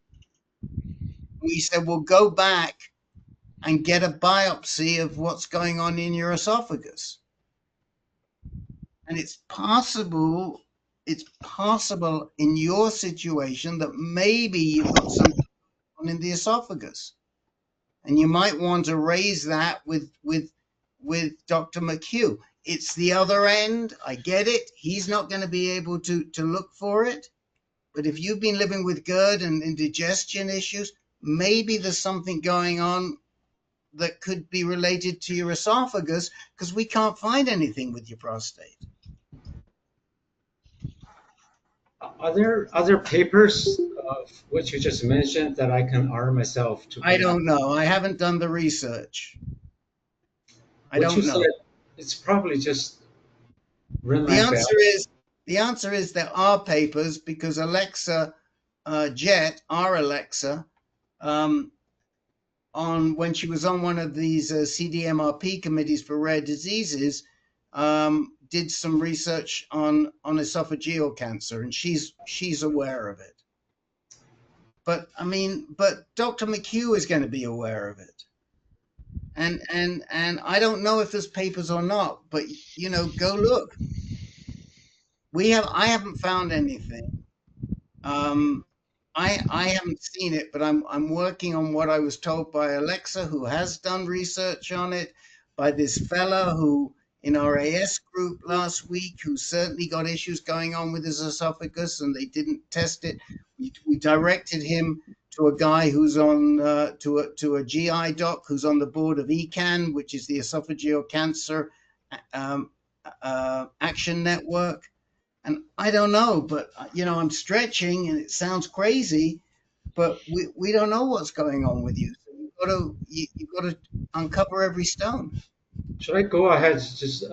S5: We said, well, go back and get a biopsy of what's going on in your esophagus. And it's possible in your situation that maybe you've got something on in the esophagus. And you might want to raise that with Dr. McHugh. It's the other end. I get it. He's not going to be able to look for it. But if you've been living with GERD and indigestion issues, maybe there's something going on that could be related to your esophagus, because we can't find anything with your prostate.
S18: Are there other papers of which you just mentioned that I can arm myself to?
S5: I don't know. I haven't done the research. I don't know.
S18: It's probably just
S5: the answer is there are papers, because Alexa Jett, our Alexa, when she was on one of these CDMRP committees for rare diseases, did some research on esophageal cancer, and she's aware of it. But Dr. McHugh is going to be aware of it. And I don't know if there's papers or not, but go look. I haven't found anything. I haven't seen it, but I'm working on what I was told by Alexa, who has done research on it, by this fella who in our AS group last week, who certainly got issues going on with his esophagus, and they didn't test it. We directed him to a guy who's on to a GI doc who's on the board of AnCan, which is the Esophageal Cancer Action Network. And I don't know, but I'm stretching, and it sounds crazy, but we don't know what's going on with you. So you've got to uncover every stone.
S18: Should I go ahead and just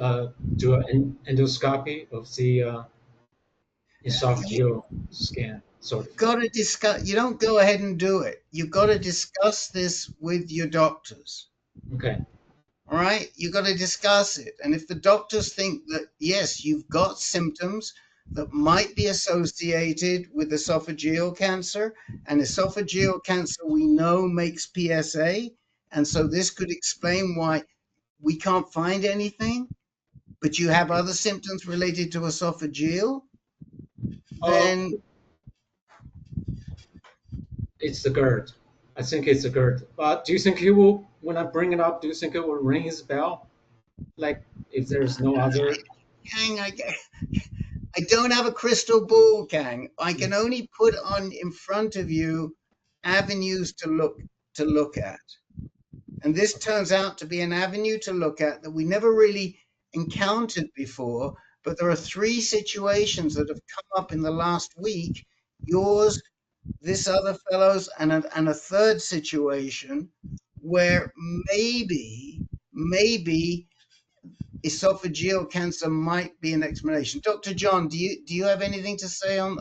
S18: do an endoscopy of the esophageal scan?
S5: Got to discuss. You don't go ahead and do it. You've got to discuss this with your doctors.
S18: Okay.
S5: All right, you got to discuss it. And if the doctors think that, yes, you've got symptoms that might be associated with esophageal cancer, and esophageal cancer we know makes PSA, and so this could explain why we can't find anything, but you have other symptoms related to esophageal,
S18: Oh,
S5: then
S18: it's the GERD. I think it's the GERD. But do you think he will, when I bring it up, do you think it will ring his bell? Like if there's no other?
S5: Kang, I don't have a crystal ball, Kang. I can only put on in front of you avenues to look at. And this turns out to be an avenue to look at that we never really encountered before. But there are three situations that have come up in the last week: yours, this other fellow's, and a third situation where maybe esophageal cancer might be an explanation. Dr. John, do you have anything to say on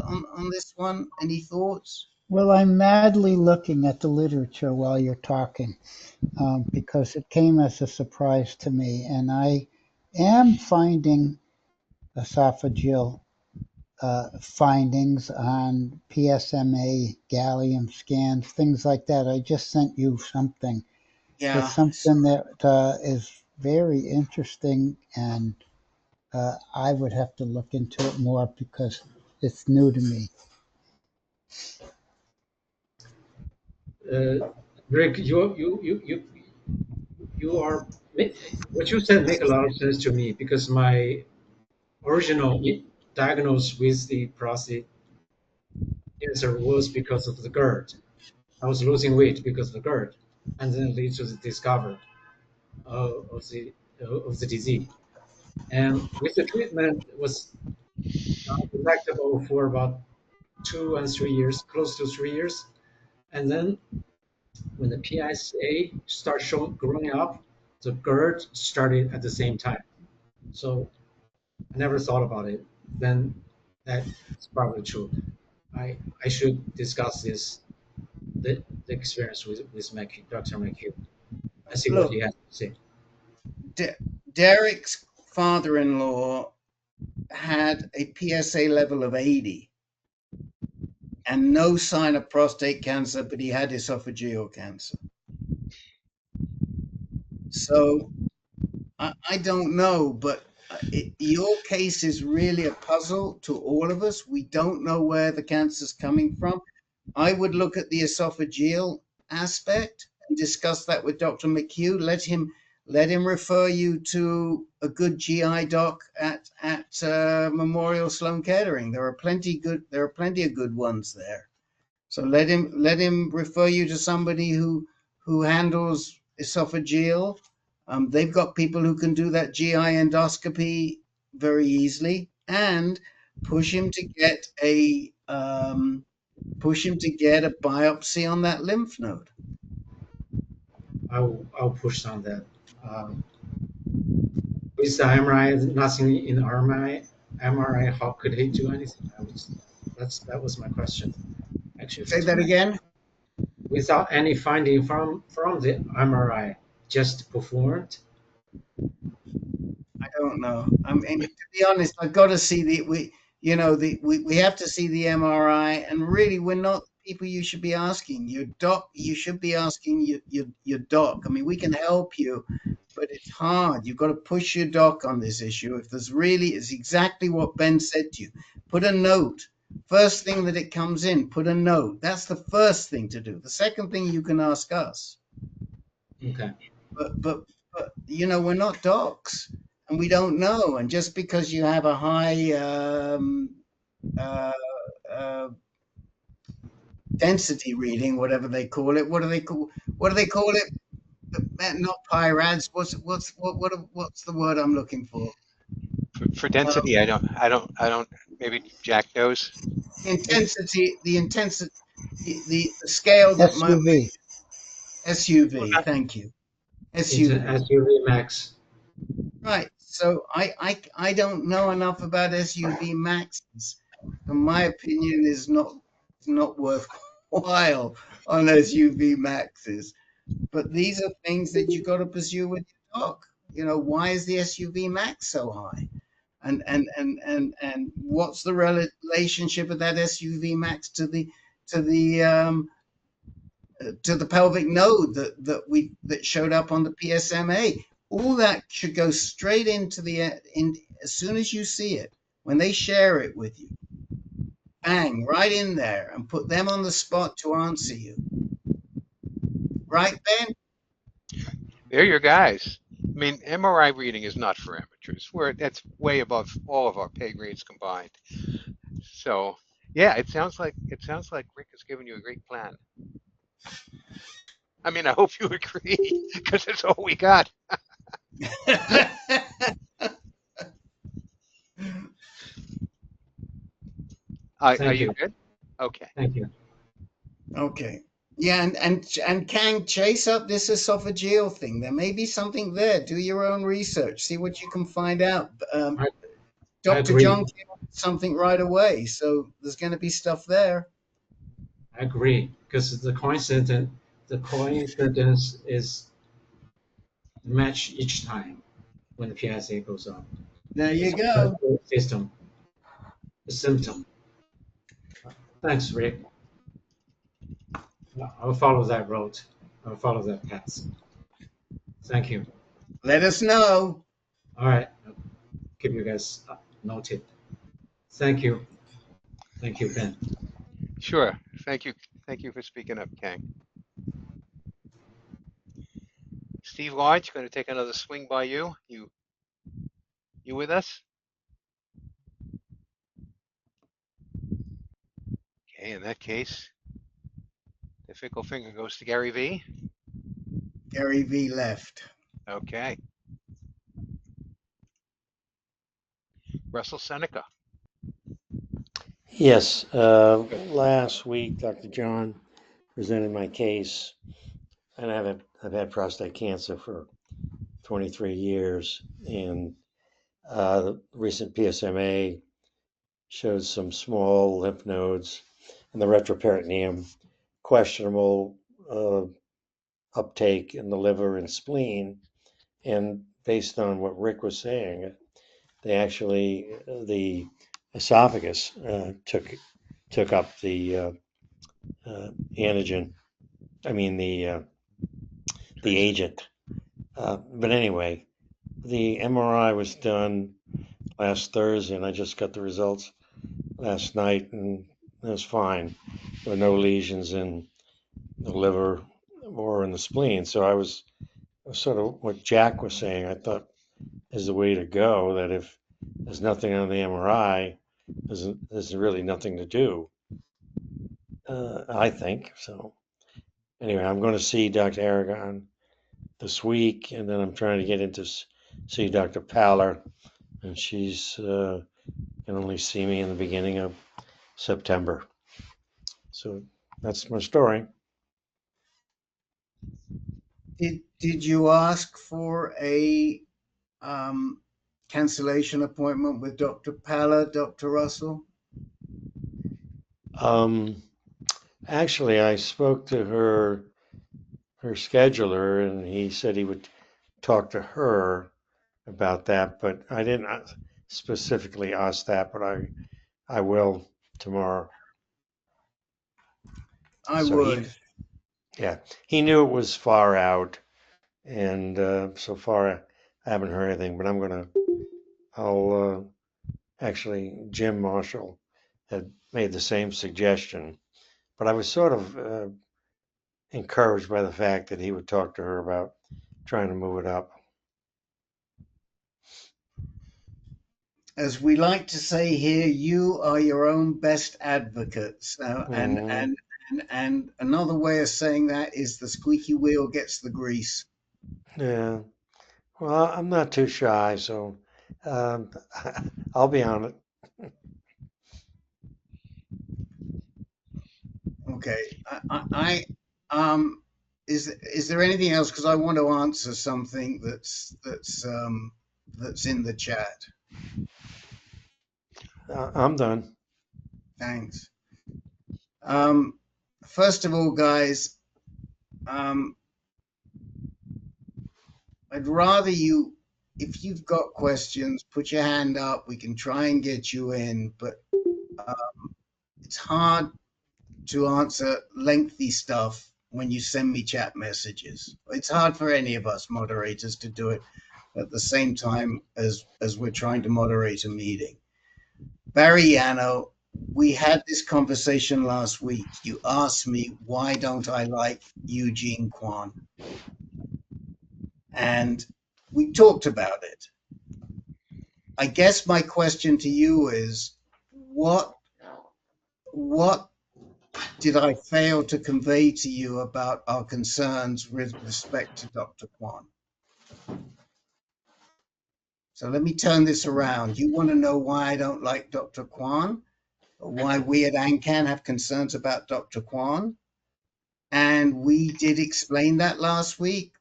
S5: this one? Any thoughts?
S3: Well, I'm madly looking at the literature while you're talking because it came as a surprise to me, and I am finding esophageal findings on PSMA, gallium scans, things like that. I just sent you something.
S5: Yeah.
S3: It's something that is very interesting, and I would have to look into it more because it's new to me.
S18: Rick, you are what you said make a lot of sense to me because my original diagnosis with the prostate cancer was because of the GERD. I was losing weight because of the GERD, and then it led to the discovery of the disease. And with the treatment, it was detectable for about 2 and 3 years, close to 3 years. And then when the PSA started growing up, the GERD started at the same time. So I never thought about it. Then that's probably true. I should discuss the experience with Dr. McHugh. I see what he
S5: Look,
S18: has to say.
S5: Derek's father-in-law had a PSA level of 80 and no sign of prostate cancer, but he had esophageal cancer. So I don't know, but your case is really a puzzle to all of us. We don't know where the cancer's coming from. I would look at the esophageal aspect and discuss that with Dr. McHugh. Let him refer you to a good GI doc at Memorial Sloan Kettering. There are plenty of good ones there. So let him refer you to somebody who handles esophageal. They've got people who can do that GI endoscopy very easily, and push him to get a biopsy on that lymph node.
S18: I'll push on that. With the MRI, nothing in MRI, how could he do anything? That was my question. Actually,
S5: Say that again.
S18: Without any finding from the MRI, just performed.
S5: I don't know. I mean, to be honest, I've got to see we have to see the MRI, and really, we're not people you should be asking. Your doc, you should be asking your doc. I mean, we can help you, but it's hard. You've got to push your doc on this issue. If there's really, it's exactly what Ben said to you. Put a note. First thing that it comes in, put a note. That's the first thing to do. The second thing you can ask us.
S18: Okay.
S5: But we're not docs, and we don't know. And just because you have a high density reading, whatever they call it, what do they call it? Not PIRADS. What's the word I'm looking for?
S2: For density, I don't. Maybe Jack knows.
S5: Intensity. The scale that
S3: SUV.
S5: SUV.
S2: Okay.
S5: Thank you. SUV.
S18: SUV max.
S5: Right. So I don't know enough about SUV maxes. In my opinion, is not worthwhile on SUV maxes. But these are things that you got to pursue with your doc, why is the SUV max so high? And what's the relationship of that SUV max to the pelvic node that showed up on the PSMA? All that should go straight into as soon as you see it, when they share it with you, bang, right in there, and put them on the spot to answer you. Right, Ben?
S2: They're your guys. I mean, MRI reading is not for amateurs. That's way above all of our pay grades combined. So, yeah, it sounds like Rick has given you a great plan. I mean, I hope you agree because that's all we got. Are you good? Okay.
S18: Thank you.
S5: Okay. Yeah, and Kang, chase up this esophageal thing. There may be something there. Do your own research. See what you can find out. Dr. John came up with something right away, so there's going to be stuff there.
S18: I agree, because the coincidence is matched each time when the PSA goes up.
S5: There you go.
S18: The symptom. Thanks, Rick. I'll follow that road. I'll follow that path. Thank you.
S5: Let us know.
S18: All right. I'll keep you guys noted. Thank you. Thank you, Ben.
S2: Sure. Thank you. Thank you for speaking up, Kang. Steve Lodge, going to take another swing by you. You with us? Okay, in that case, the fickle finger goes to Gary V.
S5: Gary V left.
S2: Okay. Russell Seneca.
S19: Yes, last week, Dr. John presented my case, and I've had prostate cancer for 23 years, and the recent PSMA showed some small lymph nodes in the retroperitoneum, questionable uptake in the liver and spleen, and based on what Rick was saying, the esophagus took up the antigen. I mean the agent. But anyway, the MRI was done last Thursday, and I just got the results last night, and it was fine. There were no lesions in the liver or in the spleen. So I was sort of what Jack was saying. I thought is the way to go. That if there's nothing on the MRI, there's really nothing to do. I think so. Anyway, I'm going to see Dr. Aragon this week, and then I'm trying to get in to see Dr. Paller, and she's can only see me in the beginning of September. So that's my story.
S5: Did you ask for a cancellation appointment with Dr. Paller, Dr. Russell?
S19: Actually, I spoke to her scheduler, and he said he would talk to her about that, but I didn't specifically ask that, but I will tomorrow.
S5: I would.
S19: He knew it was far out, and so far I haven't heard anything, but I'll actually, Jim Marshall had made the same suggestion, but I was sort of encouraged by the fact that he would talk to her about trying to move it up.
S5: As we like to say here, you are your own best advocate. So, and another way of saying that is the squeaky wheel gets the grease.
S19: Yeah. Well, I'm not too shy, so I'll be on it.
S5: Okay. Is there anything else? Because I want to answer something that's in the chat.
S19: I'm done.
S5: Thanks. First of all, guys, I I'd rather you, if you've got questions, put your hand up. We can try and get you in, but it's hard to answer lengthy stuff when you send me chat messages. It's hard for any of us moderators to do it at the same time as we're trying to moderate a meeting. Barry Yano, we had this conversation last week. You asked me, why don't I like Eugene Kwan? And we talked about it. I guess my question to you is, what did I fail to convey to you about our concerns with respect to Dr. Kwan? So let me turn this around. You want to know why I don't like Dr. Kwan, or why we at AnCan have concerns about Dr. Kwan? And we did explain that last week.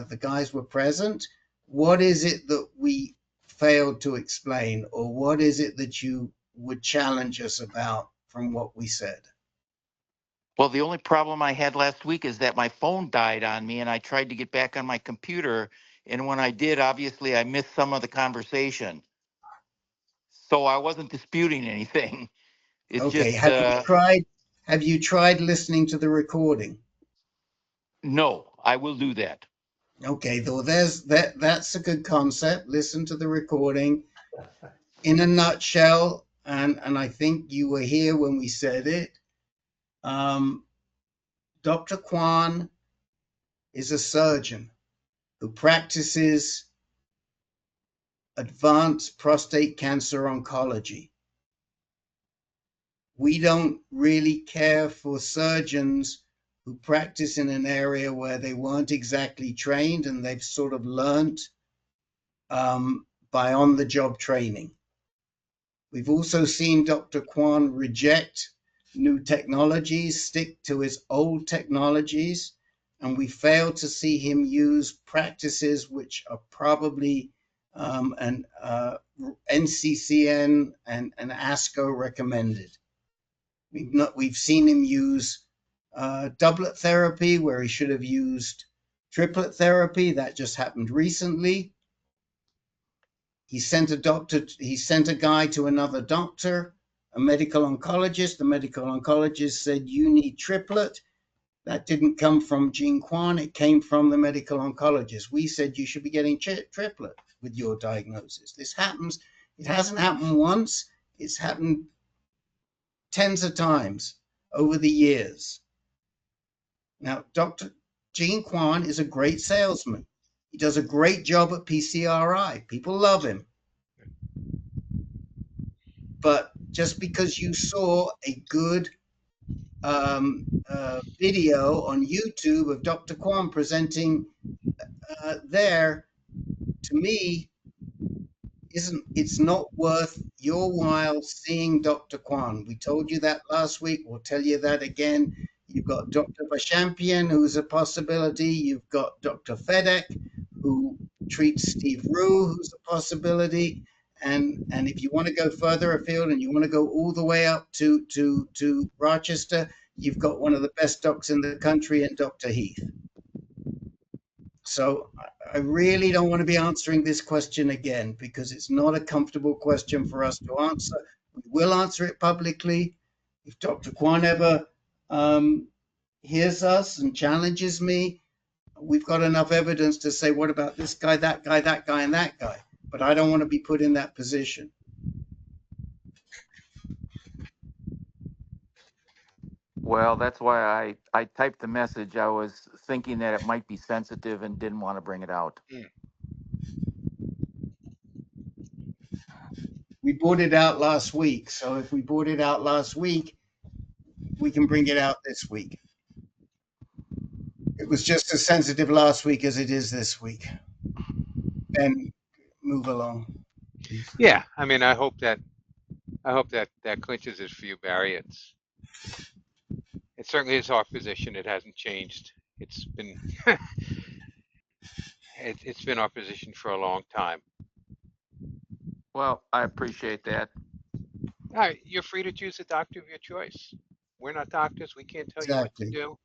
S5: The guys were present. What is it that we failed to explain, or what is it that you would challenge us about from what we said?
S17: Well, the only problem I had last week is that my phone died on me and I tried to get back on my computer. And when I did, obviously, I missed some of the conversation. So I wasn't disputing anything. It's
S5: Okay,
S17: just,
S5: have you tried listening to the recording?
S17: no, I will do that.
S5: Okay, though that's a good concept. Listen to the recording. In a nutshell, and I think you were here when we said it, Dr. Kwan is a surgeon who practices advanced prostate cancer oncology. We don't really care for surgeons who practice in an area where they weren't exactly trained and they've sort of learned by on-the-job training. We've also seen Dr. Kwan reject new technologies, stick to his old technologies, and we fail to see him use practices which are probably NCCN and ASCO recommended. We've seen him use doublet therapy where he should have used triplet therapy. That just happened recently. He sent a guy to another doctor, a medical oncologist. The medical oncologist said, you need triplet. That didn't come from Gene Kwan. It came from the medical oncologist. We said you should be getting triplet with your diagnosis. This happens. It hasn't happened once. It's happened tens of times over the years. Now, Dr. Gene Kwan is a great salesman. He does a great job at PCRI. People love him. But just because you saw a good video on YouTube of Dr. Kwan presenting there, to me, it's not worth your while seeing Dr. Kwan. We told you that last week. We'll tell you that again. You've got Dr. Bashampian, who's a possibility. You've got Dr. Fedek, who treats Steve Rue, who's a possibility. And if you want to go further afield and you want to go all the way up to Rochester, you've got one of the best docs in the country in Dr. Heath. So I really don't want to be answering this question again because it's not a comfortable question for us to answer. We will answer it publicly. If Dr. Kwan ever hears us and challenges me, we've got enough evidence to say, what about this guy, that guy, that guy, and that guy? But I don't want to be put in that position.
S17: Well, that's why I typed the message. I was thinking that it might be sensitive and didn't want to bring it out.
S5: We brought it out last week. So if we brought it out last week, we can bring it out this week. It was just as sensitive last week as it is this week. And move along.
S2: Yeah, I mean, I hope that clinches it for you, Barry. It certainly is our position. It hasn't changed. It's been it's been our position for a long time.
S17: Well, I appreciate that.
S2: All right, you're free to choose a doctor of your choice. We're not doctors. We can't tell you what to do.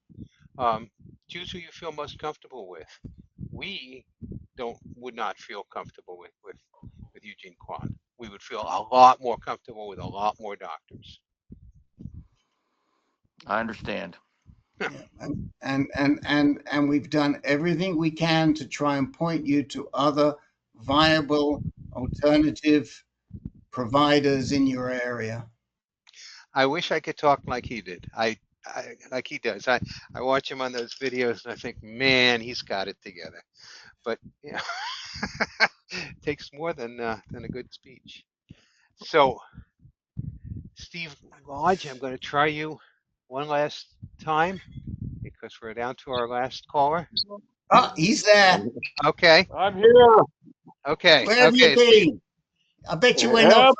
S2: Choose who you feel most comfortable with. We would not feel comfortable with Eugene Kwan. We would feel a lot more comfortable with a lot more doctors.
S17: I understand.
S5: Yeah, and we've done everything we can to try and point you to other viable alternative providers in your area.
S2: I wish I could talk like he did. I like he does. I watch him on those videos and I think, man, he's got it together. But you know, it takes more than a good speech. So, Steve Lodge, I'm going to try you one last time because we're down to our last caller.
S5: Oh, he's there.
S2: Okay.
S11: I'm here.
S2: Okay.
S5: Where have you
S2: Okay, Steve.
S5: been? I bet you went off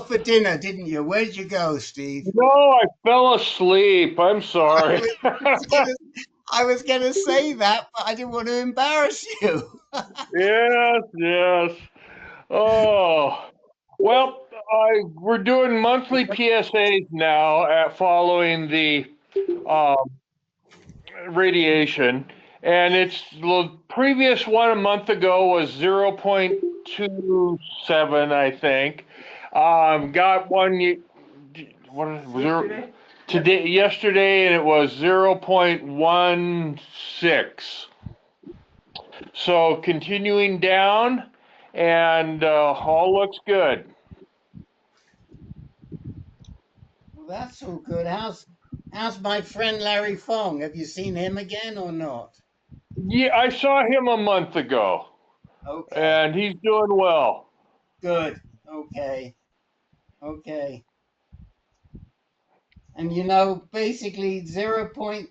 S5: for dinner, didn't you? Where did you go, Steve?
S11: No, I fell asleep. I'm sorry.
S5: I was gonna say that, but I didn't want to embarrass you.
S11: Yes. Oh, well, we're doing monthly PSAs now following the radiation, and the previous one a month ago was 0.27, I think. Got one. What was there? Yesterday, and it was 0.16. So continuing down, and all looks good.
S5: Well, that's all good. How's my friend Larry Fong? Have you seen him again or not?
S11: Yeah, I saw him a month ago.
S5: Okay.
S11: And he's doing well.
S5: Good. Okay. And basically 0.17,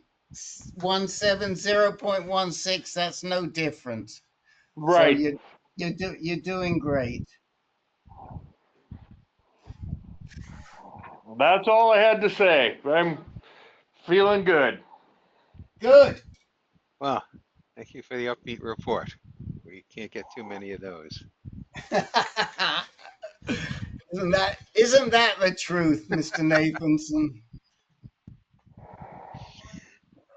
S5: 0.16, that's no difference.
S11: Right.
S5: So you're doing great.
S11: That's all I had to say. I'm feeling good.
S5: Good.
S2: Well, thank you for the upbeat report. We can't get too many of those.
S5: Isn't that the truth, Mr. Nathanson?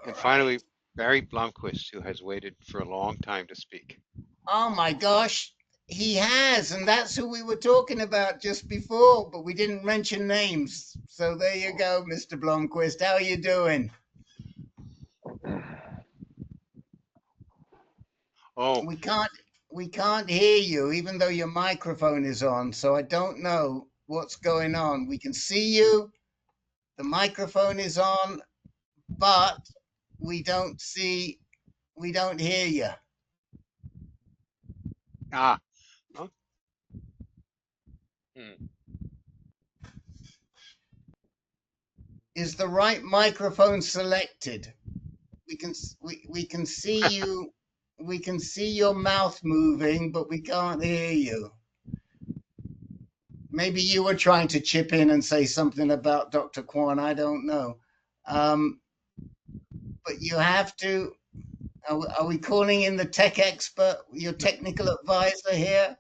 S2: And finally, Barry Blomquist, who has waited for a long time to speak.
S5: Oh my gosh, he has, and that's who we were talking about just before, but we didn't mention names. So there you go, Mr. Blomquist. How are you doing?
S2: Oh,
S5: we can't hear you, even though your microphone is on. So I don't know what's going on. We can see you, the microphone is on, but we don't hear you.
S2: Oh.
S5: Is the right microphone selected? We can see you. We can see your mouth moving, but we can't hear you. Maybe you were trying to chip in and say something about Dr. Kwan. I don't know. But you have to. Are we calling in the tech expert, your technical advisor here?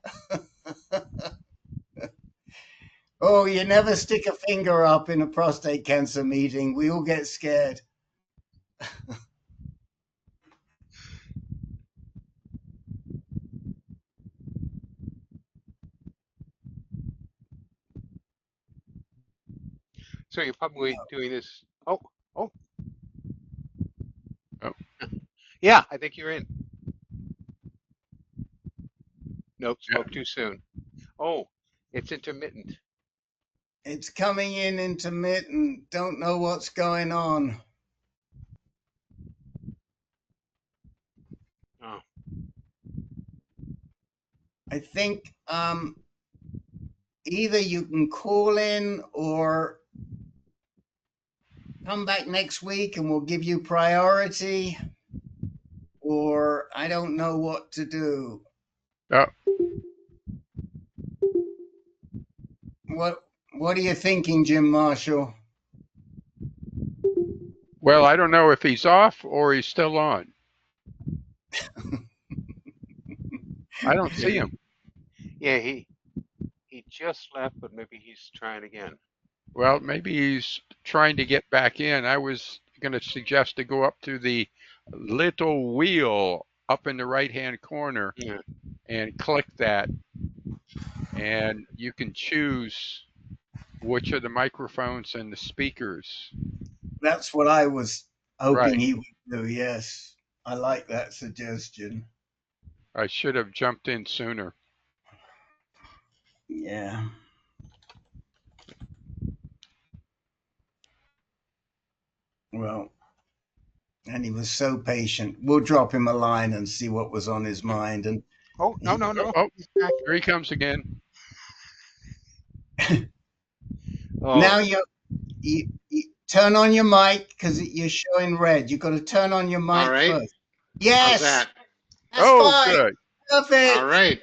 S5: Oh, you never stick a finger up in a prostate cancer meeting. We all get scared.
S2: So you're probably doing this. Oh. Yeah, I think you're in. Nope, spoke too soon. Oh, it's intermittent.
S5: It's coming in intermittent. Don't know what's going on.
S2: Oh.
S5: I think either you can call in or come back next week and we'll give you priority, or I don't know what to do. What are you thinking, Jim Marshall?
S12: Well, I don't know if he's off or he's still on. I don't see him.
S2: Yeah, he just left, but maybe he's trying again.
S12: Well, maybe he's trying to get back in. I was going to suggest to go up to the little wheel up in the right-hand corner
S2: Yeah.
S12: and click that, and you can choose which are the microphones and the speakers.
S5: That's what I was hoping
S12: Right.
S5: he would do. Yes, I like that suggestion.
S12: I should have jumped in sooner.
S5: Yeah. Well, and he was so patient. We'll drop him a line and see what was on his mind. And
S2: Oh, no.
S12: Oh,
S2: He's back.
S12: here he comes again.
S2: Oh,
S5: now you turn on your mic because you're showing red. You've got to turn on your mic
S20: All right.
S5: first. Yes.
S20: How's that?
S5: That's
S12: Oh,
S5: fine.
S12: good.
S5: Perfect.
S20: All right.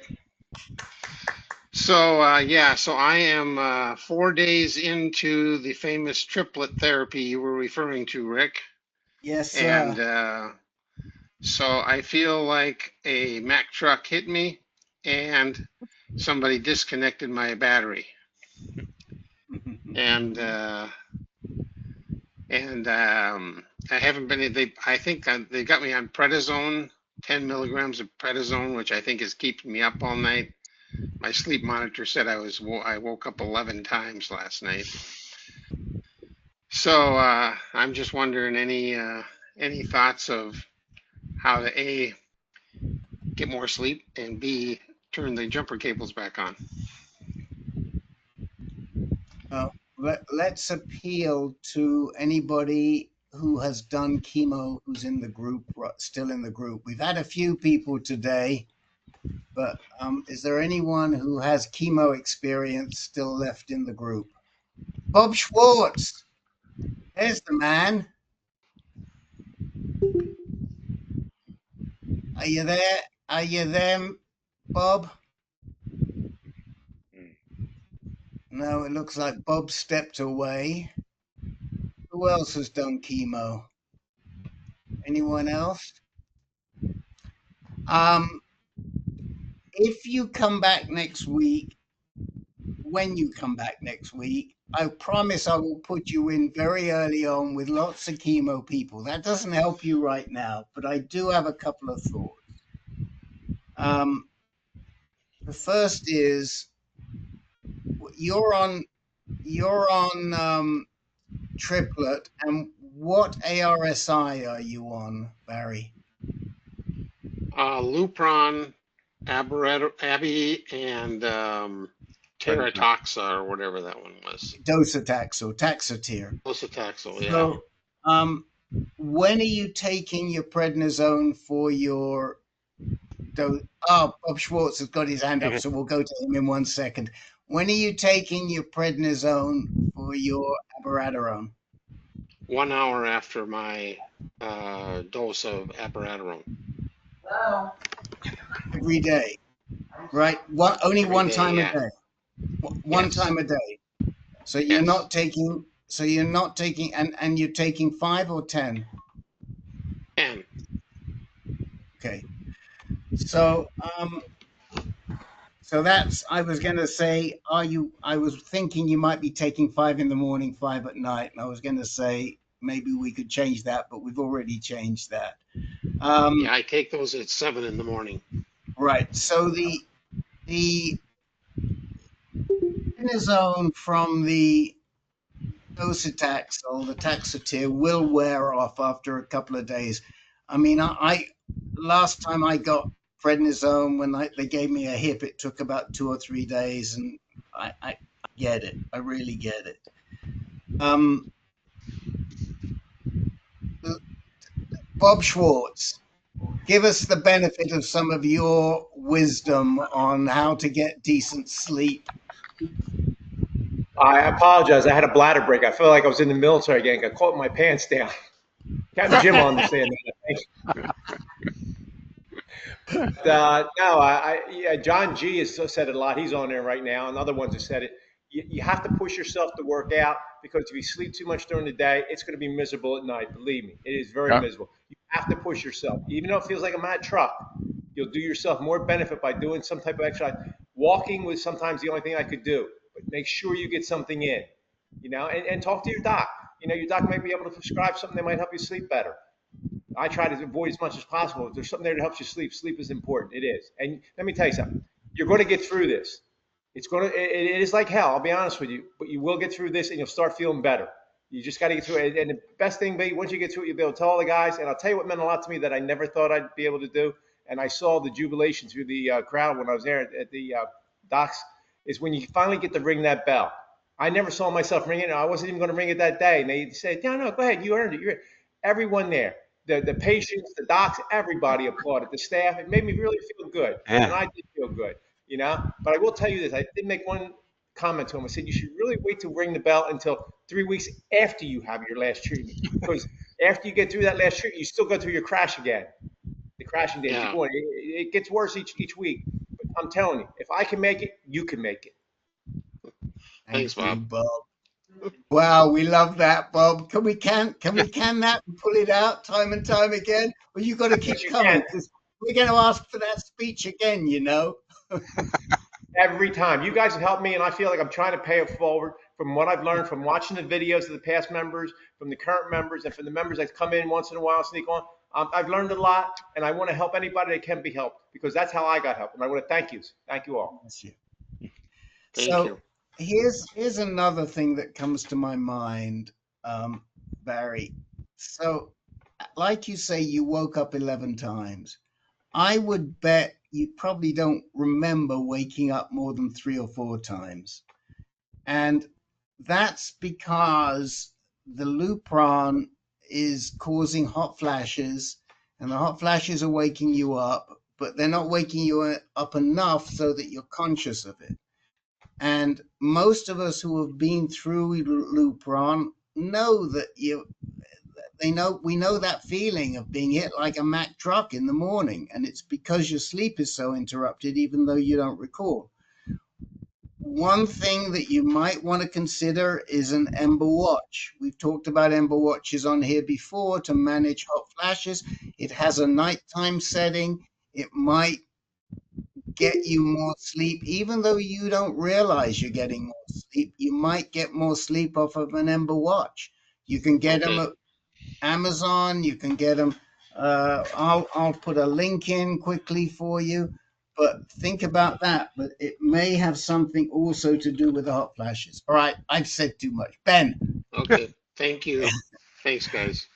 S20: So, yeah, so I am 4 days into the famous triplet therapy you were referring to, Rick.
S5: Yes, sir.
S20: And so I feel like a Mack truck hit me and somebody disconnected my battery. And I haven't been, I think they got me on prednisone, 10 milligrams of prednisone, which I think is keeping me up all night. My sleep monitor said I woke up 11 times last night. So I'm just wondering any thoughts of how to A, get more sleep, and B, turn the jumper cables back on.
S5: Let's appeal to anybody who has done chemo who's in the group, still in the group. We've had a few people today, but is there anyone who has chemo experience still left in the group? Bob Schwartz. There's the man. Are you there? Are you there, Bob? No, it looks like Bob stepped away. Who else has done chemo? Anyone else? If you come back next week, when you come back next week, I promise I will put you in very early on with lots of chemo people. That doesn't help you right now, but I do have a couple of thoughts. The first is you're on triplet, and what ARSI are you on, Barry?
S20: Lupron, Abby, and Teratoxa, or whatever that one was.
S5: Docetaxel, Taxotere.
S20: Docetaxel, yeah.
S5: So, when are you taking your prednisone for your dose? Oh, Bob Schwartz has got his hand up, so we'll go to him in 1 second. When are you taking your prednisone for your abiraterone?
S20: 1 hour after my dose of abiraterone.
S5: Every day, right? Only
S20: Every
S5: one
S20: day,
S5: time
S20: yeah.
S5: a day. One
S20: Yes.
S5: time a day. So you're
S20: Yes.
S5: not taking. So you're not taking, and you're taking 5 or 10.
S20: 10.
S5: Okay. So so that's, I was going to say, I was thinking you might be taking 5 in the morning, 5 at night. And I was going to say, maybe we could change that, but we've already changed that.
S20: Yeah, I take those at 7 in the morning.
S5: Right. So the prednisone from the docetaxel, the Taxotere, will wear off after a couple of days. I mean, I last time I got prednisone, when they gave me a hip, it took about 2 or 3 days, and I get it. I really get it. Bob Schwartz, give us the benefit of some of your wisdom on how to get decent sleep.
S21: I apologize. I had a bladder break. I feel like I was in the military again. Got caught with my pants down. Captain Jim will understand that, I think. No, John G has said it a lot. He's on there right now, and other ones have said it. You have to push yourself to work out, because if you sleep too much during the day, it's going to be miserable at night. Believe me, it is very miserable. You have to push yourself. Even though it feels like a mad truck, you'll do yourself more benefit by doing some type of exercise. Walking was sometimes the only thing I could do, but make sure you get something in, and talk to your doc. Your doc might be able to prescribe something that might help you sleep better. I try to avoid as much as possible. If there's something there that helps you sleep, sleep is important. It is. And let me tell you something. You're going to get through this. It is like hell, I'll be honest with you, but you will get through this and you'll start feeling better. You just got to get through it. And the best thing, baby, once you get through it, you'll be able to tell all the guys. And I'll tell you what meant a lot to me that I never thought I'd be able to do. And I saw the jubilation through the crowd when I was there at the docks, is when you finally get to ring that bell. I never saw myself ringing it. I wasn't even going to ring it that day. And they said, no, go ahead. You earned it. Everyone there, the patients, the docs, everybody applauded. The staff. It made me really feel good.
S2: Yeah.
S21: And I did feel good, But I will tell you this. I did make one comment to him. I said, you should really wait to ring the bell until 3 weeks after you have your last treatment. Because after you get through that last treatment, you still go through your crash again. The crashing days.
S20: Yeah.
S21: It gets worse each week. But I'm telling you, if I can make it, you can make it.
S20: Thanks, Bob.
S5: Wow, we love that, Bob. Can we can that and pull it out time and time again? Well, you got to keep coming because we're going to ask for that speech again.
S21: Every time. You guys have helped me, and I feel like I'm trying to pay it forward from what I've learned from watching the videos of the past members, from the current members, and from the members that come in once in a while, sneak on. I've learned a lot, and I want to help anybody that can be helped because that's how I got help. And I want to thank you. Thank you all.
S20: Thank you.
S5: Here's another thing that comes to my mind, Barry. So, like you say, you woke up 11 times. I would bet you probably don't remember waking up more than 3 or 4 times. And that's because the Lupron is causing hot flashes, and the hot flashes are waking you up, but they're not waking you up enough so that you're conscious of it. And most of us who have been through Lupron know that we know that feeling of being hit like a Mack truck in the morning, and it's because your sleep is so interrupted, even though you don't recall. One thing that you might want to consider is an Ember watch. We've talked about Ember watches on here before to manage hot flashes. It has a nighttime setting. It might get you more sleep, even though you don't realize you're getting more sleep. You might get more sleep off of an Ember watch. You can get them at Amazon. You can get them. I'll put a link in quickly for you, but think about that. But it may have something also to do with the hot flashes. All right, I've said too much. Ben.
S20: Okay. Thank you. Thanks, guys.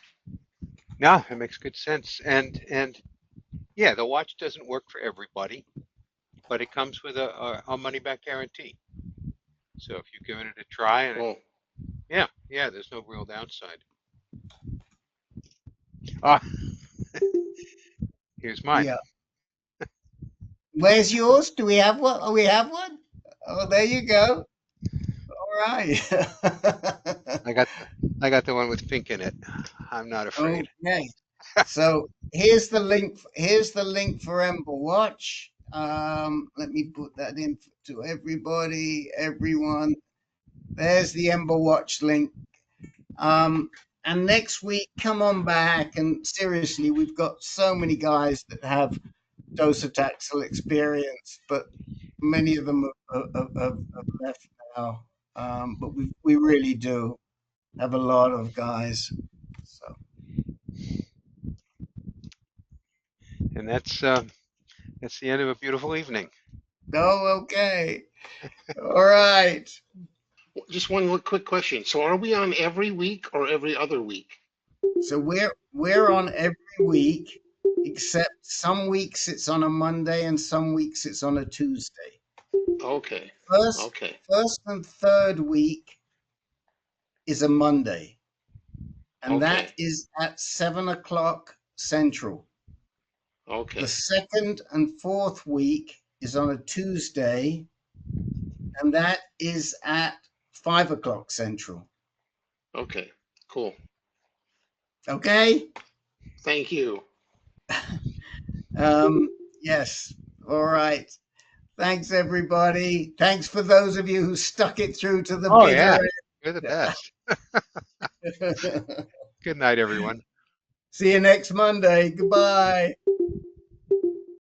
S2: No, it makes good sense. And yeah, the watch doesn't work for everybody, but it comes with a money back guarantee. So if you're giving it a try, and yeah, there's no real downside. Here's mine.
S5: Yeah. Where's yours? Do we have one? Oh, we have one? Oh, there you go. All right.
S2: I got the one with pink in it. I'm not afraid.
S5: Okay. So here's the link. Here's the link for Ember Watch. Let me put that in to everybody, everyone. There's the Ember Watch link. And next week, come on back. And seriously, we've got so many guys that have docetaxel experience, but many of them have left now. But we really do have a lot of guys. So.
S2: And that's the end of a beautiful evening.
S5: Oh, okay. All right.
S20: Just one quick question. So are we on every week or every other week?
S5: So we're on every week, except some weeks it's on a Monday and some weeks it's on a Tuesday.
S20: Okay.
S5: First and third week is a Monday. And that is at 7 o'clock Central.
S20: Okay.
S5: The second and fourth week is on a Tuesday, and that is at 5 o'clock Central.
S20: Okay, cool.
S5: Okay?
S20: Thank you.
S5: Yes. All right. Thanks, everybody. Thanks for those of you who stuck it through to the bitter end.
S2: You're the best. Good night, everyone.
S5: See you next Monday. Goodbye.